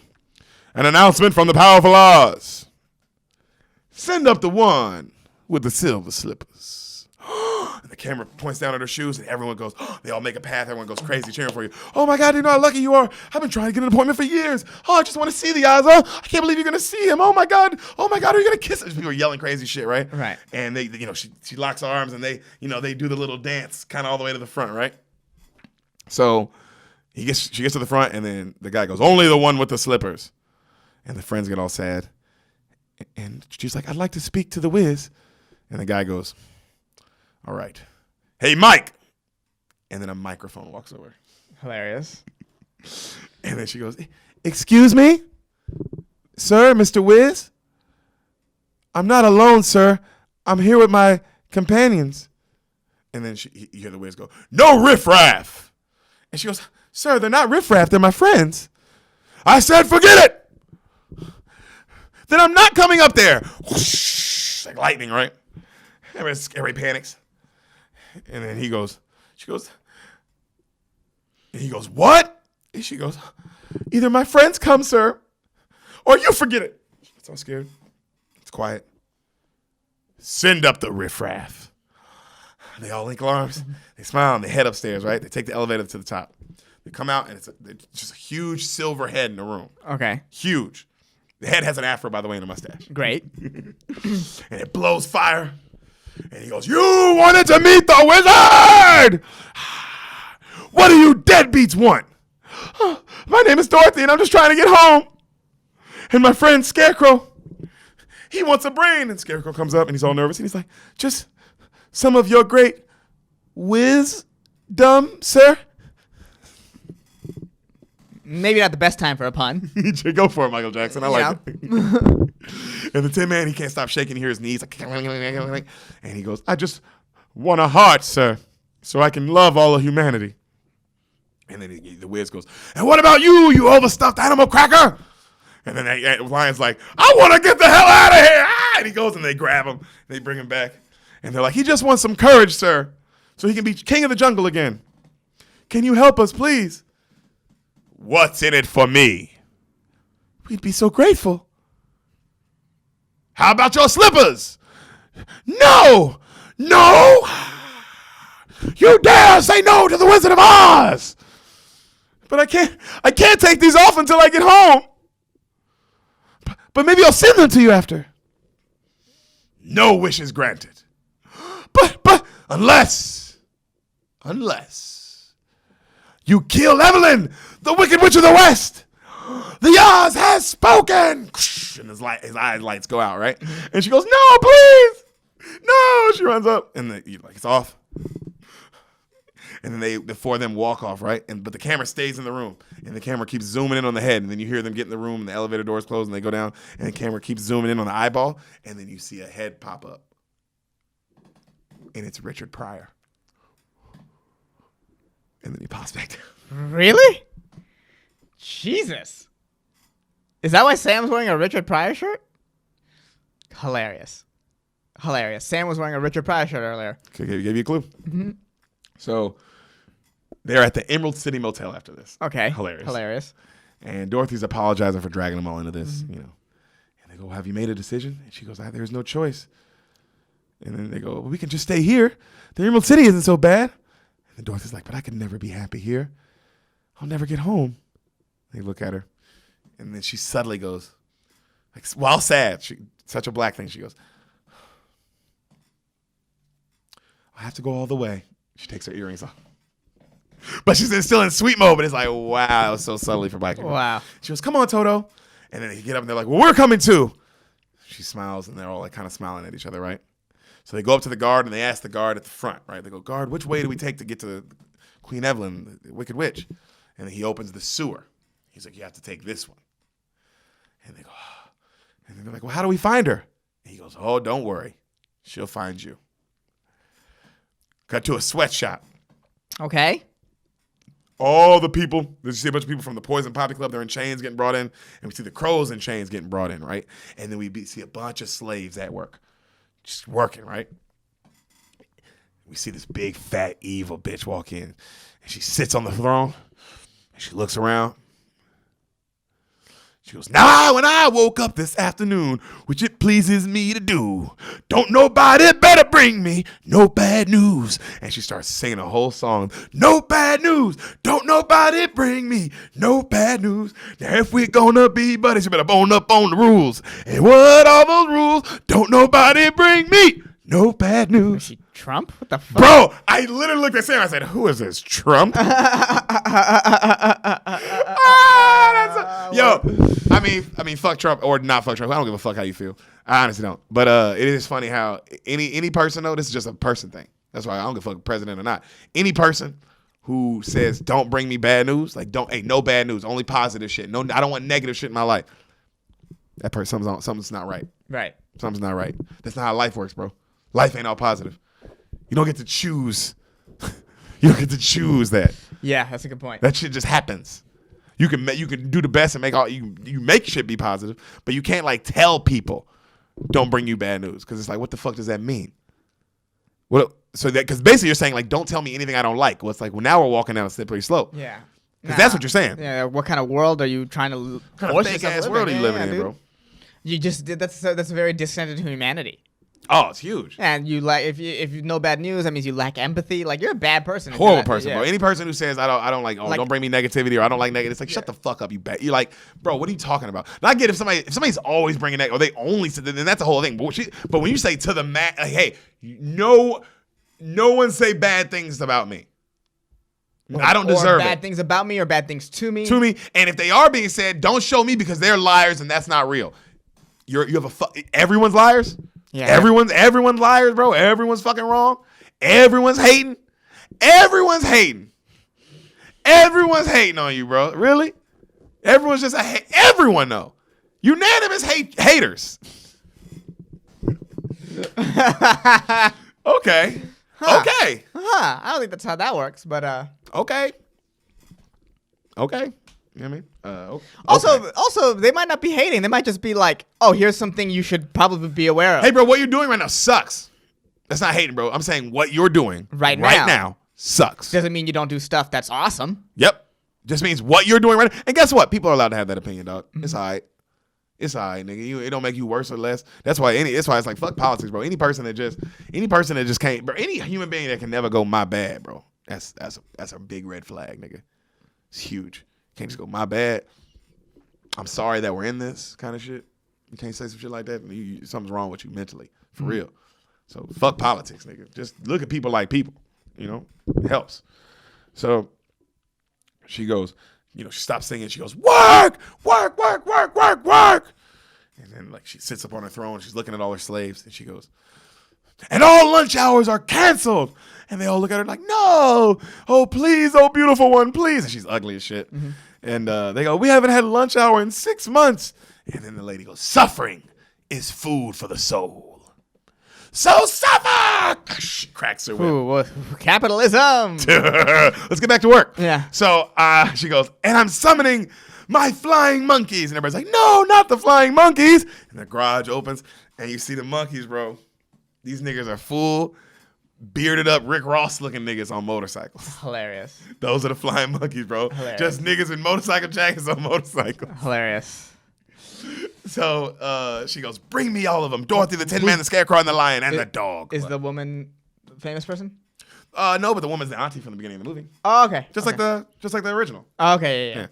An announcement from the powerful Oz. Send up the one with the silver slippers. And the camera points down at her shoes, and everyone goes, they all make a path. Everyone goes crazy cheering for you. Oh, my God, you know how lucky you are. I've been trying to get an appointment for years. Oh, I just want to see the Oz. Oh, I can't believe you're going to see him. Oh, my God. Oh, my God, are you going to kiss him? People are yelling crazy shit, right? Right. And they, she locks arms, and they do the little dance kind of all the way to the front, right? So she gets to the front, and then the guy goes, only the one with the slippers. And the friends get all sad. And she's like, I'd like to speak to the Wiz. And the guy goes, all right. Hey, Mike. And then a microphone walks over. Hilarious. And then she goes, excuse me, sir, Mr. Wiz? I'm not alone, sir. I'm here with my companions. And then you hear the Wiz go, no riffraff. And she goes, sir, they're not riffraff. They're my friends. I said, forget it. Then I'm not coming up there. Whoosh, like lightning, right? Everybody panics. And then he goes, what? And she goes, either my friends come, sir, or you forget it. It's all scared. It's quiet. Send up the riffraff. They all link arms. They smile and they head upstairs, right? They take the elevator to the top. They come out and it's just a huge silver head in the room. Okay. Huge. The head has an afro, by the way, and a mustache. Great. And it blows fire. And he goes, you wanted to meet the wizard! What do you deadbeats want? My name is Dorothy, and I'm just trying to get home. And my friend Scarecrow, he wants a brain. And Scarecrow comes up, and he's all nervous. And he's like, just some of your great wisdom, sir? Maybe not the best time for a pun. Go for it, Michael Jackson. I like it. And the Tin Man, he can't stop shaking. You hear his knees. And he goes, I just want a heart, sir, so I can love all of humanity. And then the Wiz goes, and what about you, you overstuffed animal cracker? And then the Lion's like, I want to get the hell out of here. Ah! And he goes and they grab him. They bring him back. And they're like, he just wants some courage, sir, so he can be king of the jungle again. Can you help us, please? What's in it for me? We'd be so grateful. How about your slippers? No! No! You dare say no to the Wizard of Oz! But I can't take these off until I get home. But maybe I'll send them to you after. No wishes granted. But unless you kill Evelyn, the Wicked Witch of the West. The Oz has spoken. And his eyes lights go out, right? And she goes, no, please. No. She runs up and it's off. And then the four of them walk off, right? But the camera stays in the room. And the camera keeps zooming in on the head. And then you hear them get in the room and the elevator doors close and they go down. And the camera keeps zooming in on the eyeball. And then you see a head pop up. And it's Richard Pryor. And then he pops back down. Really? Jesus. Is that why Sam's wearing a Richard Pryor shirt? Hilarious. Sam was wearing a Richard Pryor shirt earlier. Okay, gave you a clue. Mm-hmm. So they're at the Emerald City Motel after this. Okay. Hilarious. And Dorothy's apologizing for dragging them all into this, And they go, have you made a decision? And she goes, there's no choice. And then they go, well, we can just stay here. The Emerald City isn't so bad. And And Dorothy's like, but I can never be happy here. I'll never get home. They look at her. And then she suddenly goes, like, while sad, such a black thing, she goes, I have to go all the way. She takes her earrings off. But she's still in sweet mode, but it's like, wow, so subtly for black people. Wow. She goes, come on, Toto. And then they get up and they're like, well, we're coming too. She smiles and they're all like kind of smiling at each other, right? So they go up to the guard and they ask the guard at the front, right? They go, guard, which way do we take to get to Queen Evelyn, the Wicked Witch? And then he opens the sewer. He's like, you have to take this one. And they go, oh. And then they're like, well, how do we find her? And he goes, oh, don't worry. She'll find you. Cut to a sweatshop. Okay. All the people, you see a bunch of people from the Poison Poppy Club, they're in chains getting brought in, and we see the crows in chains getting brought in, right? And then we see a bunch of slaves at work, just working, right? We see this big, fat, evil bitch walk in, and she sits on the throne, and she looks around. She goes, now when I woke up this afternoon, which it pleases me to do, don't nobody better bring me no bad news. And she starts singing a whole song. No bad news. Don't nobody bring me no bad news. Now if we're gonna be buddies, you better bone up on the rules. And what are those rules? Don't nobody bring me no bad news. Is she Trump? What the fuck? Bro, I literally looked at Sam. I said, who is this, Trump? Yo, I mean, fuck Trump or not fuck Trump. I don't give a fuck how you feel. I honestly don't. But it is funny how any person, though, this is just a person thing. That's why I don't give a fuck president or not. Any person who says, don't bring me bad news, like, no bad news, only positive shit. No, I don't want negative shit in my life. That person, something's not right. Right. Something's not right. That's not how life works, bro. Life ain't all positive. You don't get to choose. You don't get to choose that. Yeah, that's a good point. That shit just happens. You can do the best and make all you make shit be positive, but you can't like tell people don't bring you bad news because it's like what the fuck does that mean? Well, so that because basically you're saying like don't tell me anything I don't like. Well, it's like well now we're walking down a slippery slope. Yeah, because that's what you're saying. Yeah, what kind of world are you trying to? What kind of fake ass world are you living in, dude. bro? You just did that's very disconnected to humanity. Oh, it's huge. And you like if you know bad news, that means you lack empathy. Like you're a bad person. Horrible person, bro. Any person who says I don't like don't bring me negativity or I don't like negative, it's like shut the fuck up, you bet. You're like, bro, what are you talking about? Now I get if somebody's always bringing that or they only say then that's the whole thing. But when you say to the man, like, hey, no one say bad things about me. I don't deserve bad things about me or bad things to me. And if they are being said, don't show me because they're liars and that's not real. You have everyone's liars. Yeah. Everyone's liars, bro. Everyone's fucking wrong. Everyone's hating. Everyone's hating on you, bro. Really? Everyone's just everyone though. Unanimous haters. Okay. Huh. Okay. I don't think that's how that works, but Okay. You know what I mean? Also, they might not be hating. They might just be like, oh, here's something you should probably be aware of. Hey, bro, what you're doing right now sucks. That's not hating, bro. I'm saying what you're doing right now sucks. Doesn't mean you don't do stuff that's awesome. Yep. Just means what you're doing right now. And guess what? People are allowed to have that opinion, dog. Mm-hmm. It's all right. It's all right, nigga. It don't make you worse or less. That's why it's like fuck politics, bro. Any person that just can't, bro. Any human being that can never go my bad, bro. That's a big red flag, nigga. It's huge. Can't just go, my bad. I'm sorry that we're in this kind of shit. You can't say some shit like that. Something's wrong with you mentally, for real. So fuck politics, nigga. Just look at people like people. You know, it helps. So she goes, she stops singing. She goes, work. And then like she sits up on her throne. She's looking at all her slaves, and she goes, and all lunch hours are canceled. And they all look at her like, no. Oh, please, oh, beautiful one, please. And she's ugly as shit. Mm-hmm. And they go, we haven't had lunch hour in 6 months. And then the lady goes, suffering is food for the soul. So suffer! Cracks her whip. Ooh, capitalism. Let's get back to work. Yeah. So she goes, and I'm summoning my flying monkeys. And everybody's like, no, not the flying monkeys. And the garage opens, and you see the monkeys, bro. These niggas are full, bearded up Rick Ross looking niggas on motorcycles. Hilarious. Those are the flying monkeys, bro. Hilarious. Just niggas in motorcycle jackets on motorcycles. Hilarious. So she goes, bring me all of them. Dorothy, the Tin Man, the Scarecrow, and the Lion, and the dog. Is the woman a famous person? No, but the woman's the auntie from the beginning of the movie. Oh, okay. Just like the original. Oh, okay, yeah.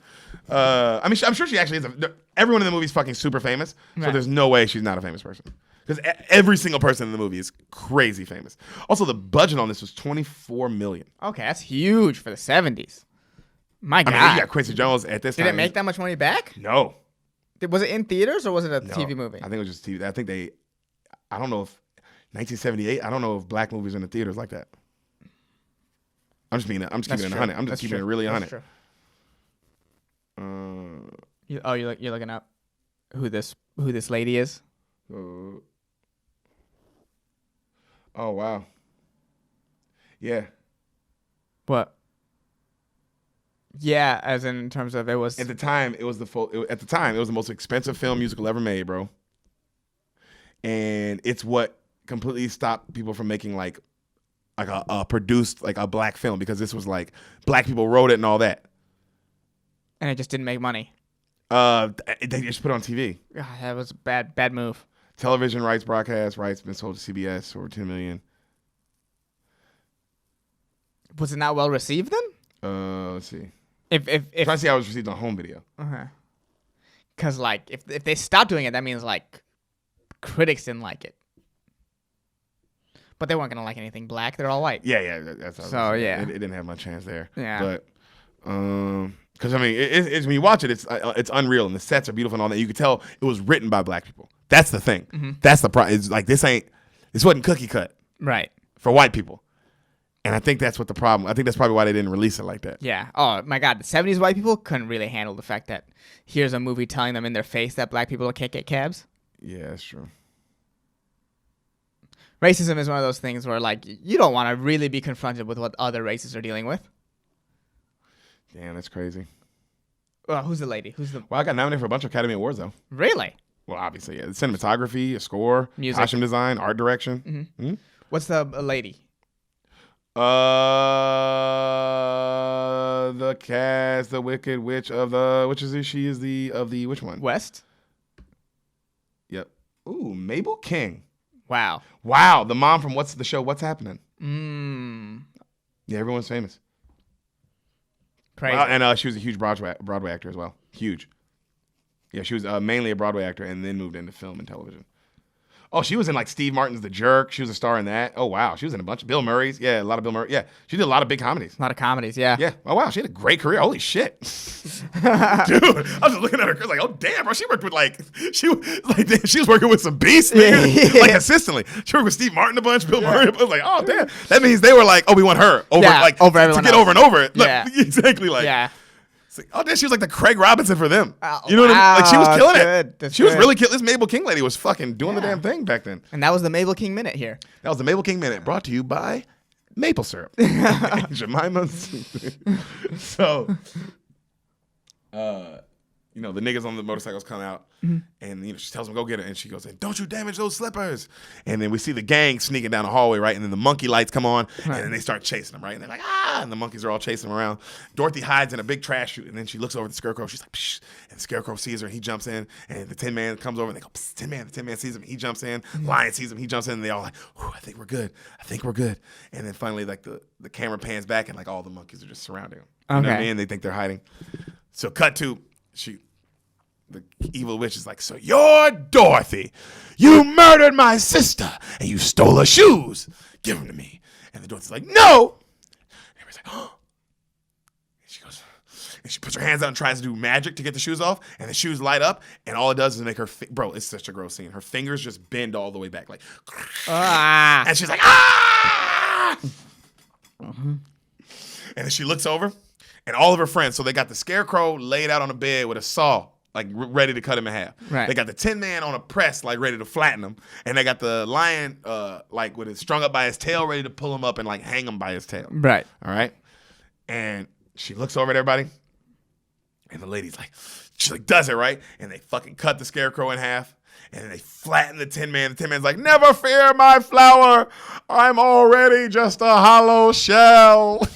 I mean, I'm sure she actually is. Everyone in the movie is fucking super famous, so Right. there's no way she's not a famous person. Because every single person in the movie is crazy famous. Also, the budget on this was $24 million. Okay, that's huge for the 70s. My I God. mean, you got Quincy Jones at this Did time. it make that much money back? No. Was it in theaters or was it a No. TV movie? I think it was just TV. I don't know if 1978. I don't know if black movies are in the theaters like that. I'm just keeping it 100. I'm just keeping it really 100. You're looking up who this lady is? Oh wow. Yeah. What? Yeah, as in terms of it was At the time, it was the most expensive film musical ever made, bro. And it's what completely stopped people from making like a produced like a black film, because this was like black people wrote it and all that. and it just didn't make money. They just put it on TV. God, that was a bad move. Television rights, broadcast rights been sold to CBS for $10 million. Was it not well received then? Let's see. If Try to see how it was received on home video. Because like if they stop doing it, that means like critics didn't like it. But they weren't gonna like anything black. They're all white. Yeah, that's So yeah, it didn't have much chance there. Yeah, but because I mean, it's when you watch it, it's unreal, and the sets are beautiful and all that. You could tell it was written by black people. That's the thing. Mm-hmm. That's the problem. It's like this wasn't cookie cut right for white people, and I think that's what the problem. I think that's probably why they didn't release it like that. Yeah. Oh my God, the 70s white people couldn't really handle the fact that here's a movie telling them in their face that black people can't get cabs. Yeah, that's true. Racism is one of those things where like you don't want to really be confronted with what other races are dealing with. Damn, that's crazy. Who's the lady? Well, I got nominated for a bunch of Academy Awards though. Really? Well, obviously, yeah. Cinematography, a score, music, costume design, art direction. Mm-hmm. What's the lady? The cast, the Wicked Witch of the which one? West. Yep. Ooh, Mabel King. Wow. The mom from What's Happening? Yeah, everyone's famous. Crazy. And she was a huge Broadway actor as well. Huge. Yeah, she was mainly a Broadway actor and then moved into film and television. Oh, she was in like Steve Martin's The Jerk. She was a star in that. Oh, wow. She was in a bunch of Bill Murray's. Yeah, a lot of Bill Murray. Yeah, she did a lot of big comedies. A lot of comedies, yeah. Yeah. Oh, wow. She had a great career. Holy shit. Dude, I was just looking at her like, oh, damn, bro. She worked with she was working with some beasts, man. Yeah. Like consistently. She worked with Steve Martin a bunch, Bill Murray. I was like, oh, damn. That means they were like, oh, we want her over everyone to get else. over and over it. Like, Yeah. exactly. Like, yeah. like, oh, damn, she was like the Craig Robinson for them. Oh, you know what I mean? Like, she was killing it. That's She was good. really killing. This Mabel King lady was fucking doing the damn thing back then. And that was the Mabel King Minute here. That was the Mabel King Minute, brought to you by maple syrup. Jemima. So, the niggas on the motorcycles come out, and she tells them go get it, and she goes, "Don't you damage those slippers!" And then we see the gang sneaking down the hallway, right? And then the monkey lights come on, and then they start chasing them, right? And they're like, ah! And the monkeys are all chasing them around. Dorothy hides in a big trash chute, and then she looks over at the Scarecrow. She's like, psh! And the Scarecrow sees her, and he jumps in, and the Tin Man comes over, and they go, psst, Tin Man. The Tin Man sees him, he jumps in. Lion sees him, he jumps in, and they all like, I think we're good. And then finally, like the camera pans back, and like all the monkeys are just surrounding him. You know what I mean? They think they're hiding. So cut to the evil witch is like, so you're Dorothy. You murdered my sister and you stole her shoes. Give them to me. And the Dorothy's like, no. And everybody's like, oh. And she goes, and she puts her hands out and tries to do magic to get the shoes off. And the shoes light up. And all it does is make her, bro, it's such a gross scene. Her fingers just bend all the way back. Like, and she's like, ah. And then she looks over and all of her friends. So they got the Scarecrow laid out on a bed with a saw, like ready to cut him in half. Right. They got the Tin Man on a press, like ready to flatten him, and they got the lion, like with it strung up by his tail, ready to pull him up and like hang him by his tail. Right. All right. And she looks over at everybody, and the lady's like, she like does it right, and they fucking cut the Scarecrow in half, and then they flatten the Tin Man. The Tin Man's like, never fear, my flower, I'm already just a hollow shell.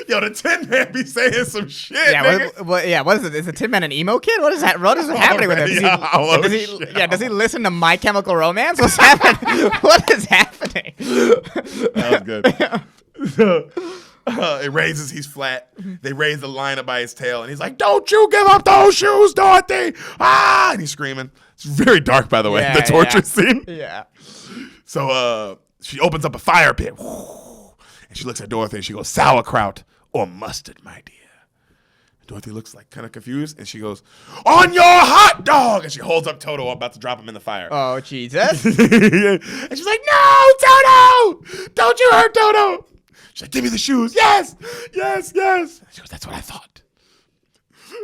Yo, the Tin Man be saying some shit, nigga. What is it? Is the Tin Man an emo kid? What is that? What is happening with him? Does he listen to My Chemical Romance? What's happening? What is happening? That was good. So, it raises, he's flat. They raise the line up by his tail, and he's like, "Don't you give up those shoes, Dorothy!" Ah! And he's screaming. It's very dark, by the way, the torture scene. Yeah. So she opens up a fire pit, and she looks at Dorothy, and she goes, "Sauerkraut or mustard, my dear?" Dorothy looks like kind of confused, and she goes, "On your hot dog!" And she holds up Toto, about to drop him in the fire. Oh, Jesus. And she's like, "No, Toto! Don't you hurt Toto!" She's like, "Give me the shoes." "Yes, yes, yes." She goes, "That's what I thought."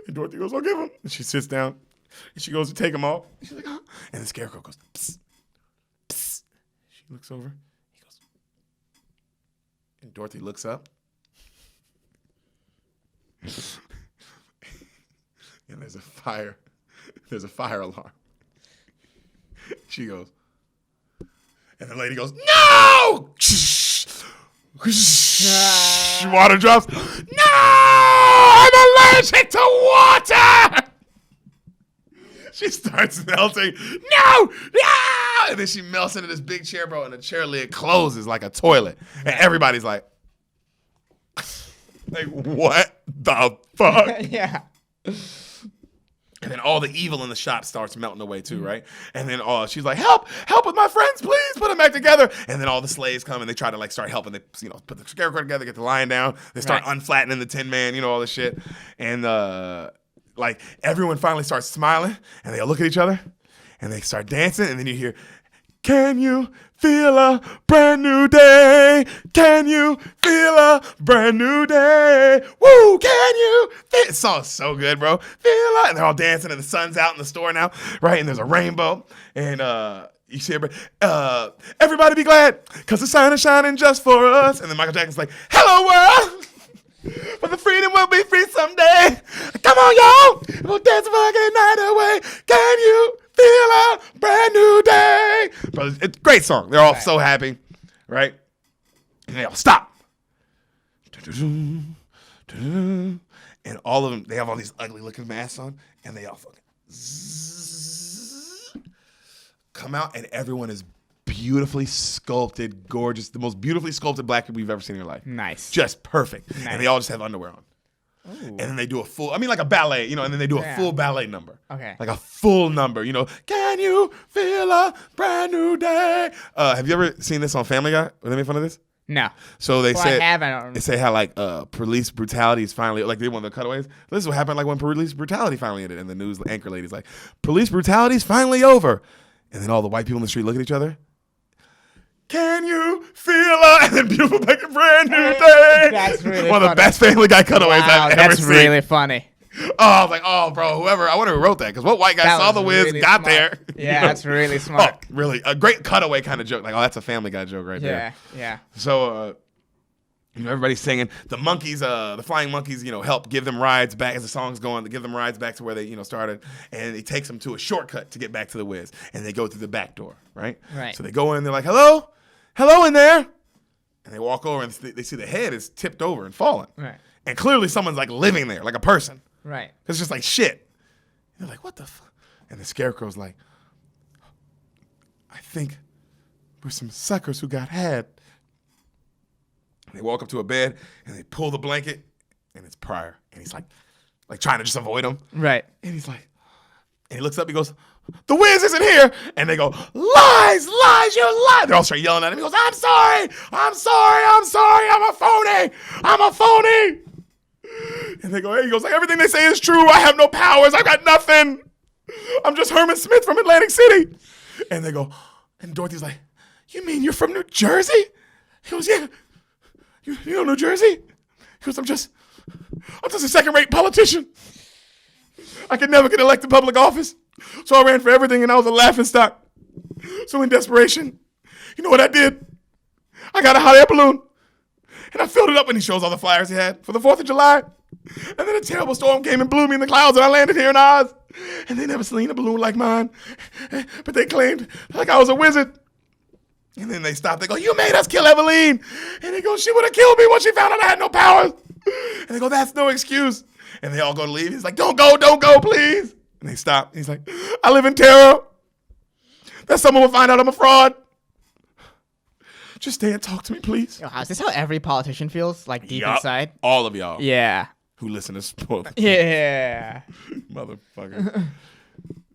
And Dorothy goes, "I'll give him." And she sits down, and she goes to take them off. And she's like, "Huh?" And the Scarecrow goes, "Psst, psst." She looks over. He goes, and Dorothy looks up. And there's a fire alarm. She goes, and the lady goes, "No!" Water drops. "No! I'm allergic to water!" She starts melting. "No! No!" And then she melts into this big chair, bro, and the chair lid closes like a toilet. And everybody's like, what the fuck? Yeah. And then all the evil in the shop starts melting away too, right? And then she's like, help with my friends, please put them back together. And then all the slaves come and they try to like start helping. They, put the Scarecrow together, get the lion down. They start unflattening the Tin Man, all this shit. And like everyone finally starts smiling and they all look at each other and they start dancing. And then you hear, "Can you feel a brand new day? Can you feel a brand new day? Woo, can you feel?" This song's so good, bro. Feel it. And they're all dancing and the sun's out in the store now, right? And there's a rainbow. And you see everybody be glad because the sun is shining just for us. And then Michael Jackson's like, "Hello, world. For the freedom will be free someday. Come on, y'all. We'll dance a fucking night away. Can you feel a brand new day?" Bro, it's a great song. They're all so happy, right? And they all stop. And all of them, they have all these ugly looking masks on, and they all fucking come out, and everyone is beautifully sculpted, gorgeous, the most beautifully sculpted black people you've ever seen in your life. Nice. Just perfect. Nice. And they all just have underwear on. Ooh. And then they do a full, like a ballet, and then they do a full ballet number. Okay. Like a full number, "Can you feel a brand new day?" Have you ever seen this on Family Guy? Were they making fun of this? No. So they said, I haven't. They say how like police brutality is finally, like they want the cutaways. This is what happened like when police brutality finally ended, and the news anchor lady's like, "Police brutality is finally over." And then all the white people in the street look at each other. "Can you feel a," and then beautiful like a brand new day. That's really one of the best Family Guy cutaways I've ever seen. That's really funny. Oh, I was like, oh, bro, whoever, I wonder who wrote that, because what white guy saw the whiz, really got smart. There. Yeah, that's really smart. Oh, really, a great cutaway kind of joke. Like, oh, that's a Family Guy joke right there. Yeah. So, everybody's singing. The monkeys, the flying monkeys, help give them rides back as the song's going. They give them rides back to where they, started, and it takes them to a shortcut to get back to the whiz, and they go through the back door, right? Right. So they go in, they're like, "Hello in there," and they walk over, and they see the head is tipped over and fallen, right? And clearly someone's like living there, like a person, right? It's just like shit. And they're like, "What the fuck?" And the Scarecrow's like, "I think we're some suckers who got had." They walk up to a bed and they pull the blanket, and it's Pryor, and he's like trying to just avoid him, right? And he's like, and he looks up, he goes, "The Wiz isn't here," and they go, "Lies, lies, you lie!" They all start yelling at him. He goes, I'm sorry, I'm a phony. And they go, hey, he goes, like, everything they say is true. I have no powers. I got nothing. I'm just Herman Smith from Atlantic City. And they go, and Dorothy's like, "You mean you're from New Jersey?" He goes, "Yeah. You know New Jersey?" He goes, I'm just a second-rate politician. I could never get elected public office. So I ran for everything, and I was a laughingstock. So in desperation, you know what I did? I got a hot air balloon, and I filled it up, and he shows all the flyers he had for the 4th of July. And then a terrible storm came and blew me in the clouds, and I landed here in Oz. And they never seen a balloon like mine. But they claimed like I was a wizard. And then they stopped. They go, "You made us kill Eveline." And they go, "She would have killed me when she found out I had no powers." And they go, "That's no excuse." And they all go to leave. He's like, don't go, please." And they stop. He's like, "I live in terror that someone will find out I'm a fraud. Just stay and talk to me, please. Yo, is this how every politician feels? Like deep Yup. inside? All of y'all Yeah. who listen to spoil Yeah. motherfucker.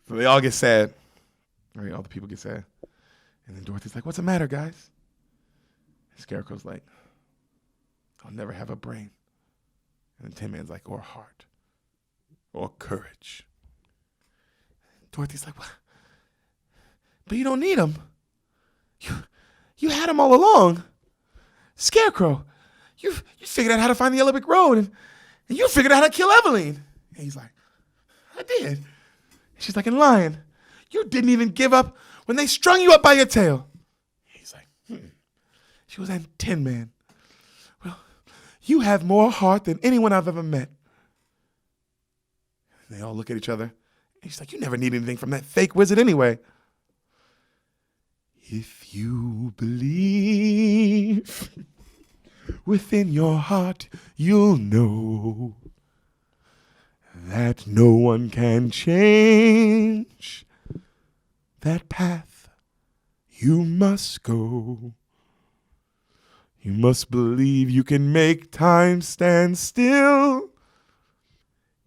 So they all get sad. Right, all the people get sad. And then Dorothy's like, what's the matter, guys? And Scarecrow's like, I'll never have a brain. And then Tin Man's like, or a heart. Or courage. Dorothy's like, what? But you don't need them. You had them all along. Scarecrow, you figured out how to find the Olympic Road, and you figured out how to kill Eveline. And he's like, I did. And she's like, and Lion, you didn't even give up when they strung you up by your tail. He's like, She was, and Tin Man, well, you have more heart than anyone I've ever met. And they all look at each other. And he's like, you never need anything from that fake wizard anyway. If you believe within your heart, you'll know that no one can change that path you must go. You must believe you can make time stand still.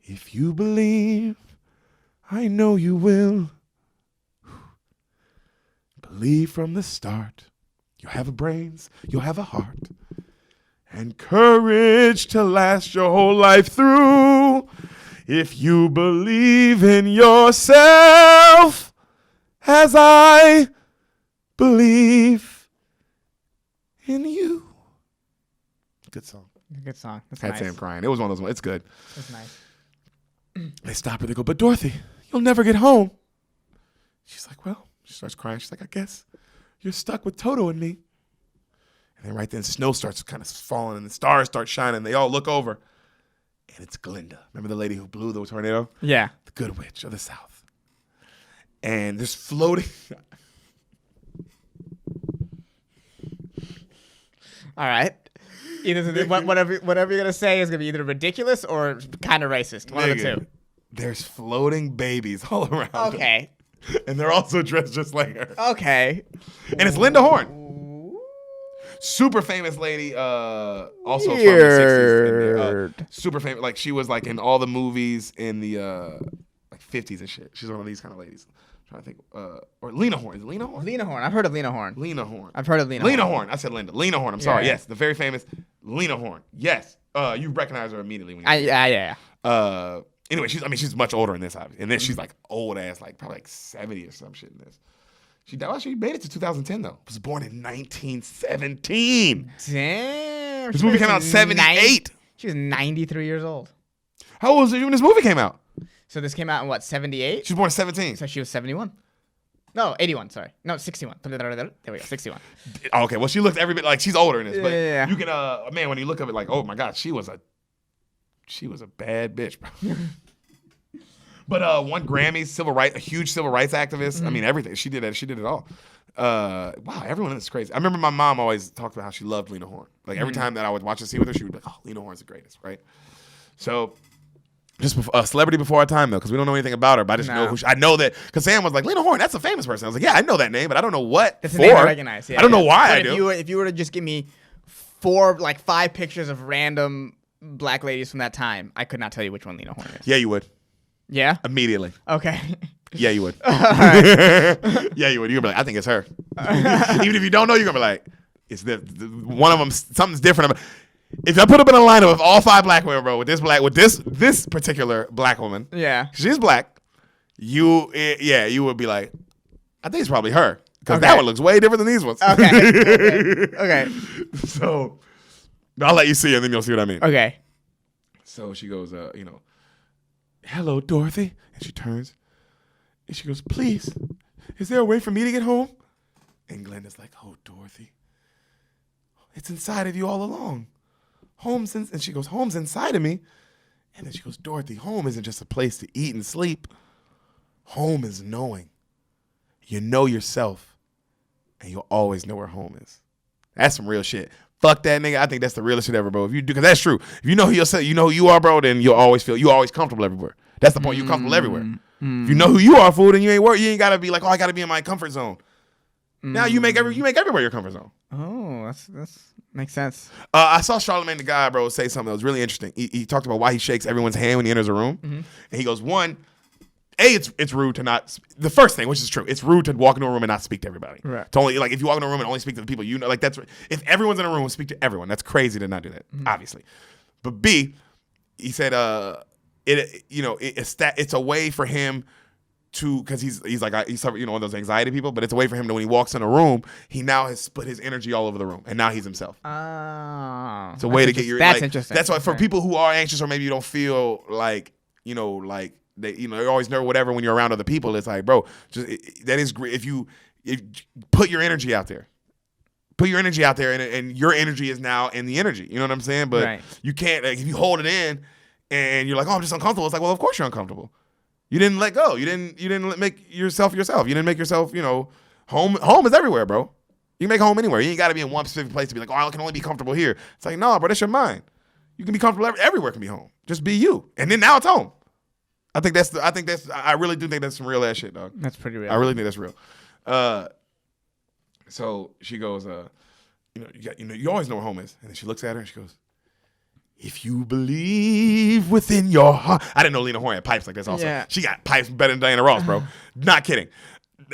If you believe, I know you will. Believe from the start. You'll have brains, you'll have a heart, and courage to last your whole life through. If you believe in yourself, as I believe in you. Good song. Good song. That's Had nice. Sam crying. It was one of those ones. It's good. That's nice. They stop her. They go, but Dorothy, you'll never get home. She's like, well, she starts crying. She's like, I guess you're stuck with Toto and me. And then right then, snow starts kind of falling and the stars start shining. They all look over. And it's Glinda. Remember the lady who blew the tornado? Yeah. The good witch of the South. And there's floating. All right. Either whatever you're gonna say is gonna be either ridiculous or kind of racist. One of the two. There's floating babies all around. Okay. Her. And they're also dressed just like her. Okay. And it's Linda Horn. Super famous lady, also from the 60s. And, super famous, like she was like in all the movies in the like 50s and shit. She's one of these kind of ladies. I'm trying to think, or Lena Horne. Is it Lena Horne? Lena Horne. I've heard of Lena Horne. Lena Horne. I've heard of Lena. Lena Horne. I said Linda. Lena Horne. I'm sorry. Yeah. Yes, the very famous Lena Horne. Yes. You recognize her immediately when you. Yeah. Anyway, she's much older in this. In this, she's like old ass, like probably like 70 or some shit in this. She died. Well, she made it to 2010 though. Was born in 1917. Damn. This movie came out in 78. She was 93 years old. How old was she when this movie came out? So this came out in what, 78? She was born in 17. So she was 71. No, 81. Sorry. No, 61. There we go. 61. Okay, well she looked every bit like she's older in this, but Yeah. you can man, when you look at it like, oh my god, she was a bad bitch, bro. But won Grammys, a huge civil rights activist. Mm-hmm. I mean, everything. She did it all. Wow, everyone in this is crazy. I remember my mom always talked about how she loved Lena Horne. Like every time that I would watch a scene with her, she would be like, "Oh, Lena Horne's the greatest," right? So, just a celebrity before our time though, because we don't know anything about her. But I just know I know that because Sam was like, "Lena Horne, that's a famous person." I was like, "Yeah, I know that name, but I don't know what That's for." a name I recognize. Yeah, I don't know why I do. If you were to just give me 5 pictures of random black ladies from that time, I could not tell you which one Lena Horne is. Yeah, you would Yeah? immediately. Okay. Yeah, you would. Yeah, you would. You're gonna be like, I think it's her. Even if you don't know, you're gonna be like, it's one of them. Something's different. If I put up in a lineup of all 5 black women, bro, with this particular black woman, Yeah. she's black. You would be like, I think it's probably her because that one looks way different than these ones. Okay. So I'll let you see, and then you'll see what I mean. Okay. So she goes, hello, Dorothy, and she turns. And she goes, please, is there a way for me to get home? And Glenda's like, oh, Dorothy, it's inside of you all along. And she goes, home's inside of me. And then she goes, Dorothy, home isn't just a place to eat and sleep. Home is knowing. You know yourself, and you'll always know where home is. That's some real shit. Fuck that nigga. I think that's the realest shit ever, bro. If you do, because that's true. If you know who you are, bro, then you'll always comfortable everywhere. That's the point. You're comfortable everywhere. If you know who you are, fool, then you ain't gotta be like, oh, I gotta be in my comfort zone. Now you make everywhere your comfort zone. Oh, that's makes sense. I saw Charlamagne the Guy, bro, say something that was really interesting. He talked about why he shakes everyone's hand when he enters a room, and he goes, one, it's rude to not. The first thing, which is true, it's rude to walk into a room and not speak to everybody. Right. To only if you walk into a room and only speak to the people you know, like that's if everyone's in a room, speak to everyone. That's crazy to not do that, obviously. But B, he said, it's a way for him to, because he's one of those anxiety people, but it's a way for him to, when he walks in a room, he now has split his energy all over the room, and now he's himself. Oh, it's a way to get your. That's interesting. That's why for people who are anxious or maybe you don't feel like they're always nervous, whatever. When you're around other people, it's like, bro, that is great. If you put your energy out there. Put your energy out there, and your energy is now in the energy. You know what I'm saying? But you can't, like, if you hold it in and you're like, oh, I'm just uncomfortable. It's like, well, of course you're uncomfortable. You didn't let go. You didn't make yourself. You didn't make yourself, home. Home is everywhere, bro. You can make home anywhere. You ain't got to be in one specific place to be like, oh, I can only be comfortable here. It's like, no, bro, that's your mind. You can be comfortable everywhere. Can be home. Just be you, and then now it's home. I really do think that's some real ass shit, dog. That's pretty real. I really think that's real. So she goes, you always know where home is. And then she looks at her and she goes, if you believe within your heart. I didn't know Lena Horne had pipes like this also. Yeah. She got pipes better than Diana Ross, bro. Not kidding.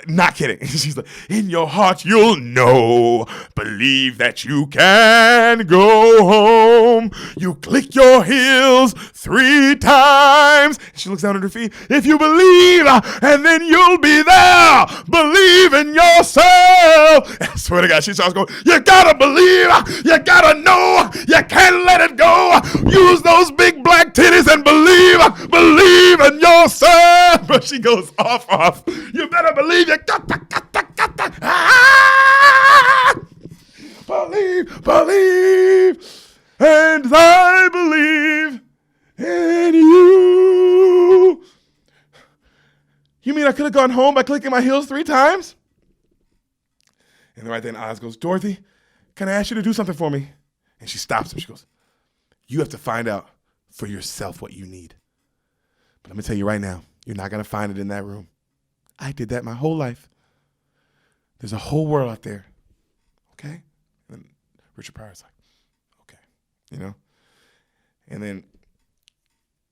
Not kidding. She's like, in your heart you'll know. Believe that you can go home. You click your heels 3 times. She looks down at her feet. If you believe, and then you'll be there. Believe in yourself. I swear to God, she starts going, you gotta believe. You gotta know. You can't let it go. Use those big black titties and believe. Believe in yourself. But she goes off. You better believe. You got. Believe, and I believe in you. You mean I could have gone home by clicking my heels 3 times? And right then Oz goes, Dorothy, can I ask you to do something for me? And she stops him. She goes, you have to find out for yourself what you need. But let me tell you right now, you're not going to find it in that room. I did that my whole life. There's a whole world out there. Okay? And Richard Pryor's like, okay. And then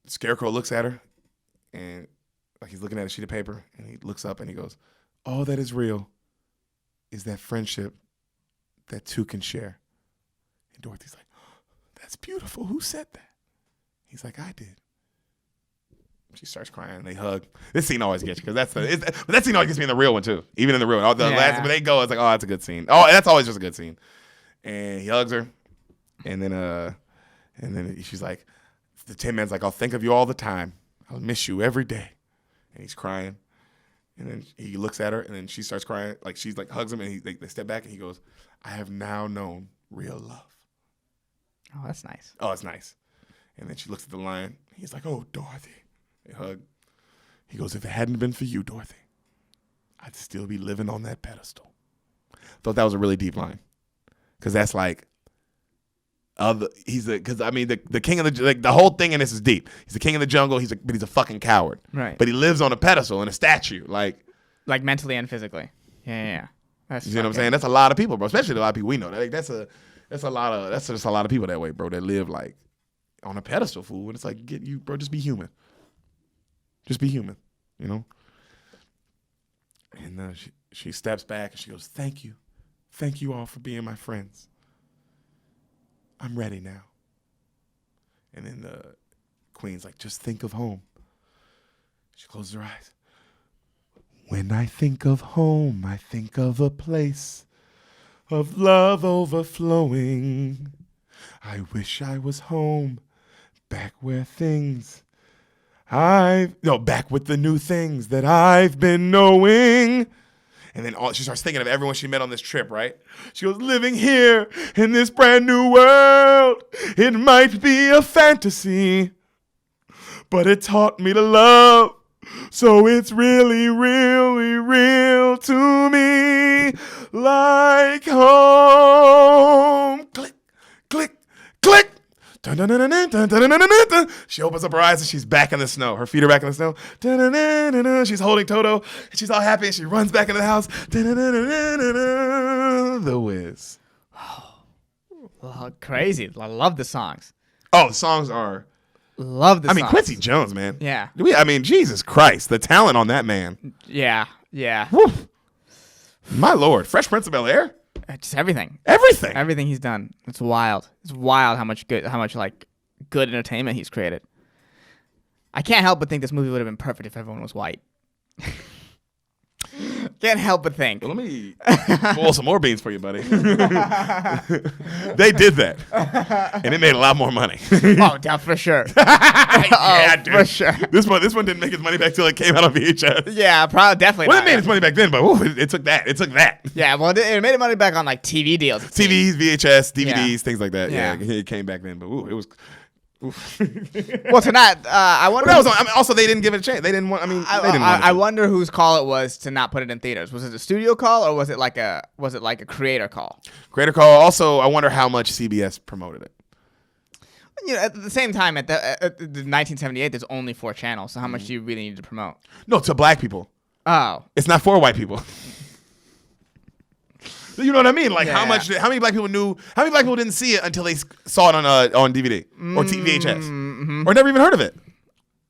Scarecrow looks at her and like he's looking at a sheet of paper and he looks up and he goes, all that is real is that friendship that two can share. And Dorothy's like, oh, that's beautiful. Who said that? He's like, I did. She starts crying. They hug. This scene always gets you because but that scene always gets me in the real one too. Even in the real one, last when they go, it's like, oh, that's a good scene. Oh, that's always just a good scene. And he hugs her, and then she's like, the Tin Man's like, I'll think of you all the time. I'll miss you every day. And he's crying, and then he looks at her, and then she starts crying. Like she's like hugs him, and they step back, and he goes, I have now known real love. Oh, that's nice. Oh, it's nice. And then she looks at the lion. He's like, oh, Dorothy. They hug. He goes, if it hadn't been for you, Dorothy, I'd still be living on that pedestal. Thought that was a really deep line. Because that's like, the king of the whole thing in this is deep. He's the king of the jungle, but he's a fucking coward. Right. But he lives on a pedestal in a statue. Like mentally and physically. Yeah. You know what I'm saying? That's a lot of people, bro. Especially a lot of people we know. That's just a lot of people that way, bro, that live like on a pedestal, fool. And it's like, get you, bro, just be human. Just be human, And she steps back and she goes, thank you. Thank you all for being my friends. I'm ready now. And then the queen's like, just think of home. She closes her eyes. When I think of home, I think of a place of love overflowing. I wish I was home, back where things... back with the new things that I've been knowing. And then she starts thinking of everyone she met on this trip, right? She goes, living here in this brand new world. It might be a fantasy, but it taught me to love. So it's really, really real to me. Like home. Click, click, click. Dun, dun, dun, dun, dun, dun, dun, dun, dun, dun. She opens up her eyes and she's back in the snow. Her feet are back in the snow. Dun, dun, dun, dun, dun. She's holding Toto. And she's all happy and she runs back into the house. Dun, dun, dun, dun, dun, dun, dun. The Wiz. Oh, crazy. I love the songs. Oh, the songs are. Love the songs. I mean, Quincy Jones, man. Yeah. I mean, Jesus Christ. The talent on that man. Yeah. Yeah. Woo. My Lord. Fresh Prince of Bel-Air? Just everything. Everything. Everything he's done. It's wild. It's wild how much good entertainment he's created. I can't help but think this movie would have been perfect if everyone was white. Can't help but think. Well, let me boil some more beans for you, buddy. They did that, and it made a lot more money. Oh, yeah, for sure. Dude. For sure. This one didn't make its money back till it came out on VHS. Yeah, probably definitely. Well, not. it made its money back then, but it took that. It took that. Yeah, well, it made money back on like TV deals. TVs, VHS, DVDs, Yeah. things like that. Yeah. Yeah, it came back then, but it was. Well, tonight, I wonder. But that was, also, they didn't give it a chance. They didn't want. I mean, they didn't want it I to. wonder whose call it was to not put it in theaters. Was it a studio call or was it like a creator call? Creator call. Also, I wonder how much CBS promoted it. You know, at the same time, at the 1978, there's only 4 channels. So how much do you really need to promote? No, to black people. Oh, It's not for white people. You know what I mean? Like Yeah. how many black people knew? How many black people didn't see it until they saw it on DVD or VHS or never even heard of it?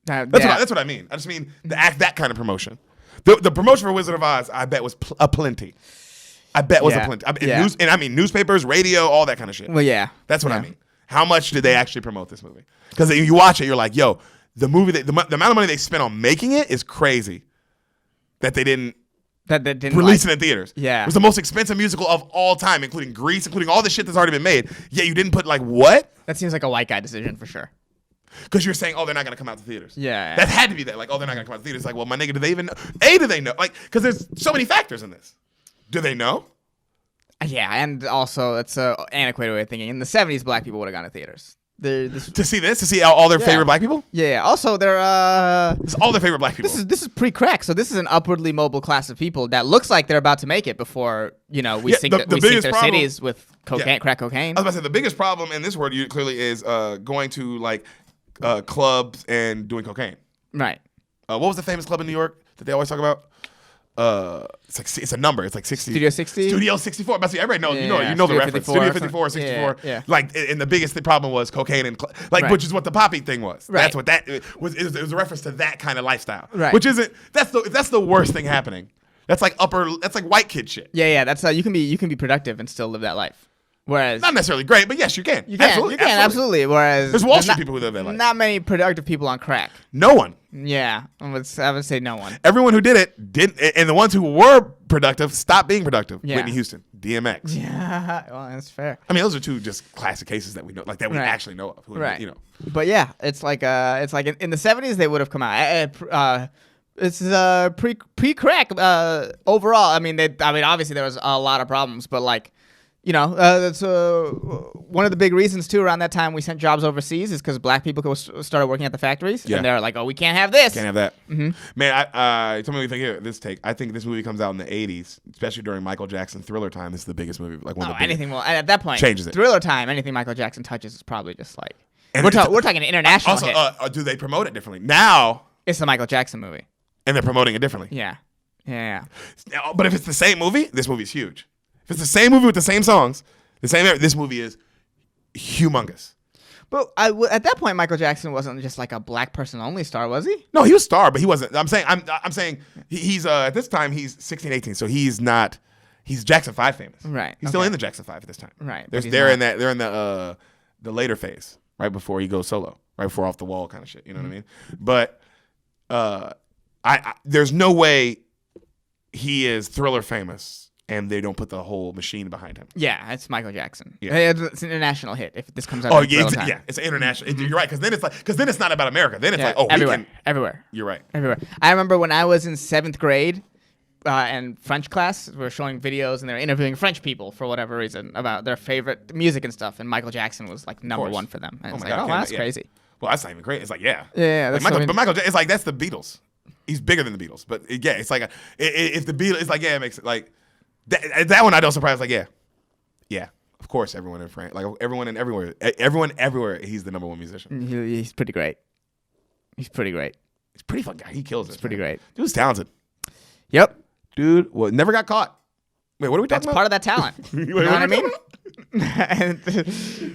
That's what I mean. I just mean that kind of promotion. The promotion for Wizard of Oz, I bet was a plenty. I bet was a plenty. I mean newspapers, radio, all that kind of shit. Well, yeah. That's what I mean. How much did they actually promote this movie? Because you watch it, you're like, yo, the movie, the amount of money they spent on making it is crazy. That they didn't. That didn't release it in theaters. Yeah. It was the most expensive musical of all time, including Grease, including all the shit that's already been made. Yet you didn't put like what? That seems like a white guy decision for sure. Because you're saying, oh, they're not going to come out to theaters. Yeah. That had to be that. Like, oh, they're not going to come out to theaters. Like, well, my nigga, do they even know? Do they know? Like, because there's so many factors in this. Do they know? Yeah, and also it's an antiquated way of thinking. In the 70s, black people would have gone to theaters. To see this? To see all their favorite black people? Yeah. Also, they're It's all their favorite black people. This is pre-crack, so this is an upwardly mobile class of people that looks like they're about to make it before we sink their cities with cocaine, crack cocaine. I was about to say the biggest problem in this world clearly is going to like clubs and doing cocaine. Right. What was the famous club in New York that they always talk about? It's a number. It's like 60. Studio 60? Studio 64. But see, everybody knows. Yeah, You know the Studio reference. 54, Studio 54, 64. Yeah. Like, and the biggest problem was cocaine and Right. which is what the poppy thing was. Right. That's what that was. It was a reference to that kind of lifestyle. Right. Which isn't. That's the worst thing happening. That's like That's like white kid shit. Yeah. That's you can be productive and still live that life. Whereas Not necessarily great, but yes, you can. you can, absolutely. Whereas There's Wall Street people who live that life. Not many productive people on crack. No one. Yeah, I would say no one. Everyone who did it didn't, and the ones who were productive stopped being productive. Yeah. Whitney Houston, DMX. Yeah, well, that's fair. I mean, those are two just classic cases that we know, like that we Right. actually know of. Right. You know. But yeah, it's like in the 70s they would have come out. It's pre-crack overall. I mean, obviously there was a lot of problems, but like, that's one of the big reasons too. Around that time, we sent jobs overseas is because black people started working at the factories, Yeah. and they're like, "Oh, we can't have this." Can't have that. Mm-hmm. Man, tell me what you think here. This take. I think this movie comes out in the 80s, especially during Michael Jackson Thriller time. This is the biggest movie. Like one of the biggest. Anything at that point changes it. Thriller time. Anything Michael Jackson touches is probably just like And we're it's- talking an international Also, hit. do they promote it differently now? It's the Michael Jackson movie. And they're promoting it differently. Yeah. But if it's the same movie, this movie's huge. If it's the same movie with the same songs, this movie is humongous. But at that point, Michael Jackson wasn't just like a black person only star, was he? No, he was a star, but he wasn't. I'm saying he's at this time he's 16, 18, so he's not. He's Jackson 5 famous. Right. He's still in the Jackson 5 at this time. Right. They're in the later phase, right before he goes solo, right before Off the Wall kind of shit. You know what I mean? But I there's no way he is Thriller famous and they don't put the whole machine behind him. Yeah, it's Michael Jackson. Yeah. It's an international hit if this comes out. Oh in yeah, real time. it's an international. You're right, because then it's not about America. Then it's like, oh, everywhere, we can. everywhere. You're right. Everywhere. I remember when I was in 7th grade and French class, we were showing videos and they were interviewing French people for whatever reason about their favorite music and stuff, and Michael Jackson was like number one for them. And it's my like, God, that's yeah. crazy. Well, that's not even great. It's like, yeah. Yeah, Like that's Michael, but Michael, it's like that's the Beatles. He's bigger than the Beatles, but yeah, it's like if the Beatles, it's like it makes it like that one. I don't surprise. Like yeah, Of course, everyone in France, like everyone everywhere, he's the number one musician. He's pretty great. He's pretty great. He's a pretty fun guy. He kills it. He's pretty great. Dude's talented. Yep. Dude, well, never got caught. Wait, what are we talking That's part of that talent. Wait, You know what I mean?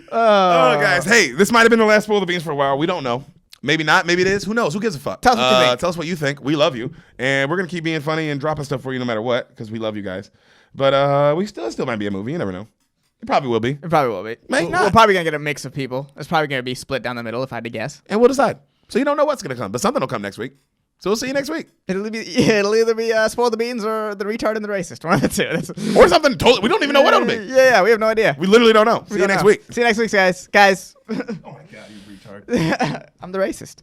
Guys, hey, this might have been the last Spoil the Beans for a while. We don't know. Maybe not. Maybe it is. Who knows? Who gives a fuck? Tell us what you think. Tell us what you think. We love you, and we're gonna keep being funny and dropping stuff for you no matter what, because we love you guys. But we still might be a movie. You never know. It probably will be. It probably will be. We're probably gonna get a mix of people. It's probably gonna be split down the middle, if I had to guess. And we'll decide. So you don't know what's gonna come, but something will come next week. So we'll see you next week. It'll either be Spoil the Beans or the retard and the racist. One of the two. Or something totally. We don't even know what it'll be. Yeah, we have no idea. We literally don't know. See you next week. See you next week, guys. Guys. Oh my god, you retard. I'm the racist.